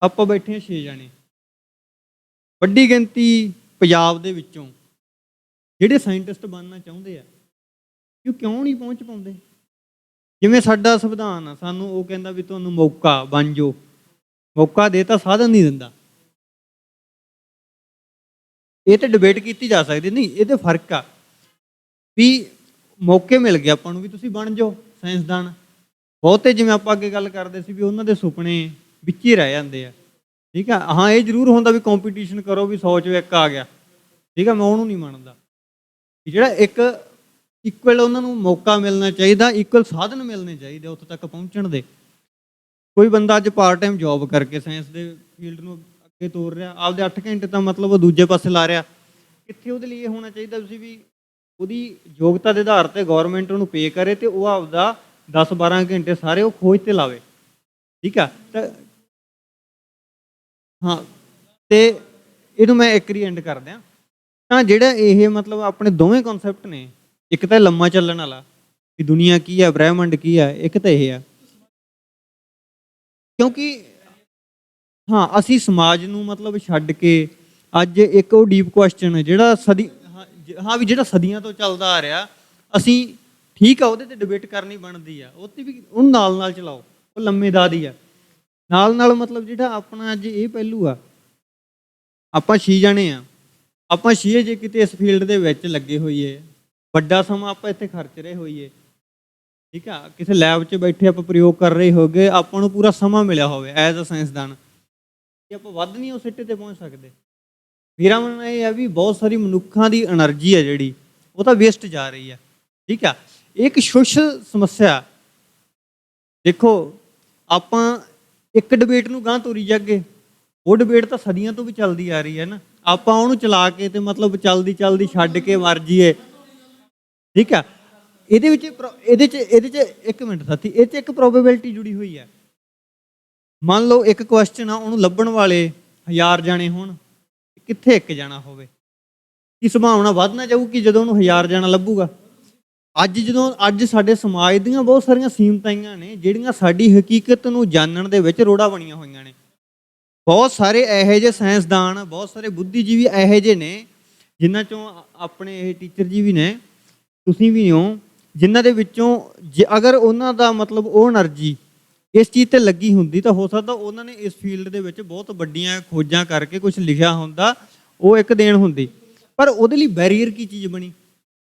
ਆਪਾਂ ਬੈਠੇ ਹਾਂ 6 ਜਣੇ, ਵੱਡੀ ਗਿਣਤੀ ਪੰਜਾਬ ਦੇ ਵਿੱਚੋਂ ਜਿਹੜੇ ਸਾਇੰਟਿਸਟ ਬਣਨਾ ਚਾਹੁੰਦੇ ਆ, ਕਿ ਉਹ ਕਿਉਂ ਨਹੀਂ ਪਹੁੰਚ ਪਾਉਂਦੇ। ਜਿਵੇਂ ਸਾਡਾ ਸੰਵਿਧਾਨ ਆ, ਸਾਨੂੰ ਉਹ ਕਹਿੰਦਾ ਵੀ ਤੁਹਾਨੂੰ ਮੌਕਾ ਬਣ ਜਾਓ, ਮੌਕਾ ਦੇ ਤਾਂ ਸਾਧਨ ਨਹੀਂ ਦਿੰਦਾ। ਇਹ ਤੇ ਡਿਬੇਟ ਕੀਤੀ ਜਾ ਸਕਦੀ, ਨਹੀਂ ਇਹਦੇ ਫਰਕ ਆ ਵੀ ਮੌਕੇ ਮਿਲ ਗਏ ਆਪਾਂ ਨੂੰ ਵੀ ਤੁਸੀਂ ਬਣ ਜਾਓ ਸਾਇੰਸਦਾਨ। ਬਹੁਤੇ ਜਿਵੇਂ ਆਪਾਂ ਅੱਗੇ ਗੱਲ ਕਰਦੇ ਸੀ ਵੀ ਉਹਨਾਂ ਦੇ ਸੁਪਨੇ ਵਿੱਚ ਹੀ ਰਹਿ ਜਾਂਦੇ ਆ, ਠੀਕ ਆ। ਹਾਂ, ਇਹ ਜ਼ਰੂਰ ਹੁੰਦਾ ਵੀ ਕੰਪੀਟੀਸ਼ਨ ਕਰੋ ਵੀ 100 'ਚੋਂ ਇੱਕ ਆ ਗਿਆ, ਠੀਕ ਆ, ਮੈਂ ਉਹਨੂੰ ਨਹੀਂ ਮੰਨਦਾ। ਜਿਹੜਾ ਇੱਕ ਇਕੁਅਲ ਉਹਨਾਂ ਨੂੰ ਮੌਕਾ ਮਿਲਣਾ ਚਾਹੀਦਾ, ਇਕੁਅਲ ਸਾਧਨ ਮਿਲਣੇ ਚਾਹੀਦੇ ਉੱਥੇ ਤੱਕ ਪਹੁੰਚਣ ਦੇ। ਕੋਈ ਬੰਦਾ ਅੱਜ ਪਾਰਟ ਟਾਈਮ ਜੋਬ ਕਰਕੇ ਸਾਇੰਸ ਦੇ ਫੀਲਡ ਨੂੰ ਅੱਗੇ ਤੋਰ ਰਿਹਾ, ਆਪਦੇ 8 ਘੰਟੇ ਤਾਂ ਮਤਲਬ ਉਹ ਦੂਜੇ ਪਾਸੇ ਲਾ ਰਿਹਾ। ਕਿੱਥੇ ਉਹਦੇ ਲਈ ਇਹ ਹੋਣਾ ਚਾਹੀਦਾ ਤੁਸੀਂ ਵੀ ਉਹਦੀ ਯੋਗਤਾ ਦੇ ਆਧਾਰ ਤੇ ਗਵਰਨਮੈਂਟ ਉਹਨੂੰ ਪੇ ਕਰੇ ਤੇ ਉਹ ਆਪਦਾ 10-12 ਘੰਟੇ ਸਾਰੇ ਉਹ ਖੋਜ ਤੇ ਲਾਵੇ। ਠੀਕ ਆ, ਤਾਂ ਹਾਂ, ਤੇ ਇਹਨੂੰ ਮੈਂ ਇੱਕ ਰੀ ਐਂਡ ਕਰ ਦਿਆਂ। ਤਾਂ ਜਿਹੜਾ ਇਹ ਮਤਲਬ ਆਪਣੇ ਦੋਵੇਂ ਕਨਸੈਪਟ ਨੇ, ਇੱਕ ਤਾਂ ਲੰਮਾ ਚੱਲਣ ਵਾਲਾ ਵੀ ਦੁਨੀਆ ਕੀ ਹੈ, ਬ੍ਰਹਿਮੰਡ ਕੀ ਹੈ, ਇੱਕ ਤਾਂ ਇਹ ਆ ਕਿਉਂਕਿ ਹਾਂ ਅਸੀਂ ਸਮਾਜ ਨੂੰ ਮਤਲਬ ਛੱਡ ਕੇ ਅੱਜ ਇੱਕ ਉਹ ਡੀਪ ਕੁਐਸਚਨ ਜਿਹੜਾ ਵੀ ਜਿਹੜਾ ਸਦੀਆਂ ਤੋਂ ਚੱਲਦਾ ਆ ਰਿਹਾ, ਅਸੀਂ ਠੀਕ ਆ ਉਹਦੇ ਤੇ ਡਿਬੇਟ ਕਰਨੀ ਬਣਦੀ ਆ, ਉਹ ਤੇ ਵੀ ਉਹਨੂੰ ਨਾਲ ਨਾਲ ਚਲਾਓ, ਉਹ ਲੰਮੇ ਦਾ ਦੀ ਆ ਨਾਲ ਨਾਲ। ਮਤਲਬ ਜਿਹੜਾ ਆਪਣਾ ਅੱਜ ਇਹ ਪਹਿਲੂ ਆ, ਆਪਾਂ 6 ਜਣੇ ਆ, ਆਪਾਂ 6 ਜੇ ਕਿਤੇ ਇਸ ਫੀਲਡ ਦੇ ਵਿੱਚ ਲੱਗੇ ਹੋਈਏ, ਵੱਡਾ ਸਮਾਂ ਆਪਾਂ ਇੱਥੇ ਖਰਚ ਰਹੇ ਹੋਈਏ, ਠੀਕ ਆ, ਕਿਸੇ ਲੈਬ 'ਚ ਬੈਠੇ ਆਪਾਂ ਪ੍ਰਯੋਗ ਕਰ ਰਹੇ ਹੋਗੇ, ਆਪਾਂ ਨੂੰ ਪੂਰਾ ਸਮਾਂ ਮਿਲਿਆ ਹੋਵੇ ਐਜ਼ ਅ ਸਾਇੰਸਦਾਨ, ਕਿ ਆਪਾਂ ਵੱਧ ਨਹੀਂ ਉਸ ਸਿੱਟੇ ਤੇ ਪਹੁੰਚ ਸਕਦੇ। ਮੇਰਾ ਮੰਨਣਾ ਇਹ ਆ ਵੀ ਬਹੁਤ ਸਾਰੀ ਮਨੁੱਖਾਂ ਦੀ એનર્ਜੀ ਹੈ ਜਿਹੜੀ ਉਹ ਤਾਂ ਵੇਸਟ ਜਾ ਰਹੀ ਹੈ। ਠੀਕ ਆ, ਇੱਕ ਸੋਸ਼ਲ ਸਮੱਸਿਆ ਦੇਖੋ, ਆਪਾਂ ਇੱਕ ਡਿਬੇਟ ਨੂੰ ਗਾਂਹ ਤੋਰੀ ਜਾਗੇ, ਉਹ ਡਿਬੇਟ ਤਾਂ ਸਦੀਆਂ ਤੋਂ ਵੀ ਚੱਲਦੀ ਆ ਰਹੀ ਹੈ ਨਾ, ਆਪਾਂ ਉਹਨੂੰ ਚਲਾ ਕੇ ਤੇ ਮਤਲਬ ਚਲਦੀ ਛੱਡ ਕੇ ਮਰ ਜੀਏ। ਠੀਕ ਆ, ਇਹਦੇ ਚ ਇੱਕ ਮਿੰਟ ਸਾਥੀ, ਇਹ 'ਚ ਇੱਕ ਪ੍ਰੋਬੇਬਿਲਿਟੀ ਜੁੜੀ ਹੋਈ ਹੈ। ਮੰਨ ਲਓ ਇੱਕ ਕੁਐਸਚਨ ਆ, ਉਹਨੂੰ ਲੱਭਣ ਵਾਲੇ 1000 ਜਾਣੇ ਹੋਣ, ਕਿੱਥੇ ਇੱਕ ਜਾਣਾ ਹੋਵੇ, ਕੀ ਸੰਭਾਵਨਾ ਵੱਧ ਨਾ ਜਾਊਗੀ ਜਦੋਂ ਉਹਨੂੰ 1000 ਜਾਣਾ ਲੱਭੂਗਾ। ਅੱਜ ਸਾਡੇ ਸਮਾਜ ਦੀਆਂ ਬਹੁਤ ਸਾਰੀਆਂ ਸੀਮਤਾਈਆਂ ਨੇ ਜਿਹੜੀਆਂ ਸਾਡੀ ਹਕੀਕਤ ਨੂੰ ਜਾਣਨ ਦੇ ਵਿੱਚ ਰੋੜਾ ਬਣੀਆਂ ਹੋਈਆਂ ਨੇ। ਬਹੁਤ ਸਾਰੇ ਇਹੋ ਜਿਹੇ ਸਾਇੰਸਦਾਨ, ਬਹੁਤ ਸਾਰੇ ਬੁੱਧੀਜੀਵੀ ਇਹੋ ਜਿਹੇ ਨੇ ਜਿਨ੍ਹਾਂ ਚੋਂ ਆਪਣੇ ਇਹ ਟੀਚਰ ਜੀ ਵੀ ਨੇ, ਤੁਸੀਂ ਵੀ ਹੋ, ਜਿਨ੍ਹਾਂ ਦੇ ਵਿੱਚੋਂ ਜੇ ਅਗਰ ਉਹਨਾਂ ਦਾ ਮਤਲਬ ਉਹ એનર્ਜੀ ਇਸ ਚੀਜ਼ ਤੇ ਲੱਗੀ ਹੁੰਦੀ ਤਾਂ ਹੋ ਸਕਦਾ ਉਹਨਾਂ ਨੇ ਇਸ ਫੀਲਡ ਦੇ ਵਿੱਚ ਬਹੁਤ ਵੱਡੀਆਂ ਖੋਜਾਂ ਕਰਕੇ ਕੁਝ ਲਿਖਿਆ ਹੁੰਦਾ, ਉਹ ਇੱਕ ਦੇਣ ਹੁੰਦੀ। ਪਰ ਉਹਦੇ ਲਈ ਬੈਰੀਅਰ ਕੀ ਚੀਜ਼ ਬਣੀ?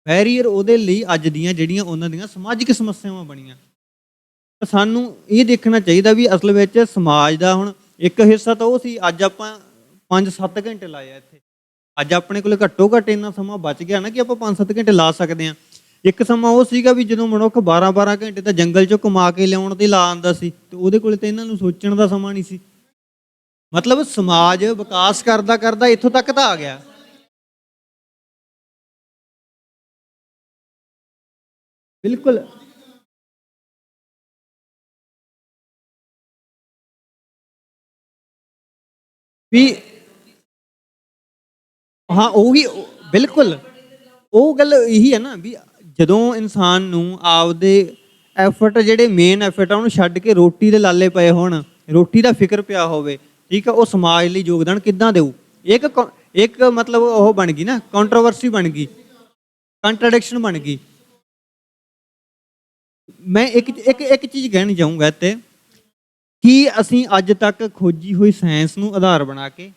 ਬੈਰੀਅਰ ਉਹਦੇ ਲਈ ਅੱਜ ਦੀਆਂ ਜਿਹੜੀਆਂ ਉਹਨਾਂ ਦੀਆਂ ਸਮਾਜਿਕ ਸਮੱਸਿਆਵਾਂ ਬਣੀਆਂ। ਤਾਂ ਸਾਨੂੰ ਇਹ ਦੇਖਣਾ ਚਾਹੀਦਾ ਵੀ ਅਸਲ ਵਿੱਚ ਸਮਾਜ ਦਾ ਹੁਣ ਇੱਕ ਹਿੱਸਾ ਤਾਂ ਉਹ ਸੀ, ਅੱਜ ਆਪਾਂ 5-7 ਘੰਟੇ ਲਾਏ ਆ ਇੱਥੇ, ਅੱਜ ਆਪਣੇ ਕੋਲ ਘੱਟੋ ਘੱਟ ਇੰਨਾ ਸਮਾਂ ਬਚ ਗਿਆ ਨਾ ਕਿ ਆਪਾਂ 5-7 ਘੰਟੇ ਲਾ ਸਕਦੇ ਹਾਂ। ਇੱਕ ਸਮਾਂ ਉਹ ਸੀਗਾ ਵੀ ਜਦੋਂ ਮਨੁੱਖ 12-12 ਘੰਟੇ ਤਾਂ ਜੰਗਲ 'ਚੋਂ ਕਮਾ ਕੇ ਲਿਆਉਣ ਤੇ ਲਾ ਆਉਂਦਾ ਸੀ, ਤੇ ਉਹਦੇ ਕੋਲ ਤਾਂ ਇਹਨਾਂ ਨੂੰ ਸੋਚਣ ਦਾ ਸਮਾਂ ਨਹੀਂ ਸੀ। ਮਤਲਬ ਸਮਾਜ ਵਿਕਾਸ ਕਰਦਾ ਇੱਥੋਂ ਤੱਕ ਤਾਂ ਆ ਗਿਆ। ਬਿਲਕੁਲ ਵੀ ਹਾਂ, ਉਹੀ ਬਿਲਕੁਲ ਉਹ ਗੱਲ ਇਹੀ ਹੈ ਨਾ ਵੀ ਜਦੋਂ ਇਨਸਾਨ ਨੂੰ ਆਪਦੇ ਐਫਰਟ, ਜਿਹੜੇ ਮੇਨ ਐਫਰਟ ਆ, ਉਹਨੂੰ ਛੱਡ ਕੇ ਰੋਟੀ ਦੇ ਲਾਲੇ ਪਏ ਹੋਣ, ਰੋਟੀ ਦਾ ਫਿਕਰ ਪਿਆ ਹੋਵੇ, ਠੀਕ ਆ, ਉਹ ਸਮਾਜ ਲਈ ਯੋਗਦਾਨ ਕਿੱਦਾਂ ਦੇਊ? ਇੱਕ ਮਤਲਬ ਉਹ ਬਣ ਗਈ ਨਾ, ਕੰਟਰੋਵਰਸੀ ਬਣ ਗਈ, ਕੰਟਰਡਿਕਸ਼ਨ ਬਣ ਗਈ। ਮੈਂ ਇੱਕ ਚੀਜ਼ ਕਹਿਣੀ ਚਾਹੂੰਗਾ ਇੱਥੇ ਕਿ ਅਸੀਂ ਅੱਜ ਤੱਕ ਖੋਜੀ ਹੋਈ ਸਾਇੰਸ ਨੂੰ ਆਧਾਰ ਬਣਾ ਕੇ,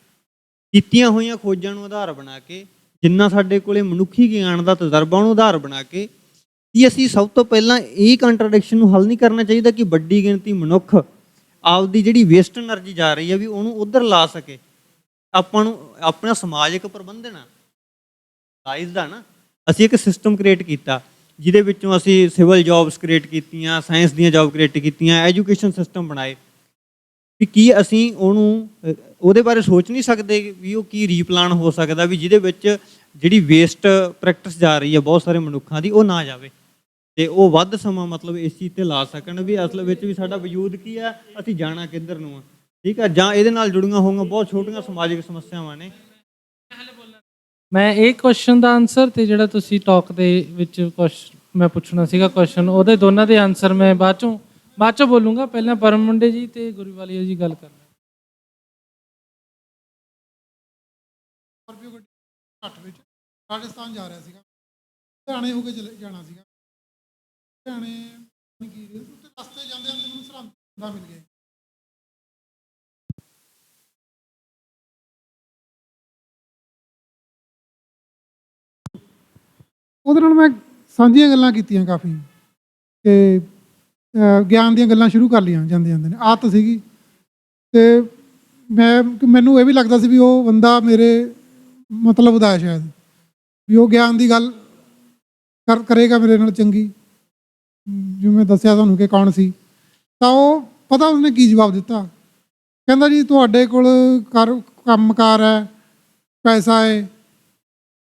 ਕੀਤੀਆਂ ਹੋਈਆਂ ਖੋਜਾਂ ਨੂੰ ਆਧਾਰ ਬਣਾ ਕੇ, ਜਿੰਨਾ ਸਾਡੇ ਕੋਲੇ ਮਨੁੱਖੀ ਗਿਆਨ ਦਾ ਤਜਰਬਾ ਉਹਨੂੰ ਆਧਾਰ ਬਣਾ ਕੇ, ਕੀ ਅਸੀਂ ਸਭ ਤੋਂ ਪਹਿਲਾਂ ਇਹ ਕੰਟਰਡਿਕਸ਼ਨ ਨੂੰ ਹੱਲ ਨਹੀਂ ਕਰਨਾ ਚਾਹੀਦਾ ਕਿ ਵੱਡੀ ਗਿਣਤੀ ਮਨੁੱਖ ਆਪਦੀ ਜਿਹੜੀ ਵੇਸਟ એનર્ਜੀ ਜਾ ਰਹੀ ਹੈ ਵੀ ਉਹਨੂੰ ਉੱਧਰ ਲਾ ਸਕੇ? ਆਪਾਂ ਨੂੰ ਆਪਣਾ ਸਮਾਜਿਕ ਪ੍ਰਬੰਧਨ ਸਾਇੰਸ ਦਾ ਨਾ, ਅਸੀਂ ਇੱਕ ਸਿਸਟਮ ਕ੍ਰੀਏਟ ਕੀਤਾ ਜਿਹਦੇ ਵਿੱਚੋਂ ਅਸੀਂ ਸਿਵਲ ਜੌਬਸ ਕ੍ਰੀਏਟ ਕੀਤੀਆਂ, ਸਾਇੰਸ ਦੀਆਂ ਜੌਬ ਕ੍ਰੀਏਟ ਕੀਤੀਆਂ, ਐਜੂਕੇਸ਼ਨ ਸਿਸਟਮ ਬਣਾਏ, ਵੀ ਕੀ ਅਸੀਂ ਉਹਨੂੰ ਉਹਦੇ ਬਾਰੇ ਸੋਚ ਨਹੀਂ ਸਕਦੇ ਵੀ ਉਹ ਕੀ ਰੀਪਲਾਨ ਹੋ ਸਕਦਾ ਵੀ ਜਿਹਦੇ ਵਿੱਚ ਜਿਹੜੀ ਵੇਸਟ ਪ੍ਰੈਕਟਿਸ ਜਾ ਰਹੀ ਹੈ ਬਹੁਤ ਸਾਰੇ ਮਨੁੱਖਾਂ ਦੀ, ਉਹ ਨਾ ਜਾਵੇ ਤੇ ਉਹ ਵੱਧ ਸਮਾਂ ਮਤਲਬ ਇਸ ਚੀਜ਼ ਤੇ ਲਾ ਸਕਣ ਵੀ ਅਸਲ ਵਿੱਚ ਵੀ ਸਾਡਾ ਵਜੂਦ ਕੀ ਆ, ਅਸੀਂ ਜਾਣਾ ਕਿੱਧਰ ਨੂੰ ਆ। ਠੀਕ ਆ, ਜਾਂ ਇਹਦੇ ਨਾਲ ਜੁੜੀਆਂ ਹੋਈਆਂ ਬਹੁਤ ਛੋਟੀਆਂ ਸਮਾਜਿਕ ਸਮੱਸਿਆਵਾਂ ਨੇ। ਮੈਂ ਇਹ ਕੁਐਸਚਨ ਦਾ ਆਨਸਰ ਤੇ ਜਿਹੜਾ ਤੁਸੀਂ ਟਾਕ ਦੇ ਵਿੱਚ ਮੈਂ ਪੁੱਛਣਾ ਸੀਗਾ ਕੁਐਸਚਨ, ਉਹਦੇ ਦੋਨਾਂ ਦੇ ਆਨਸਰ ਮੈਂ ਬਾਅਦ ਚੋਂ ਬੋਲੂੰਗਾ। ਪਹਿਲਾਂ ਪਰਮ ਮੁੰਡੇ ਜੀ ਤੇ ਗੁਰੀਵਾਲੀਆ ਜੀ ਗੱਲ ਕਰਨਾ। ਵਿੱਚ ਰਾਜਸਥਾਨ ਜਾ ਰਿਹਾ ਸੀਗਾ, ਲੁਧਿਆਣੇ ਹੋ ਕੇ ਜਾਣਾ ਸੀਗਾ, ਲੁਧਿਆਣੇ ਕੀ ਉੱਤੇ ਰਸਤੇ ਜਾਂਦੇ ਮੈਨੂੰ ਸਰਹੰਦ ਮਿਲ ਗਏ। ਉਹਦੇ ਨਾਲ ਮੈਂ ਸਾਂਝੀਆਂ ਗੱਲਾਂ ਕੀਤੀਆਂ ਕਾਫੀ, ਤੇ ਗਿਆਨ ਦੀਆਂ ਗੱਲਾਂ ਸ਼ੁਰੂ ਕਰ ਲਈਆਂ ਜਾਂਦੇ ਨੇ, ਆਦਤ ਸੀਗੀ। ਤੇ ਮੈਨੂੰ ਇਹ ਵੀ ਲੱਗਦਾ ਸੀ ਵੀ ਉਹ ਬੰਦਾ ਮੇਰੇ ਮਤਲਬ ਦਾ ਸ਼ਾਇਦ ਵੀ ਉਹ ਗਿਆਨ ਦੀ ਗੱਲ ਕਰੇਗਾ ਮੇਰੇ ਨਾਲ ਚੰਗੀ, ਜਿਵੇਂ ਮੈਂ ਦੱਸਿਆ ਤੁਹਾਨੂੰ ਕਿ ਕੌਣ ਸੀ। ਤਾਂ ਉਹ ਪਤਾ ਉਸਨੇ ਕੀ ਜਵਾਬ ਦਿੱਤਾ, ਕਹਿੰਦਾ ਜੀ ਤੁਹਾਡੇ ਕੋਲ ਕੰਮਕਾਰ ਹੈ, ਪੈਸਾ ਹੈ,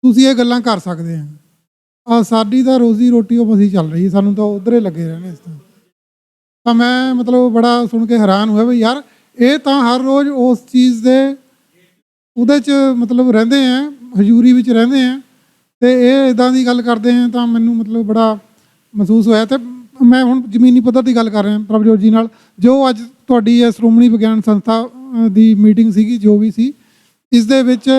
ਤੁਸੀਂ ਇਹ ਗੱਲਾਂ ਕਰ ਸਕਦੇ ਆ। ਸਾਡੀ ਤਾਂ ਰੋਜ਼ੀ ਰੋਟੀ ਉਹ ਮਸੀਂ ਚੱਲ ਰਹੀ, ਸਾਨੂੰ ਤਾਂ ਉਧਰ ਹੀ ਲੱਗੇ ਰਹਿੰਦੇ ਇਸ ਤਾਂ ਮੈਂ ਮਤਲਬ ਬੜਾ ਸੁਣ ਕੇ ਹੈਰਾਨ ਹੋਇਆ ਵੀ ਯਾਰ ਇਹ ਤਾਂ ਹਰ ਰੋਜ਼ ਉਸ ਚੀਜ਼ ਦੇ ਉਹਦੇ 'ਚ ਮਤਲਬ ਰਹਿੰਦੇ ਆ, ਹਜ਼ੂਰੀ ਵਿੱਚ ਰਹਿੰਦੇ ਆ, ਅਤੇ ਇਹ ਇੱਦਾਂ ਦੀ ਗੱਲ ਕਰਦੇ ਆ ਤਾਂ ਮੈਨੂੰ ਮਤਲਬ ਬੜਾ ਮਹਿਸੂਸ ਹੋਇਆ। ਅਤੇ ਮੈਂ ਹੁਣ ਜ਼ਮੀਨੀ ਪੱਧਰ ਦੀ ਗੱਲ ਕਰ ਰਿਹਾ ਪ੍ਰਭਜੋਤ ਜੀ ਨਾਲ, ਜੋ ਅੱਜ ਤੁਹਾਡੀ ਇਹ ਸ਼੍ਰੋਮਣੀ ਵਿਗਿਆਨ ਸੰਸਥਾ ਦੀ ਮੀਟਿੰਗ ਸੀਗੀ, ਜੋ ਵੀ ਸੀ, ਇਸ ਦੇ ਵਿੱਚ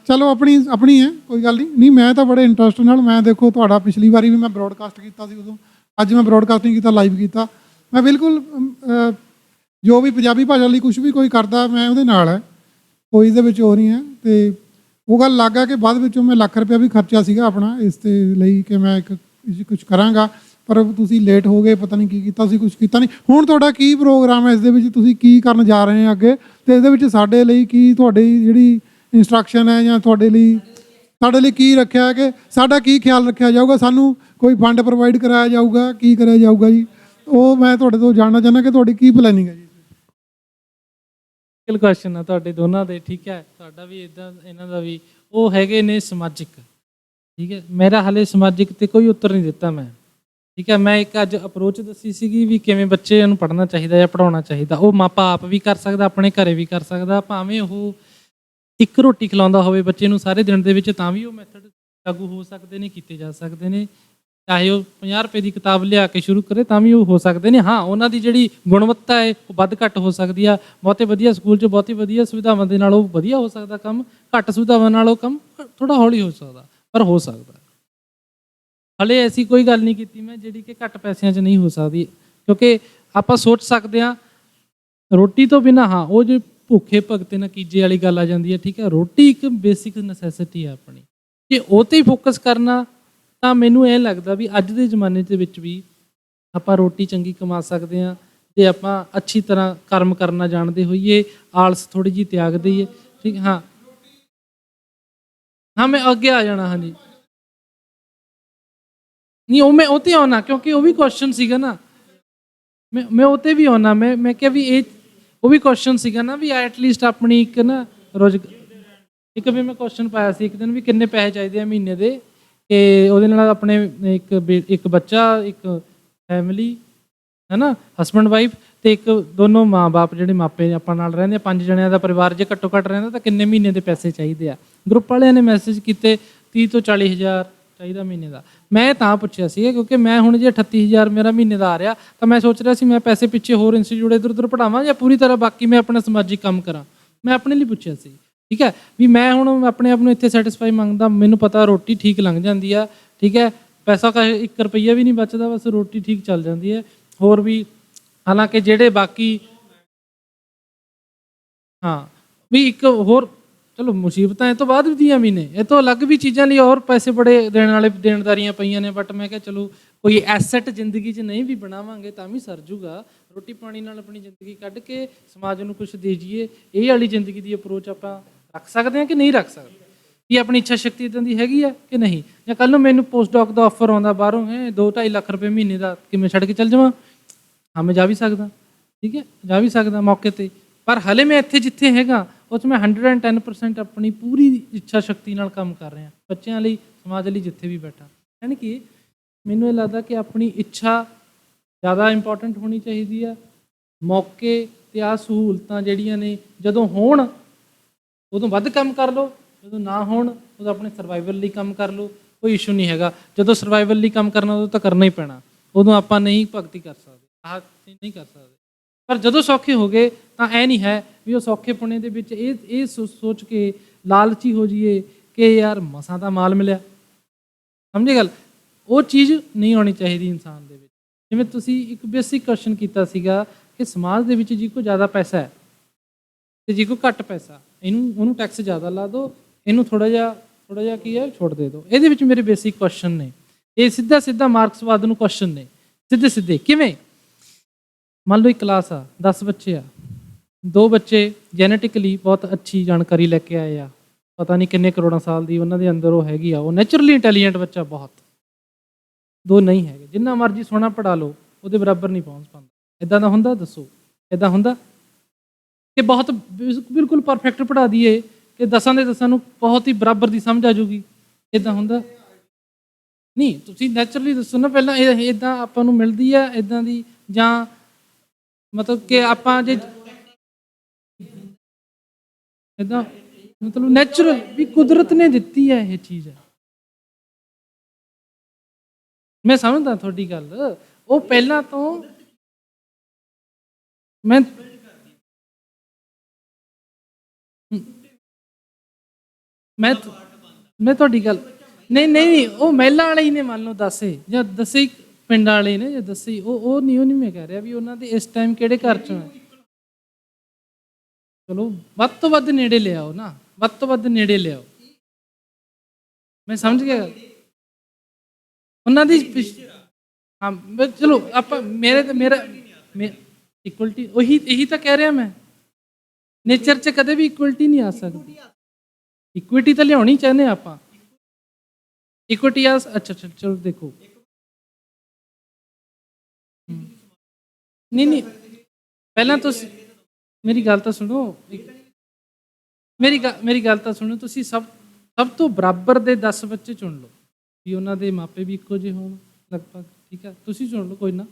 ਚਲੋ ਆਪਣੀ ਹੈ, ਕੋਈ ਗੱਲ ਨਹੀਂ ਮੈਂ ਤਾਂ ਬੜੇ ਇੰਟਰਸਟ ਨਾਲ, ਮੈਂ ਦੇਖੋ ਤੁਹਾਡਾ ਪਿਛਲੀ ਵਾਰੀ ਵੀ ਮੈਂ ਬਰੋਡਕਾਸਟ ਕੀਤਾ ਸੀ, ਉਦੋਂ ਅੱਜ ਮੈਂ ਬਰੋਡਕਾਸਟਿੰਗ ਕੀਤਾ, ਲਾਈਵ ਕੀਤਾ, ਮੈਂ ਬਿਲਕੁਲ ਜੋ ਵੀ ਪੰਜਾਬੀ ਭਾਸ਼ਾ ਲਈ ਕੁਛ ਵੀ ਕੋਈ ਕਰਦਾ ਮੈਂ ਉਹਦੇ ਨਾਲ ਹੈ, ਕੋਈ ਇਹਦੇ ਵਿੱਚ ਹੋ ਨਹੀਂ ਹੈ। ਅਤੇ ਉਹ ਗੱਲ ਲੱਗ ਆ ਕਿ ਬਾਅਦ ਵਿੱਚੋਂ ਮੈਂ ਲੱਖ ਰੁਪਇਆ ਵੀ ਖਰਚਿਆ ਸੀਗਾ ਆਪਣਾ ਇਸ ਦੇ ਲਈ ਕਿ ਮੈਂ ਕੁਛ ਕਰਾਂਗਾ, ਪਰ ਤੁਸੀਂ ਲੇਟ ਹੋ ਗਏ, ਪਤਾ ਨਹੀਂ ਕੀ ਕੀਤਾ ਸੀ, ਕੁਛ ਕੀਤਾ ਨਹੀਂ। ਹੁਣ ਤੁਹਾਡਾ ਕੀ ਪ੍ਰੋਗਰਾਮ ਹੈ ਇਸ ਦੇ ਵਿੱਚ, ਤੁਸੀਂ ਕੀ ਕਰਨ ਜਾ ਰਹੇ ਹੋ ਅੱਗੇ, ਅਤੇ ਇਹਦੇ ਵਿੱਚ ਸਾਡੇ ਲਈ ਕੀ ਤੁਹਾਡੀ ਜਿਹੜੀ ਇੰਸਟਰਕਸ਼ਨ ਹੈ ਜਾਂ ਤੁਹਾਡੇ ਲਈ ਸਾਡੇ ਲਈ ਕੀ ਰੱਖਿਆ ਕਿ ਸਾਡਾ ਕੀ ਖਿਆਲ ਰੱਖਿਆ ਜਾਊਗਾ, ਸਾਨੂੰ ਕੋਈ ਫੰਡ ਪ੍ਰੋਵਾਈਡ ਕਰਾਇਆ ਜਾਊਗਾ, ਕੀ ਕਰਿਆ ਜਾਊਗਾ ਜੀ, ਉਹ ਮੈਂ ਤੁਹਾਡੇ ਤੋਂ ਜਾਣਨਾ ਚਾਹੁੰਦਾ ਕਿ ਤੁਹਾਡੀ ਕੀ ਪਲੈਨਿੰਗ ਹੈ ਜੀ। ਮੁਸ਼ਕਿਲ ਕੁਐਸਚਨ ਆ ਤੁਹਾਡੇ ਦੋਨਾਂ ਦੇ, ਠੀਕ ਹੈ, ਤੁਹਾਡਾ ਵੀ ਇੱਦਾਂ, ਇਹਨਾਂ ਦਾ ਵੀ। ਉਹ ਹੈਗੇ ਨੇ ਸਮਾਜਿਕ, ਠੀਕ ਹੈ, ਮੇਰਾ ਹਾਲੇ ਸਮਾਜਿਕ 'ਤੇ ਕੋਈ ਉੱਤਰ ਨਹੀਂ ਦਿੱਤਾ ਮੈਂ, ਠੀਕ ਹੈ। ਮੈਂ ਇੱਕ ਅੱਜ ਅਪਰੋਚ ਦੱਸੀ ਸੀਗੀ ਵੀ ਕਿਵੇਂ ਬੱਚਿਆਂ ਨੂੰ ਪੜ੍ਹਨਾ ਚਾਹੀਦਾ ਜਾਂ ਪੜ੍ਹਾਉਣਾ ਚਾਹੀਦਾ, ਉਹ ਮਾਪਾ ਆਪ ਵੀ ਕਰ ਸਕਦਾ, ਆਪਣੇ ਘਰੇ ਵੀ ਕਰ ਸਕਦਾ, ਭਾਵੇਂ ਉਹ ਇੱਕ ਰੋਟੀ ਖਿਲਾਉਂਦਾ ਹੋਵੇ ਬੱਚੇ ਨੂੰ ਸਾਰੇ ਦਿਨ ਦੇ ਵਿੱਚ, ਤਾਂ ਵੀ ਉਹ ਮੈਥਡ ਲਾਗੂ ਹੋ ਸਕਦੇ ਨੇ, ਕੀਤੇ ਜਾ ਸਕਦੇ ਨੇ। ਚਾਹੇ ਉਹ 50 ਰੁਪਏ ਦੀ ਕਿਤਾਬ ਲਿਆ ਕੇ ਸ਼ੁਰੂ ਕਰੇ ਤਾਂ ਵੀ ਉਹ ਹੋ ਸਕਦੇ ਨੇ। ਹਾਂ, ਉਹਨਾਂ ਦੀ ਜਿਹੜੀ ਗੁਣਵੱਤਾ ਹੈ ਉਹ ਵੱਧ ਘੱਟ ਹੋ ਸਕਦੀ ਆ। ਬਹੁਤੇ ਵਧੀਆ ਸਕੂਲ 'ਚ ਬਹੁਤੀ ਵਧੀਆ ਸੁਵਿਧਾਵਾਂ ਦੇ ਨਾਲ ਉਹ ਵਧੀਆ ਹੋ ਸਕਦਾ ਕੰਮ, ਘੱਟ ਸੁਵਿਧਾਵਾਂ ਨਾਲ ਉਹ ਕੰਮ ਥੋੜ੍ਹਾ ਹੌਲੀ ਹੋ ਸਕਦਾ, ਪਰ ਹੋ ਸਕਦਾ। ਹਲੇ ਐਸੀ ਕੋਈ ਗੱਲ ਨਹੀਂ ਕੀਤੀ ਮੈਂ ਜਿਹੜੀ ਕਿ ਘੱਟ ਪੈਸਿਆਂ 'ਚ ਨਹੀਂ ਹੋ ਸਕਦੀ, ਕਿਉਂਕਿ ਆਪਾਂ ਸੋਚ ਸਕਦੇ ਹਾਂ ਰੋਟੀ ਤੋਂ ਬਿਨਾਂ, ਹਾਂ ਉਹ ਜੇ ਭੁੱਖੇ ਭਗਤੇ ਨਕੀਜੇ ਵਾਲੀ ਗੱਲ ਆ ਜਾਂਦੀ ਹੈ, ਠੀਕ ਹੈ। ਰੋਟੀ ਇੱਕ ਬੇਸਿਕ ਨੈਸੈਸਿਟੀ ਹੈ ਆਪਣੀ, ਜੇ ਉਹ 'ਤੇ ਹੀ ਫੋਕਸ ਕਰਨਾ ਤਾਂ ਮੈਨੂੰ ਇਹ ਲੱਗਦਾ ਵੀ ਅੱਜ ਦੇ ਜ਼ਮਾਨੇ ਦੇ ਵਿੱਚ ਵੀ ਆਪਾਂ ਰੋਟੀ ਚੰਗੀ ਕਮਾ ਸਕਦੇ ਹਾਂ ਜੇ ਆਪਾਂ ਅੱਛੀ ਤਰ੍ਹਾਂ ਕਰਮ ਕਰਨਾ ਜਾਣਦੇ ਹੋਈਏ, ਆਲਸ ਥੋੜ੍ਹੀ ਜਿਹੀ ਤਿਆਗ ਦਈਏ, ਠੀਕ। ਹਾਂ ਮੈਂ ਅੱਗੇ ਆ ਜਾਣਾ, ਹਾਂਜੀ ਨਹੀਂ ਉਹ ਮੈਂ ਉਹ 'ਤੇ ਆਉਣਾ, ਕਿਉਂਕਿ ਉਹ ਵੀ ਕੁਐਸਚਨ ਸੀਗਾ ਨਾ, ਮੈਂ ਉਹ 'ਤੇ ਵੀ ਆਉਣਾ। ਮੈਂ ਕਿਹਾ ਵੀ ਇਹ ਉਹ ਵੀ ਕੁਐਸਚਨ ਸੀਗਾ ਨਾ ਵੀ ਐਟਲੀਸਟ ਆਪਣੀ ਇੱਕ ਨਾ ਇੱਕ ਵੀ ਮੈਂ ਕੁਐਸਚਨ ਪਾਇਆ ਸੀ ਇੱਕ ਦਿਨ ਵੀ ਕਿੰਨੇ ਪੈਸੇ ਚਾਹੀਦੇ ਆ ਮਹੀਨੇ ਦੇ, ਕਿ ਉਹਦੇ ਨਾਲ ਆਪਣੇ ਇੱਕ ਬੱਚਾ, ਇੱਕ ਫੈਮਿਲੀ ਹੈ ਨਾ, ਹਸਬੈਂਡ ਵਾਈਫ ਅਤੇ ਇੱਕ ਦੋਨੋਂ ਮਾਂ ਬਾਪ ਜਿਹੜੇ ਮਾਪੇ ਆਪਾਂ ਨਾਲ ਰਹਿੰਦੇ ਆ, 5 ਜਣਿਆਂ ਦਾ ਪਰਿਵਾਰ ਜੇ ਘੱਟੋ ਘੱਟ ਰਹਿੰਦਾ ਤਾਂ ਕਿੰਨੇ ਮਹੀਨੇ ਦੇ ਪੈਸੇ ਚਾਹੀਦੇ ਆ। ਗਰੁੱਪ ਵਾਲਿਆਂ ਨੇ ਮੈਸੇਜ ਕੀਤੇ 30 ਤੋਂ 40 ਹਜ਼ਾਰ ਚਾਹੀਦਾ ਮਹੀਨੇ ਦਾ। ਮੈਂ ਤਾਂ ਪੁੱਛਿਆ ਸੀ ਕਿਉਂਕਿ ਮੈਂ ਹੁਣ ਜੇ 38,000 ਮੇਰਾ ਮਹੀਨੇ ਦਾ ਆ ਰਿਹਾ ਤਾਂ ਮੈਂ ਸੋਚ ਰਿਹਾ ਸੀ ਮੈਂ ਪੈਸੇ ਪਿੱਛੇ ਹੋਰ ਇੰਸਟੀਚਿਊਟ ਇੱਧਰ ਉੱਧਰ ਪੜ੍ਹਾਵਾਂ ਜਾਂ ਪੂਰੀ ਤਰ੍ਹਾਂ ਬਾਕੀ ਮੈਂ ਆਪਣਾ ਸਮਾਜਿਕ ਕੰਮ ਕਰਾਂ। ਮੈਂ ਆਪਣੇ ਲਈ ਪੁੱਛਿਆ ਸੀ, ਠੀਕ ਹੈ, ਵੀ ਮੈਂ ਹੁਣ ਆਪਣੇ ਆਪ ਨੂੰ ਇੱਥੇ ਸੈਟਿਸਫਾਈ ਮੰਗਦਾ, ਮੈਨੂੰ ਪਤਾ ਰੋਟੀ ਠੀਕ ਲੰਘ ਜਾਂਦੀ ਆ, ਠੀਕ ਹੈ, ਪੈਸਾ 1 ਰੁਪਈਆ ਵੀ ਨਹੀਂ ਬਚਦਾ, ਬਸ ਰੋਟੀ ਠੀਕ ਚੱਲ ਜਾਂਦੀ ਹੈ। ਹੋਰ ਵੀ ਹਾਲਾਂਕਿ ਜਿਹੜੇ ਬਾਕੀ ਹਾਂ ਵੀ ਇੱਕ ਹੋਰ ਚਲੋ ਮੁਸੀਬਤਾਂ ਇਹ ਤੋਂ ਬਾਅਦ ਦੀਆਂ ਵੀ ਨੇ, ਇਹ ਤੋਂ ਅਲੱਗ ਵੀ ਚੀਜ਼ਾਂ ਲਈ ਹੋਰ ਪੈਸੇ ਬੜੇ ਦੇਣ ਵਾਲੇ ਦੇਣਦਾਰੀਆਂ ਪਈਆਂ ਨੇ, ਬਟ ਮੈਂ ਕਿਹਾ ਚਲੋ ਕੋਈ ਐਸੈਟ ਜ਼ਿੰਦਗੀ 'ਚ ਨਹੀਂ ਵੀ ਬਣਾਵਾਂਗੇ ਤਾਂ ਵੀ ਸਰ ਜੂਗਾ। ਰੋਟੀ ਪਾਣੀ ਨਾਲ ਆਪਣੀ ਜ਼ਿੰਦਗੀ ਕੱਢ ਕੇ ਸਮਾਜ ਨੂੰ ਕੁਛ ਦੇ ਜਾਈਏ, ਇਹ ਵਾਲੀ ਜ਼ਿੰਦਗੀ ਦੀ ਅਪਰੋਚ ਆਪਾਂ ਰੱਖ ਸਕਦੇ ਹਾਂ ਕਿ ਨਹੀਂ ਰੱਖ ਸਕਦੇ, ਕੀ ਆਪਣੀ ਇੱਛਾ ਸ਼ਕਤੀ ਇੱਦਾਂ ਦੀ ਹੈਗੀ ਆ ਕਿ ਨਹੀਂ। ਜਾਂ ਕੱਲ੍ਹ ਨੂੰ ਮੈਨੂੰ ਪੋਸਟ ਡਾਕ ਦਾ ਆਫਰ ਆਉਂਦਾ ਬਾਹਰੋਂ, ਹੈ 2-2.5 ਲੱਖ ਰੁਪਏ ਮਹੀਨੇ ਦਾ, ਕਿ ਮੈਂ ਛੱਡ ਕੇ ਚੱਲ ਜਾਵਾਂ? ਹਾਂ ਮੈਂ ਜਾ ਵੀ ਸਕਦਾ, ਠੀਕ ਹੈ, ਜਾ ਵੀ ਸਕਦਾ ਮੌਕੇ 'ਤੇ, ਪਰ ਹਲੇ ਮੈਂ ਇੱਥੇ ਜਿੱਥੇ ਹੈਗਾ ਉਹ 'ਚ ਮੈਂ 110% ਆਪਣੀ ਪੂਰੀ ਇੱਛਾ ਸ਼ਕਤੀ ਨਾਲ ਕੰਮ ਕਰ ਰਿਹਾ, ਬੱਚਿਆਂ ਲਈ, ਸਮਾਜ ਲਈ, ਜਿੱਥੇ ਵੀ ਬੈਠਾ। ਯਾਨੀ ਕਿ ਮੈਨੂੰ ਇਹ ਲੱਗਦਾ ਕਿ ਆਪਣੀ ਇੱਛਾ ਜ਼ਿਆਦਾ ਇੰਪੋਰਟੈਂਟ ਹੋਣੀ ਚਾਹੀਦੀ ਆ। ਮੌਕੇ ਅਤੇ ਆਹ ਸਹੂਲਤਾਂ ਜਿਹੜੀਆਂ ਨੇ ਜਦੋਂ ਹੋਣ ਉਦੋਂ ਵੱਧ ਕੰਮ ਕਰ ਲਓ, ਜਦੋਂ ਨਾ ਹੋਣ ਉਦੋਂ ਆਪਣੇ ਸਰਵਾਈਵਲ ਲਈ ਕੰਮ ਕਰ ਲਓ, ਕੋਈ ਇਸ਼ੂ ਨਹੀਂ ਹੈਗਾ। ਜਦੋਂ ਸਰਵਾਈਵਲ ਲਈ ਕੰਮ ਕਰਨਾ ਉਦੋਂ ਤਾਂ ਕਰਨਾ ਹੀ ਪੈਣਾ, ਉਦੋਂ ਆਪਾਂ ਨਹੀਂ ਭਗਤੀ ਕਰ ਸਕਦੇ, ਆਹ ਨਹੀਂ ਕਰ ਸਕਦੇ। ਪਰ ਜਦੋਂ ਸੌਖੇ ਹੋ ਗਏ ਤਾਂ ਇਹ ਨਹੀਂ ਹੈ ਵੀ ਉਹ ਸੌਖੇਪੁਣੇ ਦੇ ਵਿੱਚ ਇਹ ਸੋਚ ਕੇ ਲਾਲਚੀ ਹੋ ਜਾਈਏ ਕਿ ਯਾਰ ਮਸਾਂ ਤਾਂ ਮਾਲ ਮਿਲਿਆ, ਸਮਝੇ ਗੱਲ, ਉਹ ਚੀਜ਼ ਨਹੀਂ ਆਉਣੀ ਚਾਹੀਦੀ ਇਨਸਾਨ ਦੇ ਵਿੱਚ। ਜਿਵੇਂ ਤੁਸੀਂ ਇੱਕ ਬੇਸਿਕ ਕੁਐਸਚਨ ਕੀਤਾ ਸੀਗਾ ਕਿ ਸਮਾਜ ਦੇ ਵਿੱਚ ਜਿਹਦੇ ਕੋਲ ਜ਼ਿਆਦਾ ਪੈਸਾ ਹੈ ਅਤੇ ਜਿਹਦੇ ਕੋਲ ਘੱਟ ਪੈਸਾ, ਉਹਨੂੰ ਟੈਕਸ ਜ਼ਿਆਦਾ ਲਾ ਦਿਓ, ਇਹਨੂੰ ਥੋੜ੍ਹਾ ਜਿਹਾ ਕੀ ਹੈ ਛੋੜ ਦੇ ਦਿਓ। ਇਹਦੇ ਵਿੱਚ ਮੇਰੇ ਬੇਸਿਕ ਕੁਐਸਚਨ ਨੇ, ਇਹ ਸਿੱਧਾ ਮਾਰਕਸਵਾਦ ਨੂੰ ਕੁਐਸਚਨ ਨੇ, ਸਿੱਧੇ ਕਿਵੇਂ। ਮੰਨ ਲਓ ਇੱਕ ਕਲਾਸ ਆ, 10 ਬੱਚੇ ਆ, 2 ਬੱਚੇ ਜੈਨੇਟਿਕਲੀ ਬਹੁਤ ਅੱਛੀ ਜਾਣਕਾਰੀ ਲੈ ਕੇ ਆਏ ਆ, ਪਤਾ ਨਹੀਂ ਕਿੰਨੇ ਕਰੋੜਾਂ ਸਾਲ ਦੀ ਉਹਨਾਂ ਦੇ ਅੰਦਰ ਉਹ ਹੈਗੀ ਆ, ਉਹ ਨੈਚੁਰਲੀ ਇੰਟੈਲੀਜੈਂਟ ਬੱਚਾ ਬਹੁਤ, 2 ਨਹੀਂ ਹੈਗੇ, ਜਿੰਨਾ ਮਰਜ਼ੀ ਸੋਹਣਾ ਪੜ੍ਹਾ ਲਓ ਉਹਦੇ ਬਰਾਬਰ ਨਹੀਂ ਪਹੁੰਚ ਪਾਉਂਦਾ। ਇੱਦਾਂ ਦਾ ਹੁੰਦਾ? ਦੱਸੋ, ਇੱਦਾਂ ਹੁੰਦਾ? ਕਿ ਬਹੁਤ ਬਿਲਕੁਲ ਪਰਫੈਕਟ ਪੜ੍ਹਾ ਦਈਏ ਕਿ 10 ਦੇ 10 ਨੂੰ ਬਹੁਤ ਹੀ ਬਰਾਬਰ ਦੀ ਸਮਝ ਆ ਜਾਊਗੀ, ਇਦਾਂ ਹੁੰਦਾ ਨਹੀਂ। ਤੁਸੀਂ ਨੈਚੁਰਲੀ ਦੱਸੋ ਨਾ ਪਹਿਲਾਂ, ਇਦਾਂ ਆਪਾਂ ਨੂੰ ਮਿਲਦੀ ਹੈ ਇਦਾਂ ਦੀ, ਜਾਂ ਮਤਲਬ ਕਿ ਆਪਾਂ ਜੇ ਇਦਾਂ ਮਤਲਬ ਨੈਚੁਰਲ ਵੀ ਕੁਦਰਤ ਨੇ ਦਿੱਤੀ ਹੈ ਇਹ ਚੀਜ਼ ਹੈ। ਮੈਂ ਸਮਝਦਾ ਤੁਹਾਡੀ ਗੱਲ, ਉਹ ਪਹਿਲਾਂ ਤੋਂ ਮੈਂ ਮੈਂ ਤੁਹਾਡੀ ਗੱਲ ਨਹੀਂ ਉਹ ਮਹਿਲਾ ਵਾਲੇ ਹੀ ਨੇ, ਮੰਨ ਲਓ 10 ਜਾਂ 10 ਪਿੰਡਾਂ ਵਾਲੇ ਨੇ ਜਾਂ 10, ਉਹ ਨਹੀਂ ਮੈਂ ਕਹਿ ਰਿਹਾ ਵੀ ਉਹਨਾਂ ਦੇ ਇਸ ਟਾਈਮ ਕਿਹੜੇ ਘਰ ਚੋਂ ਹੈ। ਚਲੋ ਵੱਧ ਤੋਂ ਵੱਧ ਨੇੜੇ ਲਿਆਓ ਨਾ, ਵੱਧ ਤੋਂ ਵੱਧ ਨੇੜੇ ਲਿਆਓ। ਮੈਂ ਸਮਝ ਗਿਆ ਗੱਲ ਉਹਨਾਂ ਦੀ। ਹਾਂ ਚਲੋ ਆਪਾਂ ਮੇਰਾ ਇਕੁਅਲਟੀ ਇਹੀ ਤਾਂ ਕਹਿ ਰਿਹਾ ਮੈਂ, ਨੇਚਰ 'ਚ ਕਦੇ ਵੀ ਇਕੁਅਲਟੀ ਨਹੀਂ ਆ ਸਕਦੀ। ਇਕੁਇਟੀ ਤਾਂ ਲਿਆਉਣੀ ਚਾਹੁੰਦੇ ਆਪਾਂ, ਇਕੁਇਟੀ ਆ। ਅੱਛਾ ਚਲੋ ਦੇਖੋ, ਨਹੀਂ ਪਹਿਲਾਂ ਤੁਸੀਂ ਮੇਰੀ ਗੱਲ ਤਾਂ ਸੁਣੋ, ਮੇਰੀ ਗੱਲ ਤਾਂ ਸੁਣੋ। ਤੁਸੀਂ ਸਭ ਤੋਂ ਬਰਾਬਰ ਦੇ 10 ਬੱਚੇ ਚੁਣ ਲਓ ਵੀ ਉਹਨਾਂ ਦੇ ਮਾਪੇ ਵੀ ਇੱਕੋ ਜਿਹੇ ਹੋਣ ਲਗਭਗ, ਠੀਕ ਹੈ, ਤੁਸੀਂ ਚੁਣ ਲਓ ਕੋਈ ਨਾ।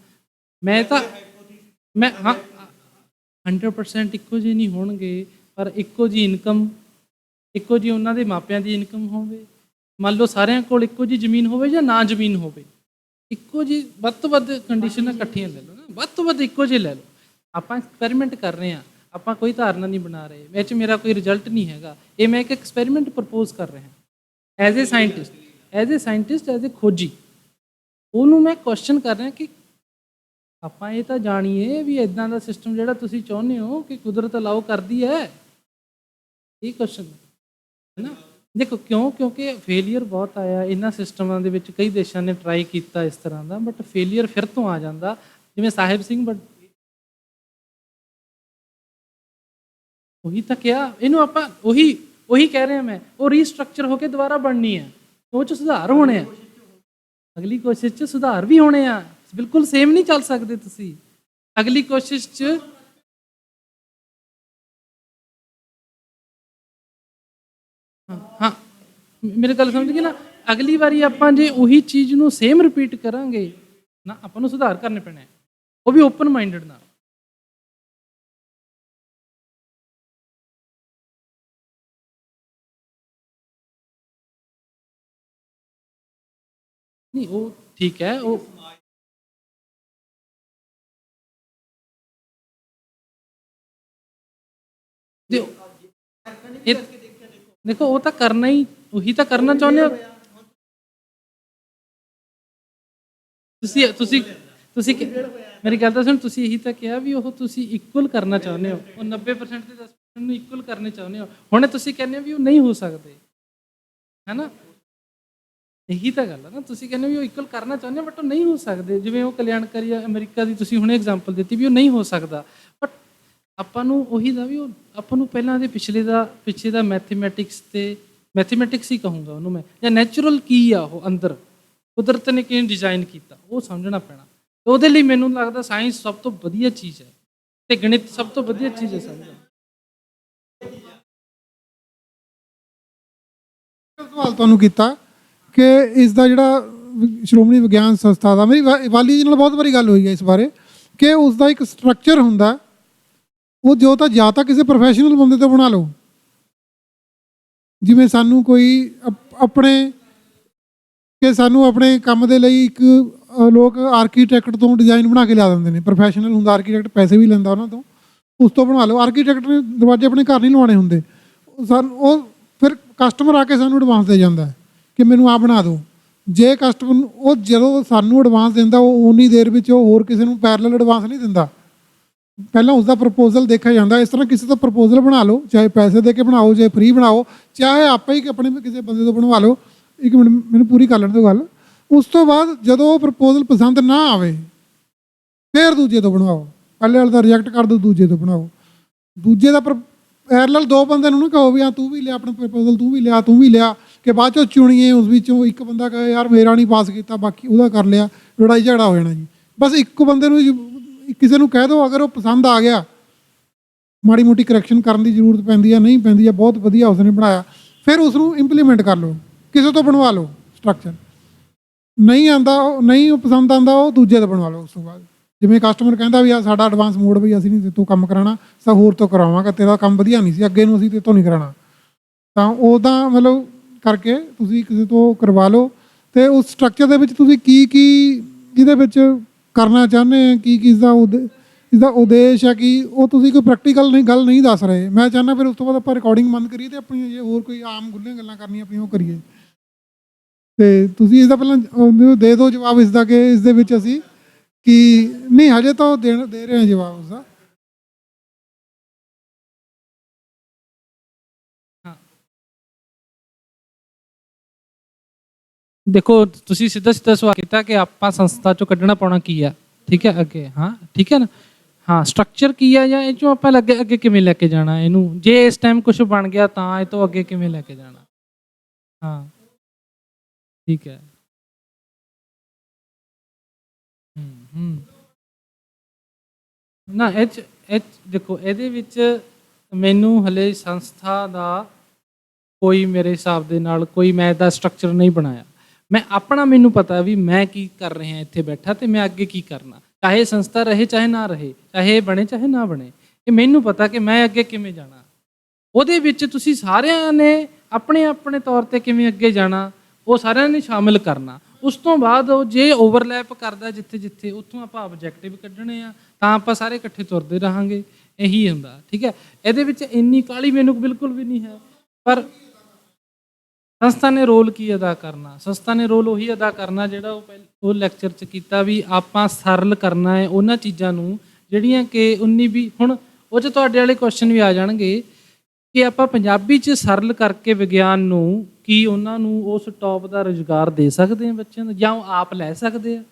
ਮੈਂ ਹਾਂ 100% ਇੱਕੋ ਜਿਹੇ ਨਹੀਂ ਹੋਣਗੇ, ਪਰ ਇੱਕੋ ਜਿਹੀ ਇਨਕਮ, ਇੱਕੋ ਜਿਹੀ ਉਹਨਾਂ ਦੇ ਮਾਪਿਆਂ ਦੀ ਇਨਕਮ ਹੋਵੇ। ਮੰਨ ਲਓ ਸਾਰਿਆਂ ਕੋਲ ਇੱਕੋ ਜਿਹੀ ਜ਼ਮੀਨ ਹੋਵੇ ਜਾਂ ਨਾ ਜ਼ਮੀਨ ਹੋਵੇ, ਇੱਕੋ ਜਿਹੀ ਵੱਧ ਤੋਂ ਵੱਧ ਕੰਡੀਸ਼ਨਾਂ ਇਕੱਠੀਆਂ ਲੈ ਲਓ ਨਾ, ਵੱਧ ਤੋਂ ਵੱਧ ਇੱਕੋ ਜਿਹੇ ਲੈ ਲਓ। ਆਪਾਂ ਐਕਸਪੈਰੀਮੈਂਟ ਕਰ ਰਹੇ ਹਾਂ, ਆਪਾਂ ਕੋਈ ਧਾਰਨਾ ਨਹੀਂ ਬਣਾ ਰਹੇ, ਇਹ 'ਚ ਮੇਰਾ ਕੋਈ ਰਿਜ਼ਲਟ ਨਹੀਂ ਹੈਗਾ। ਇਹ ਮੈਂ ਇੱਕ ਐਕਸਪੈਰੀਮੈਂਟ ਪ੍ਰਪੋਜ਼ ਕਰ ਰਿਹਾ as a scientist, as a ਖੋਜੀ। ਉਹਨੂੰ ਮੈਂ ਕੁਐਸਚਨ ਕਰ ਰਿਹਾ ਕਿ ਆਪਾਂ ਇਹ ਤਾਂ ਜਾਣੀਏ ਵੀ ਇਦਾਂ ਦਾ ਸਿਸਟਮ ਜਿਹੜਾ ਤੁਸੀਂ ਚਾਹੁੰਦੇ ਹੋ ਕਿ ਕੁਦਰਤ ਅਲਾਓ ਕਰਦੀ ਹੈ, ਇਹ ਕੁਐਸਚਨ ਹੈ ਨਾ। ਦੇਖੋ ਕਿਉਂਕਿ ਫੇਲੀਅਰ ਬਹੁਤ ਆਇਆ ਇਹਨਾਂ ਸਿਸਟਮਾਂ ਦੇ ਵਿੱਚ। ਕਈ ਦੇਸ਼ਾਂ ਨੇ ਟਰਾਈ ਕੀਤਾ ਇਸ ਤਰ੍ਹਾਂ ਦਾ, ਬਟ ਫੇਲੀਅਰ ਫਿਰ ਤੋਂ ਆ ਜਾਂਦਾ। ਜਿਵੇਂ ਸਾਹਿਬ ਸਿੰਘ, ਬਟ ਉਹੀ ਤਾਂ ਕਿਹਾ ਇਹਨੂੰ ਆਪਾਂ, ਉਹੀ ਕਹਿ ਰਹੇ ਹਾਂ ਮੈਂ, ਉਹ ਰੀਸਟਰਕਚਰ ਹੋ ਕੇ ਦੁਬਾਰਾ ਬਣਨੀ ਹੈ, ਉਹ 'ਚ ਸੁਧਾਰ ਹੋਣੇ ਆ, ਅਗਲੀ ਕੋਸ਼ਿਸ਼ 'ਚ ਸੁਧਾਰ ਵੀ ਹੋਣੇ ਆ। ਬਿਲਕੁਲ ਸੇਮ ਨਹੀਂ ਚੱਲ ਸਕਦੇ ਤੁਸੀਂ ਅਗਲੀ ਕੋਸ਼ਿਸ਼ 'ਚ। ਹਾਂ ਮੇਰੇ ਗੱਲ ਸਮਝ ਗਏ ਨਾ। ਅਗਲੀ ਵਾਰੀ ਆਪਾਂ ਜੇ ਉਹੀ ਚੀਜ਼ ਨੂੰ ਸੇਮ ਰਿਪੀਟ ਕਰਾਂਗੇ ਨਾ, ਆਪਾਂ ਨੂੰ ਸੁਧਾਰ ਕਰਨੇ ਪੈਣੇ, ਉਹ ਵੀ ਓਪਨ ਮਾਈਂਡਡ ਨਾਲ। ਨਹੀਂ ਉਹ ਠੀਕ ਹੈ, ਉਹ ਦੇਖੋ ਉਹ ਤਾਂ ਕਰਨਾ ਹੀ, ਉਹੀ ਤਾਂ ਕਰਨਾ ਚਾਹੁੰਦੇ ਹੋ ਤੁਸੀਂ ਮੇਰੀ ਗੱਲ ਤਾਂ ਸੁਣ। ਤੁਸੀਂ ਇਹੀ ਤਾਂ ਕਿਹਾ ਵੀ ਉਹ ਤੁਸੀਂ ਇਕੁਅਲ ਕਰਨਾ ਚਾਹੁੰਦੇ ਹੋ, ਉਹ 90% ਤੇ 10% ਨੂੰ ਇਕੁਅਲ ਕਰਨੇ ਚਾਹੁੰਦੇ ਹੋ। ਹੁਣ ਤੁਸੀਂ ਕਹਿੰਦੇ ਹੋ ਵੀ ਉਹ ਨਹੀਂ ਹੋ ਸਕਦੇ, ਹੈ ਨਾ। ਇਹੀ ਤਾਂ ਗੱਲ ਹੈ ਨਾ, ਤੁਸੀਂ ਕਹਿੰਦੇ ਵੀ ਉਹ ਇਕੁਅਲ ਕਰਨਾ ਚਾਹੁੰਦੇ ਹੋ ਬਟ ਉਹ ਨਹੀਂ ਹੋ ਸਕਦੇ। ਜਿਵੇਂ ਉਹ ਕਲਿਆਣਕਾਰੀ ਅਮਰੀਕਾ ਦੀ ਤੁਸੀਂ ਹੁਣੇ ਐਗਜ਼ਾਮਪਲ ਦਿੱਤੀ ਵੀ ਉਹ ਨਹੀਂ ਹੋ ਸਕਦਾ, ਬਟ ਆਪਾਂ ਨੂੰ ਉਹੀ ਦਾ ਵੀ ਉਹ ਆਪਾਂ ਨੂੰ ਪਹਿਲਾਂ ਦੇ ਪਿੱਛੇ ਦਾ ਮੈਥਮੈਟਿਕਸ ਹੀ ਕਹੂੰਗਾ ਉਹਨੂੰ ਮੈਂ, ਜਾਂ ਨੈਚੁਰਲ ਕੀ ਆ ਉਹ ਅੰਦਰ ਕੁਦਰਤ ਨੇ ਕਿਵੇਂ ਡਿਜ਼ਾਈਨ ਕੀਤਾ, ਉਹ ਸਮਝਣਾ ਪੈਣਾ। ਉਹਦੇ ਲਈ ਮੈਨੂੰ ਲੱਗਦਾ ਸਾਇੰਸ ਸਭ ਤੋਂ ਵਧੀਆ ਚੀਜ਼ ਹੈ ਤੇ ਗਣਿਤ ਸਭ ਤੋਂ ਵਧੀਆ ਚੀਜ਼ ਹੈ। ਸਵਾਲ ਤੁਹਾਨੂੰ ਕੀਤਾ ਕਿ ਇਸ ਦਾ ਜਿਹੜਾ ਸ਼੍ਰੋਮਣੀ ਵਿਗਿਆਨ ਸੰਸਥਾ ਦਾ, ਮੇਰੀ ਵਾਲੀ ਜੀ ਨਾਲ ਬਹੁਤ ਵਾਰੀ ਗੱਲ ਹੋਈ ਹੈ ਇਸ ਬਾਰੇ, ਕਿ ਉਸ ਦਾ ਇੱਕ ਸਟਰਕਚਰ ਹੁੰਦਾ, ਉਹ ਜਾਂ ਤਾਂ ਕਿਸੇ ਪ੍ਰੋਫੈਸ਼ਨਲ ਬੰਦੇ ਤੋਂ ਬਣਾ ਲਓ। ਜਿਵੇਂ ਸਾਨੂੰ ਕੋਈ ਸਾਨੂੰ ਆਪਣੇ ਕੰਮ ਦੇ ਲਈ ਇੱਕ ਲੋਕ ਆਰਕੀਟੈਕਟ ਤੋਂ ਡਿਜ਼ਾਈਨ ਬਣਾ ਕੇ ਲਿਆ ਦਿੰਦੇ ਨੇ। ਪ੍ਰੋਫੈਸ਼ਨਲ ਹੁੰਦਾ ਆਰਕੀਟੈਕਟ, ਪੈਸੇ ਵੀ ਲੈਂਦਾ ਉਹਨਾਂ ਤੋਂ, ਉਸ ਤੋਂ ਬਣਾ ਲਓ। ਆਰਕੀਟੈਕਟ ਨੇ ਦਰਵਾਜ਼ੇ ਆਪਣੇ ਘਰ ਨਹੀਂ ਲਵਾਉਣੇ ਹੁੰਦੇ, ਉਹ ਫਿਰ ਕਸਟਮਰ ਆ ਕੇ ਸਾਨੂੰ ਐਡਵਾਂਸ ਦੇ ਜਾਂਦਾ ਕਿ ਮੈਨੂੰ ਆਹ ਬਣਾ ਦਿਓ। ਜੇ ਕਸਟਮਰ ਨੂੰ ਉਹ ਜਦੋਂ ਸਾਨੂੰ ਐਡਵਾਂਸ ਦਿੰਦਾ, ਉਹ ਉਨੀ ਦੇਰ ਵਿੱਚ ਉਹ ਹੋਰ ਕਿਸੇ ਨੂੰ ਪੈਰਲਲ ਐਡਵਾਂਸ ਨਹੀਂ ਦਿੰਦਾ, ਪਹਿਲਾਂ ਉਸਦਾ ਪ੍ਰਪੋਜ਼ਲ ਦੇਖਿਆ ਜਾਂਦਾ। ਇਸ ਤਰ੍ਹਾਂ ਕਿਸੇ ਦਾ ਪ੍ਰਪੋਜ਼ਲ ਬਣਾ ਲਓ, ਚਾਹੇ ਪੈਸੇ ਦੇ ਕੇ ਬਣਾਓ, ਚਾਹੇ ਫ੍ਰੀ ਬਣਾਓ, ਚਾਹੇ ਆਪਾਂ ਹੀ ਆਪਣੇ ਕਿਸੇ ਬੰਦੇ ਤੋਂ ਬਣਵਾ ਲਓ। ਇੱਕ ਮਿੰਟ ਮੈਨੂੰ ਪੂਰੀ ਕਰ ਲੈਣ ਦਿਓ ਗੱਲ। ਉਸ ਤੋਂ ਬਾਅਦ ਜਦੋਂ ਉਹ ਪ੍ਰਪੋਜ਼ਲ ਪਸੰਦ ਨਾ ਆਵੇ, ਫਿਰ ਦੂਜੇ ਤੋਂ ਬਣਵਾਓ। ਪਹਿਲੇ ਵਾਲੇ ਦਾ ਰਿਜੈਕਟ ਕਰ ਦਿਓ, ਦੂਜੇ ਤੋਂ ਬਣਾਓ। ਦੂਜੇ ਦਾ ਪੈਰਲਲ ਦੋ ਬੰਦੇ ਨੂੰ ਨਾ ਕਹੋ ਵੀ ਹਾਂ ਤੂੰ ਵੀ ਲਿਆ ਆਪਣਾ ਪ੍ਰਪੋਜ਼ਲ, ਤੂੰ ਵੀ ਲਿਆ, ਕਿ ਬਾਅਦ 'ਚੋਂ ਚੁਣੀਏ ਉਸ ਵਿੱਚੋਂ ਇੱਕ ਬੰਦਾ ਕਹੇ ਯਾਰ ਮੇਰਾ ਨਹੀਂ ਪਾਸ ਕੀਤਾ, ਬਾਕੀ ਉਹਦਾ ਕਰ ਲਿਆ, ਲੜਾਈ ਝਗੜਾ ਹੋ ਜਾਣਾ ਜੀ। ਬਸ ਇੱਕ ਬੰਦੇ ਨੂੰ ਕਿਸੇ ਨੂੰ ਕਹਿ ਦਿਓ, ਅਗਰ ਉਹ ਪਸੰਦ ਆ ਗਿਆ, ਮਾੜੀ ਮੋਟੀ ਕਰੈਕਸ਼ਨ ਕਰਨ ਦੀ ਜ਼ਰੂਰਤ ਪੈਂਦੀ ਹੈ, ਨਹੀਂ ਪੈਂਦੀ ਹੈ, ਬਹੁਤ ਵਧੀਆ ਉਸਨੇ ਬਣਾਇਆ, ਫਿਰ ਉਸ ਨੂੰ ਇੰਪਲੀਮੈਂਟ ਕਰ ਲਓ, ਕਿਸੇ ਤੋਂ ਬਣਵਾ ਲਓ ਸਟਰਕਚਰ। ਨਹੀਂ ਆਉਂਦਾ, ਨਹੀਂ ਉਹ ਪਸੰਦ ਆਉਂਦਾ, ਉਹ ਦੂਜੇ ਤੋਂ ਬਣਵਾ ਲਓ। ਉਸ ਤੋਂ ਬਾਅਦ ਜਿਵੇਂ ਕਸਟਮਰ ਕਹਿੰਦਾ ਵੀ ਆ ਸਾਡਾ ਐਡਵਾਂਸ ਮੋਡ ਵੀ ਅਸੀਂ ਨਹੀਂ ਤੇਰੇ ਤੋਂ ਕੰਮ ਕਰਾਉਣਾ, ਸਾ ਹੋਰ ਤੋਂ ਕਰਾਵਾਂਗਾ, ਤੇਰਾ ਕੰਮ ਵਧੀਆ ਨਹੀਂ ਸੀ, ਅੱਗੇ ਨੂੰ ਅਸੀਂ ਤੇਰੇ ਤੋਂ ਨਹੀਂ ਕਰਾਉਣਾ, ਤਾਂ ਉਹਦਾ ਮਤਲਬ ਕਰਕੇ ਤੁਸੀਂ ਕਿਸੇ ਤੋਂ ਕਰਵਾ ਲਓ। ਅਤੇ ਉਸ ਸਟਰਕਚਰ ਦੇ ਵਿੱਚ ਤੁਸੀਂ ਕੀ ਇਹਦੇ ਵਿੱਚ ਕਰਨਾ ਚਾਹੁੰਦੇ ਆ, ਕੀ ਇਸਦਾ ਉਦੇਸ਼ ਹੈ, ਕਿ ਉਹ ਤੁਸੀਂ ਕੋਈ ਪ੍ਰੈਕਟੀਕਲ ਗੱਲ ਨਹੀਂ ਦੱਸ ਰਹੇ। ਮੈਂ ਚਾਹੁੰਦਾ ਫਿਰ ਉਸ ਤੋਂ ਬਾਅਦ ਆਪਾਂ ਰਿਕਾਰਡਿੰਗ ਬੰਦ ਕਰੀਏ ਅਤੇ ਆਪਣੀ ਜੇ ਹੋਰ ਕੋਈ ਆਮ ਗੁੱਲੀਆਂ ਗੱਲਾਂ ਕਰਨੀਆਂ ਆਪਣੀਆਂ ਉਹ ਕਰੀਏ। ਅਤੇ ਤੁਸੀਂ ਇਸਦਾ ਪਹਿਲਾਂ ਦੇ ਦਿਓ ਜਵਾਬ ਇਸਦਾ, ਕਿ ਇਸ ਦੇ ਵਿੱਚ ਅਸੀਂ ਕੀ ਨਹੀਂ, ਹਜੇ ਤਾਂ ਉਹ ਦੇ ਰਹੇ ਹਾਂ ਜਵਾਬ ਉਸਦਾ। ਦੇਖੋ ਤੁਸੀਂ ਸਿੱਧਾ ਸਵਾਲ ਕੀਤਾ ਕਿ ਆਪਾਂ ਸੰਸਥਾ ਚੋਂ ਕੱਢਣਾ ਪਾਉਣਾ ਕੀ ਆ, ਠੀਕ ਹੈ ਅੱਗੇ, ਹਾਂ ਠੀਕ ਹੈ ਨਾ, ਹਾਂ ਸਟਰਕਚਰ ਕੀ ਆ ਜਾਂ ਇਹ ਚੋਂ ਆਪਾਂ ਅੱਗੇ ਕਿਵੇਂ ਲੈ ਕੇ ਜਾਣਾ ਇਹਨੂੰ, ਜੇ ਇਸ ਟਾਈਮ ਕੁਝ ਬਣ ਗਿਆ ਤਾਂ ਇਹ ਤੋਂ ਅੱਗੇ ਕਿਵੇਂ ਲੈ ਕੇ ਜਾਣਾ। ਹਾਂ ਠੀਕ ਹੈ। ਨਾ ਇਹ ਦੇਖੋ ਇਹਦੇ ਵਿੱਚ ਮੈਨੂੰ ਹਲੇ ਸੰਸਥਾ ਦਾ ਕੋਈ ਮੇਰੇ ਹਿਸਾਬ ਦੇ ਨਾਲ ਕੋਈ ਮੈਂ ਇਹਦਾ ਸਟਰਕਚਰ ਨਹੀਂ ਬਣਾਇਆ। ਮੈਂ ਆਪਣਾ ਮੈਨੂੰ ਪਤਾ ਵੀ ਮੈਂ ਕੀ ਕਰ ਰਿਹਾ ਇੱਥੇ ਬੈਠਾ ਅਤੇ ਮੈਂ ਅੱਗੇ ਕੀ ਕਰਨਾ, ਚਾਹੇ ਸੰਸਥਾ ਰਹੇ ਚਾਹੇ ਨਾ ਰਹੇ, ਚਾਹੇ ਬਣੇ ਚਾਹੇ ਨਾ ਬਣੇ, ਇਹ ਮੈਨੂੰ ਪਤਾ ਕਿ ਮੈਂ ਅੱਗੇ ਕਿਵੇਂ ਜਾਣਾ। ਉਹਦੇ ਵਿੱਚ ਤੁਸੀਂ ਸਾਰਿਆਂ ਨੇ ਆਪਣੇ ਆਪਣੇ ਤੌਰ 'ਤੇ ਕਿਵੇਂ ਅੱਗੇ ਜਾਣਾ ਉਹ ਸਾਰਿਆਂ ਨੇ ਸ਼ਾਮਿਲ ਕਰਨਾ। ਉਸ ਤੋਂ ਬਾਅਦ ਉਹ ਜੇ ਓਵਰਲੈਪ ਕਰਦਾ ਜਿੱਥੇ ਜਿੱਥੇ, ਉੱਥੋਂ ਆਪਾਂ ਆਬਜੈਕਟਿਵ ਕੱਢਣੇ ਆ, ਤਾਂ ਆਪਾਂ ਸਾਰੇ ਇਕੱਠੇ ਤੁਰਦੇ ਰਹਾਂਗੇ, ਇਹੀ ਹੁੰਦਾ। ਠੀਕ ਹੈ, ਇਹਦੇ ਵਿੱਚ ਇੰਨੀ ਕਾਹਲੀ ਮੈਨੂੰ ਬਿਲਕੁਲ ਵੀ ਨਹੀਂ ਹੈ। ਪਰ ਸੰਸਥਾ ਨੇ ਰੋਲ ਕੀ ਅਦਾ ਕਰਨਾ, ਸੰਸਥਾ ਨੇ ਰੋਲ ਉਹੀ ਅਦਾ ਕਰਨਾ ਜਿਹੜਾ ਉਹ ਲੈਕਚਰ 'ਚ ਕੀਤਾ, ਵੀ ਆਪਾਂ ਸਰਲ ਕਰਨਾ ਹੈ ਉਹਨਾਂ ਚੀਜ਼ਾਂ ਨੂੰ ਜਿਹੜੀਆਂ ਕਿ 19-20 ਹੁਣ ਉਹ 'ਚ ਤੁਹਾਡੇ ਵਾਲੇ ਕੁਐਸਚਨ ਵੀ ਆ ਜਾਣਗੇ ਕਿ ਆਪਾਂ ਪੰਜਾਬੀ 'ਚ ਸਰਲ ਕਰਕੇ ਵਿਗਿਆਨ ਨੂੰ ਕੀ ਉਹਨਾਂ ਨੂੰ ਉਸ ਟੌਪ ਦਾ ਰੁਜ਼ਗਾਰ ਦੇ ਸਕਦੇ ਹਾਂ ਬੱਚਿਆਂ ਦਾ, ਜਾਂ ਉਹ ਆਪ ਲੈ ਸਕਦੇ ਆ,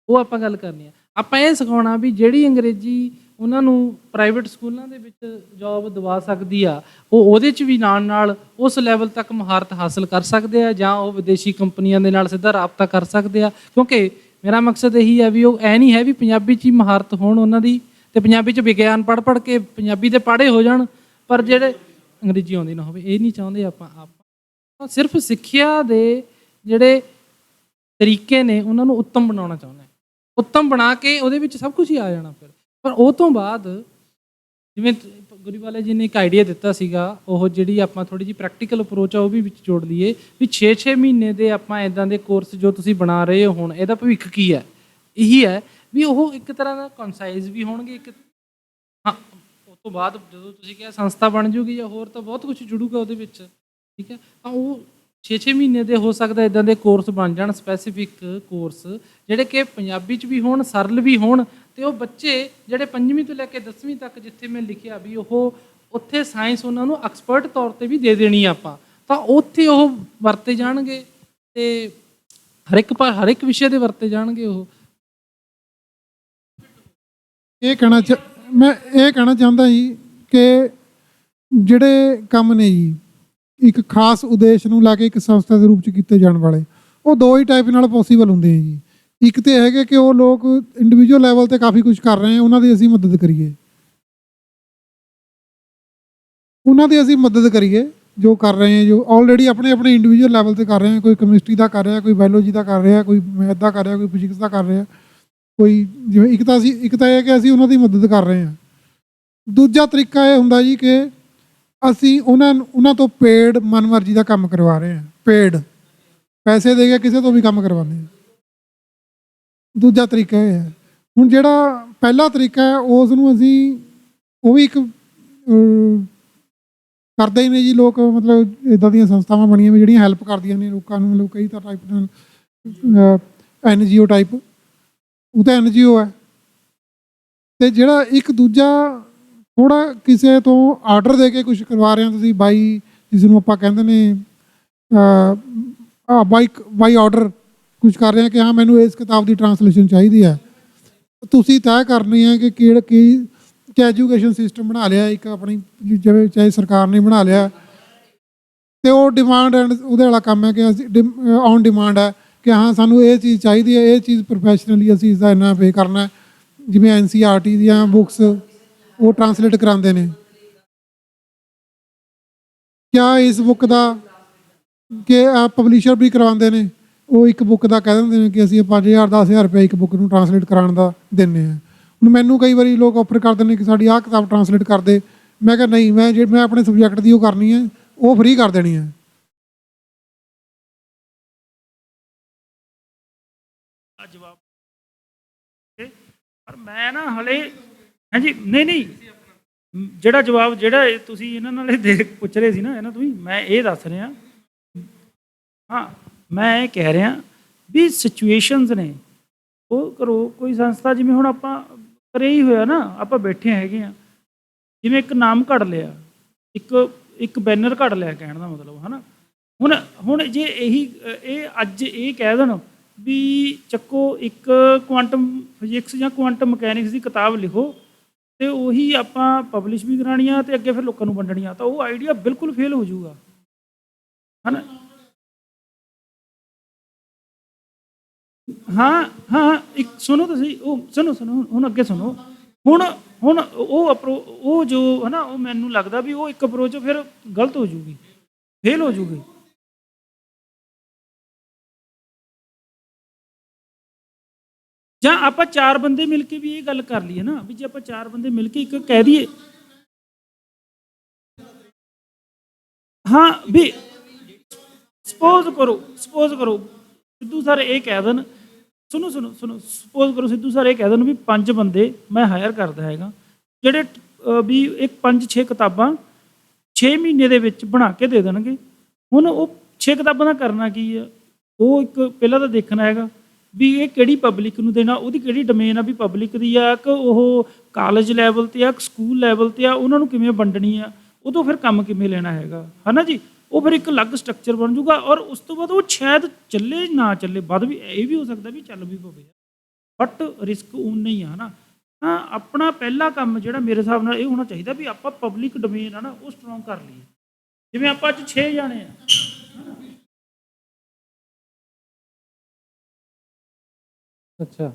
ਉਹ ਆਪਾਂ ਗੱਲ ਕਰਨੀ ਆ। ਆਪਾਂ ਇਹ ਸਿਖਾਉਣਾ ਵੀ ਜਿਹੜੀ ਅੰਗਰੇਜ਼ੀ ਉਹਨਾਂ ਨੂੰ ਪ੍ਰਾਈਵੇਟ ਸਕੂਲਾਂ ਦੇ ਵਿੱਚ ਜੋਬ ਦਵਾ ਸਕਦੀ ਆ, ਉਹ ਉਹਦੇ 'ਚ ਵੀ ਨਾਲ ਨਾਲ ਉਸ ਲੈਵਲ ਤੱਕ ਮਹਾਰਤ ਹਾਸਲ ਕਰ ਸਕਦੇ ਆ, ਜਾਂ ਉਹ ਵਿਦੇਸ਼ੀ ਕੰਪਨੀਆਂ ਦੇ ਨਾਲ ਸਿੱਧਾ ਰਾਬਤਾ ਕਰ ਸਕਦੇ ਆ। ਕਿਉਂਕਿ ਮੇਰਾ ਮਕਸਦ ਇਹੀ ਹੈ ਵੀ ਉਹ ਐ ਨਹੀਂ ਹੈ ਵੀ ਪੰਜਾਬੀ 'ਚ ਹੀ ਮਹਾਰਤ ਹੋਣ ਉਹਨਾਂ ਦੀ, ਅਤੇ ਪੰਜਾਬੀ 'ਚ ਵਿਗਿਆਨ ਪੜ੍ਹ ਕੇ ਪੰਜਾਬੀ ਦੇ ਪਾੜੇ ਹੋ ਜਾਣ, ਪਰ ਜਿਹੜੇ ਅੰਗਰੇਜ਼ੀ ਆਉਂਦੀ ਨਾ ਹੋਵੇ, ਇਹ ਨਹੀਂ ਚਾਹੁੰਦੇ ਆਪਾਂ। ਆਪਾਂ ਸਿਰਫ ਸਿੱਖਿਆ ਦੇ ਜਿਹੜੇ ਤਰੀਕੇ ਨੇ ਉਹਨਾਂ ਨੂੰ ਉੱਤਮ ਬਣਾਉਣਾ ਚਾਹੁੰਦੇ ਹਾਂ। ਉੱਤਮ ਬਣਾ ਕੇ ਉਹਦੇ ਵਿੱਚ ਸਭ ਕੁਝ ਹੀ ਆ ਜਾਣਾ ਫਿਰ। ਪਰ ਉਹ ਤੋਂ ਬਾਅਦ ਜਿਵੇਂ ਗੁਰੀਵਾਲਾ ਜੀ ਨੇ ਇੱਕ ਆਈਡੀਆ ਦਿੱਤਾ ਸੀਗਾ, ਉਹ ਜਿਹੜੀ ਆਪਾਂ ਥੋੜ੍ਹੀ ਜਿਹੀ ਪ੍ਰੈਕਟੀਕਲ ਅਪਰੋਚ ਆ ਉਹ ਵੀ ਵਿੱਚ ਜੋੜ ਲਈਏ, ਵੀ 6-6 ਮਹੀਨੇ ਦੇ ਆਪਾਂ ਇੱਦਾਂ ਦੇ ਕੋਰਸ ਜੋ ਤੁਸੀਂ ਬਣਾ ਰਹੇ ਹੋ ਹੁਣ, ਇਹਦਾ ਭਵਿੱਖ ਕੀ ਹੈ? ਇਹੀ ਹੈ ਵੀ ਉਹ ਇੱਕ ਤਰ੍ਹਾਂ ਦਾ ਕਨਸਾਈਜ਼ ਵੀ ਹੋਣਗੇ। ਇੱਕ ਹਾਂ, ਉਸ ਤੋਂ ਬਾਅਦ ਜਦੋਂ ਤੁਸੀਂ ਕਿਹਾ ਸੰਸਥਾ ਬਣ ਜੂਗੀ ਜਾਂ ਹੋਰ, ਤਾਂ ਬਹੁਤ ਕੁਝ ਜੁੜੂਗਾ ਉਹਦੇ ਵਿੱਚ। ਠੀਕ ਹੈ, ਤਾਂ ਉਹ 6-6 ਮਹੀਨੇ ਦੇ ਹੋ ਸਕਦਾ ਇੱਦਾਂ ਦੇ ਕੋਰਸ ਬਣ ਜਾਣ, ਸਪੈਸੀਫਿਕ ਕੋਰਸ ਜਿਹੜੇ ਕਿ ਪੰਜਾਬੀ 'ਚ ਵੀ ਹੋਣ, ਸਰਲ ਵੀ ਹੋਣ, ਅਤੇ ਉਹ ਬੱਚੇ ਜਿਹੜੇ 5ਵੀਂ ਤੋਂ ਲੈ ਕੇ 10ਵੀਂ ਤੱਕ, ਜਿੱਥੇ ਮੈਂ ਲਿਖਿਆ ਵੀ ਉਹ ਉੱਥੇ ਸਾਇੰਸ ਉਹਨਾਂ ਨੂੰ ਐਕਸਪਰਟ ਤੌਰ 'ਤੇ ਵੀ ਦੇ ਦੇਣੀ ਆਪਾਂ, ਤਾਂ ਉੱਥੇ ਉਹ ਵਰਤੇ ਜਾਣਗੇ ਅਤੇ ਹਰ ਇੱਕ ਵਿਸ਼ੇ ਦੇ ਵਰਤੇ ਜਾਣਗੇ। ਉਹ ਮੈਂ ਇਹ ਕਹਿਣਾ ਚਾਹੁੰਦਾ ਜੀ ਕਿ ਜਿਹੜੇ ਕੰਮ ਨੇ ਜੀ ਇੱਕ ਖਾਸ ਉਦੇਸ਼ ਨੂੰ ਲੈ ਕੇ ਇੱਕ ਸੰਸਥਾ ਦੇ ਰੂਪ 'ਚ ਕੀਤੇ ਜਾਣ ਵਾਲੇ, ਉਹ ਦੋ ਹੀ ਟਾਈਪ ਨਾਲ ਪੋਸੀਬਲ ਹੁੰਦੇ ਆ ਜੀ। ਇੱਕ ਤਾਂ ਹੈਗੇ ਕਿ ਉਹ ਲੋਕ ਇੰਡੀਵਿਜੂਅਲ ਲੈਵਲ 'ਤੇ ਕਾਫੀ ਕੁਝ ਕਰ ਰਹੇ ਆ, ਉਹਨਾਂ ਦੀ ਅਸੀਂ ਮਦਦ ਕਰੀਏ, ਜੋ ਕਰ ਰਹੇ ਆ, ਜੋ ਆਲਰੇਡੀ ਆਪਣੇ ਇੰਡੀਵਿਜੂਅਲ ਲੈਵਲ 'ਤੇ ਕਰ ਰਹੇ ਆ। ਕੋਈ ਕੈਮਿਸਟਰੀ ਦਾ ਕਰ ਰਿਹਾ, ਕੋਈ ਬਾਇਓਲੋਜੀ ਦਾ ਕਰ ਰਿਹਾ, ਕੋਈ ਮੈਥ ਦਾ ਕਰ ਰਿਹਾ, ਕੋਈ ਫਿਜ਼ਿਕਸ ਦਾ ਕਰ ਰਿਹਾ, ਕੋਈ ਜਿਵੇਂ ਇੱਕ ਤਾਂ ਇਹ ਕਿ ਅਸੀਂ ਉਹਨਾਂ ਦੀ ਮਦਦ ਕਰ ਰਹੇ ਹਾਂ। ਦੂਜਾ ਤਰੀਕਾ ਇਹ ਹੁੰਦਾ ਜੀ ਕਿ ਅਸੀਂ ਉਹਨਾਂ ਤੋਂ ਪੇਡ ਮਨਮਰਜ਼ੀ ਦਾ ਕੰਮ ਕਰਵਾ ਰਹੇ ਹਾਂ, ਪੇਡ ਪੈਸੇ ਦੇ ਕੇ ਕਿਸੇ ਤੋਂ ਵੀ ਕੰਮ ਕਰਵਾਉਂਦੇ ਹਾਂ। ਦੂਜਾ ਤਰੀਕਾ ਇਹ ਹੈ। ਹੁਣ ਜਿਹੜਾ ਪਹਿਲਾ ਤਰੀਕਾ ਹੈ ਉਸ ਨੂੰ ਅਸੀਂ ਉਹ ਵੀ ਇੱਕ ਕਰਦੇ ਹੀ ਨੇ ਜੀ ਲੋਕ, ਮਤਲਬ ਇੱਦਾਂ ਦੀਆਂ ਸੰਸਥਾਵਾਂ ਬਣੀਆਂ ਵੀ ਜਿਹੜੀਆਂ ਹੈਲਪ ਕਰਦੀਆਂ ਨੇ ਲੋਕਾਂ ਨੂੰ, ਮਤਲਬ ਕਈ ਤਰ੍ਹਾਂ ਟਾਈਪ ਨਾਲ NGO ਟਾਈਪ, ਉਹ ਤਾਂ NGO ਹੈ। ਅਤੇ ਜਿਹੜਾ ਇੱਕ ਦੂਜਾ ਥੋੜ੍ਹਾ ਕਿਸੇ ਤੋਂ ਆਰਡਰ ਦੇ ਕੇ ਕੁਛ ਕਰਵਾ ਰਹੇ ਹੋ ਤੁਸੀਂ, ਬਾਈ ਜਿਸ ਨੂੰ ਆਪਾਂ ਕਹਿੰਦੇ ਨੇ ਬਾਈ ਆਰਡਰ ਕੁਛ ਕਰ ਰਹੇ ਹਾਂ ਕਿ ਹਾਂ ਮੈਨੂੰ ਇਸ ਕਿਤਾਬ ਦੀ ਟਰਾਂਸਲੇਸ਼ਨ ਚਾਹੀਦੀ ਹੈ। ਤੁਸੀਂ ਤੈਅ ਕਰਨੀ ਹੈ ਕਿ ਐਜੂਕੇਸ਼ਨ ਸਿਸਟਮ ਬਣਾ ਲਿਆ ਇੱਕ ਆਪਣੀ, ਜਿਵੇਂ ਚਾਹੇ ਸਰਕਾਰ ਨੇ ਬਣਾ ਲਿਆ, ਅਤੇ ਉਹ ਡਿਮਾਂਡ ਐਂਡ ਉਹਦੇ ਵਾਲਾ ਕੰਮ ਹੈ ਕਿ ਅਸੀਂ ਔਨ ਡਿਮਾਂਡ ਹੈ ਕਿ ਹਾਂ ਸਾਨੂੰ ਇਹ ਚੀਜ਼ ਚਾਹੀਦੀ ਹੈ, ਇਹ ਚੀਜ਼ ਪ੍ਰੋਫੈਸ਼ਨਲੀ ਅਸੀਂ ਇਸਦਾ ਇੰਨਾ ਪੇ ਕਰਨਾ। ਜਿਵੇਂ NCERT ਦੀਆਂ ਬੁੱਕਸ ਉਹ ਟਰਾਂਸਲੇਟ ਕਰਾਉਂਦੇ ਨੇ, ਕਿਆ ਇਸ ਬੁੱਕ ਦਾ ਕਿ ਪਬਲਿਸ਼ਰ ਵੀ ਕਰਵਾਉਂਦੇ ਨੇ, ਉਹ ਇੱਕ ਬੁੱਕ ਦਾ ਕਹਿ ਦਿੰਦੇ ਨੇ ਕਿ ਅਸੀਂ 5000 10,000 ਰੁਪਏ ਇੱਕ ਬੁੱਕ ਨੂੰ ਟਰਾਂਸਲੇਟ ਕਰਾਉਣ ਦਾ ਦਿੰਦੇ ਹਾਂ। ਹੁਣ ਮੈਨੂੰ ਕਈ ਵਾਰੀ ਲੋਕ ਆਫਰ ਕਰਦੇ ਨੇ ਕਿ ਸਾਡੀ ਆਹ ਕਿਤਾਬ ਟਰਾਂਸਲੇਟ ਕਰ ਦੇ, ਮੈਂ ਕਿਹਾ ਨਹੀਂ, ਮੈਂ ਆਪਣੇ ਸਬਜੈਕਟ ਦੀ ਉਹ ਕਰਨੀ ਹੈ, ਉਹ ਫ੍ਰੀ ਕਰ ਦੇਣੀ ਹੈ। ਜਵਾਬ ਪਰ ਮੈਂ ਨਾ ਹਲੇ ਹਾਂਜੀ ਨਹੀਂ ਜਿਹੜਾ ਜਵਾਬ ਜਿਹੜਾ ਤੁਸੀਂ ਇਹਨਾਂ ਨਾਲ ਪੁੱਛ ਰਹੇ ਸੀ ਨਾ ਇਹਨਾਂ ਤੋਂ ਵੀ ਮੈਂ ਇਹ ਦੱਸ ਰਿਹਾ ਹਾਂ, ਮੈਂ ਇਹ ਕਹਿ ਰਿਹਾ ਵੀ ਸਿਚੁਏਸ਼ਨਸ ਨੇ ਉਹ ਕਰੋ। ਕੋਈ ਸੰਸਥਾ ਜਿਵੇਂ ਹੁਣ ਆਪਾਂ ਕਰੇ ਹੀ ਹੋਇਆ ਨਾ, ਆਪਾਂ ਬੈਠੇ ਹੈਗੇ ਆ, ਜਿਵੇਂ ਇੱਕ ਨਾਮ ਘੜ ਲਿਆ, ਇੱਕ ਬੈਨਰ ਘੜ ਲਿਆ, ਕਹਿਣ ਦਾ ਮਤਲਬ ਹੈ ਨਾ। ਹੁਣ ਜੇ ਇਹ ਅੱਜ ਇਹ ਕਹਿ ਦੇਣ ਵੀ ਚੱਕੋ ਇੱਕ ਕੁਆਂਟਮ ਫਿਜ਼ਿਕਸ ਜਾਂ ਕੁਆਂਟਮ ਮਕੈਨਿਕਸ ਦੀ ਕਿਤਾਬ ਲਿਖੋ ਤੇ ਉਹੀ ਆਪਾਂ ਪਬਲਿਸ਼ ਵੀ ਕਰਾਉਣੀ ਆ ਤੇ ਅੱਗੇ ਫਿਰ ਲੋਕਾਂ ਨੂੰ ਵੰਡਣੀ ਆ, ਤਾਂ ਉਹ ਆਈਡੀਆ ਬਿਲਕੁਲ ਫੇਲ ਹੋ ਜਾਊਗਾ, ਹੈ ਨਾ। ਹਾਂ ਇੱਕ ਸੁਣੋ ਤੁਸੀਂ, ਉਹ ਸੁਣੋ ਹੁਣ ਅੱਗੇ ਸੁਣੋ। ਹੁਣ ਉਹ ਜੋ ਹੈ ਨਾ, ਉਹ ਮੈਨੂੰ ਲੱਗਦਾ ਵੀ ਉਹ ਇੱਕ ਅਪਰੋਚ ਫਿਰ ਗਲਤ ਹੋ ਜੂਗੀ, ਫੇਲ ਹੋ ਜੂਗੀ। ਜਾਂ ਆਪਾਂ 4 ਬੰਦੇ ਮਿਲ ਕੇ ਵੀ ਇਹ ਗੱਲ ਕਰ ਲਈਏ ਨਾ ਵੀ ਜੇ ਆਪਾਂ 4 ਬੰਦੇ ਮਿਲ ਕੇ ਇੱਕ ਕਹਿ ਦਈਏ ਹਾਂ ਵੀ ਸਪੋਜ਼ ਕਰੋ ਸਿੱਧੂ ਸਰ ਇਹ ਕਹਿ ਦੇਣ, ਸੁਣੋ ਸਪੋਜ਼ ਕਰੋ ਸਿੱਧੂ ਸਰ ਇਹ ਕਹਿ ਦੇਣ ਵੀ 5 ਬੰਦੇ ਮੈਂ ਹਾਇਰ ਕਰਦਾ ਹੈਗਾ ਜਿਹੜੇ ਵੀ ਇੱਕ 5-6 ਕਿਤਾਬਾਂ 6 ਮਹੀਨੇ ਦੇ ਵਿੱਚ ਬਣਾ ਕੇ ਦੇ ਦੇਣਗੇ। ਹੁਣ ਉਹ 6 ਕਿਤਾਬਾਂ ਦਾ ਕਰਨਾ ਕੀ ਆ, ਉਹ ਇੱਕ ਪਹਿਲਾਂ ਤਾਂ ਦੇਖਣਾ ਹੈਗਾ ਵੀ ਇਹ ਕਿਹੜੀ ਪਬਲਿਕ ਨੂੰ ਦੇਣਾ, ਉਹਦੀ ਕਿਹੜੀ ਡੋਮੇਨ ਆ, ਵੀ ਪਬਲਿਕ ਦੀ ਆ ਕਿ ਉਹ ਕਾਲਜ ਲੈਵਲ 'ਤੇ ਆ, ਸਕੂਲ ਲੈਵਲ 'ਤੇ ਆ, ਉਹਨਾਂ ਨੂੰ ਕਿਵੇਂ ਵੰਡਣੀ ਆ, ਉਦੋਂ ਫਿਰ ਕੰਮ ਕਿਵੇਂ ਲੈਣਾ ਹੈਗਾ, ਹੈ ਨਾ ਜੀ। ਉਹ ਫਿਰ ਇੱਕ ਅਲੱਗ ਸਟਰਕਚਰ ਬਣ ਜੂਗਾ ਔਰ ਉਸ ਤੋਂ ਬਾਅਦ ਉਹ ਸ਼ਾਇਦ ਚੱਲੇ ਨਾ ਚੱਲੇ, ਵੱਧ ਵੀ ਇਹ ਵੀ ਹੋ ਸਕਦਾ ਵੀ ਚੱਲ ਵੀ ਪਵੇ, ਬਟ ਰਿਸਕ ਉਨਾ ਹੀ ਆ ਨਾ। ਤਾਂ ਆਪਣਾ ਪਹਿਲਾ ਕੰਮ ਜਿਹੜਾ ਮੇਰੇ ਹਿਸਾਬ ਨਾਲ ਇਹ ਹੋਣਾ ਚਾਹੀਦਾ ਵੀ ਆਪਾਂ ਪਬਲਿਕ ਡੋਮੇਨ ਆ ਨਾ ਉਹ ਸਟਰੋਂਗ ਕਰ ਲਈਏ। ਜਿਵੇਂ ਆਪਾਂ ਅੱਜ 6 ਜਾਣੇ ਆ, ਅੱਛਾ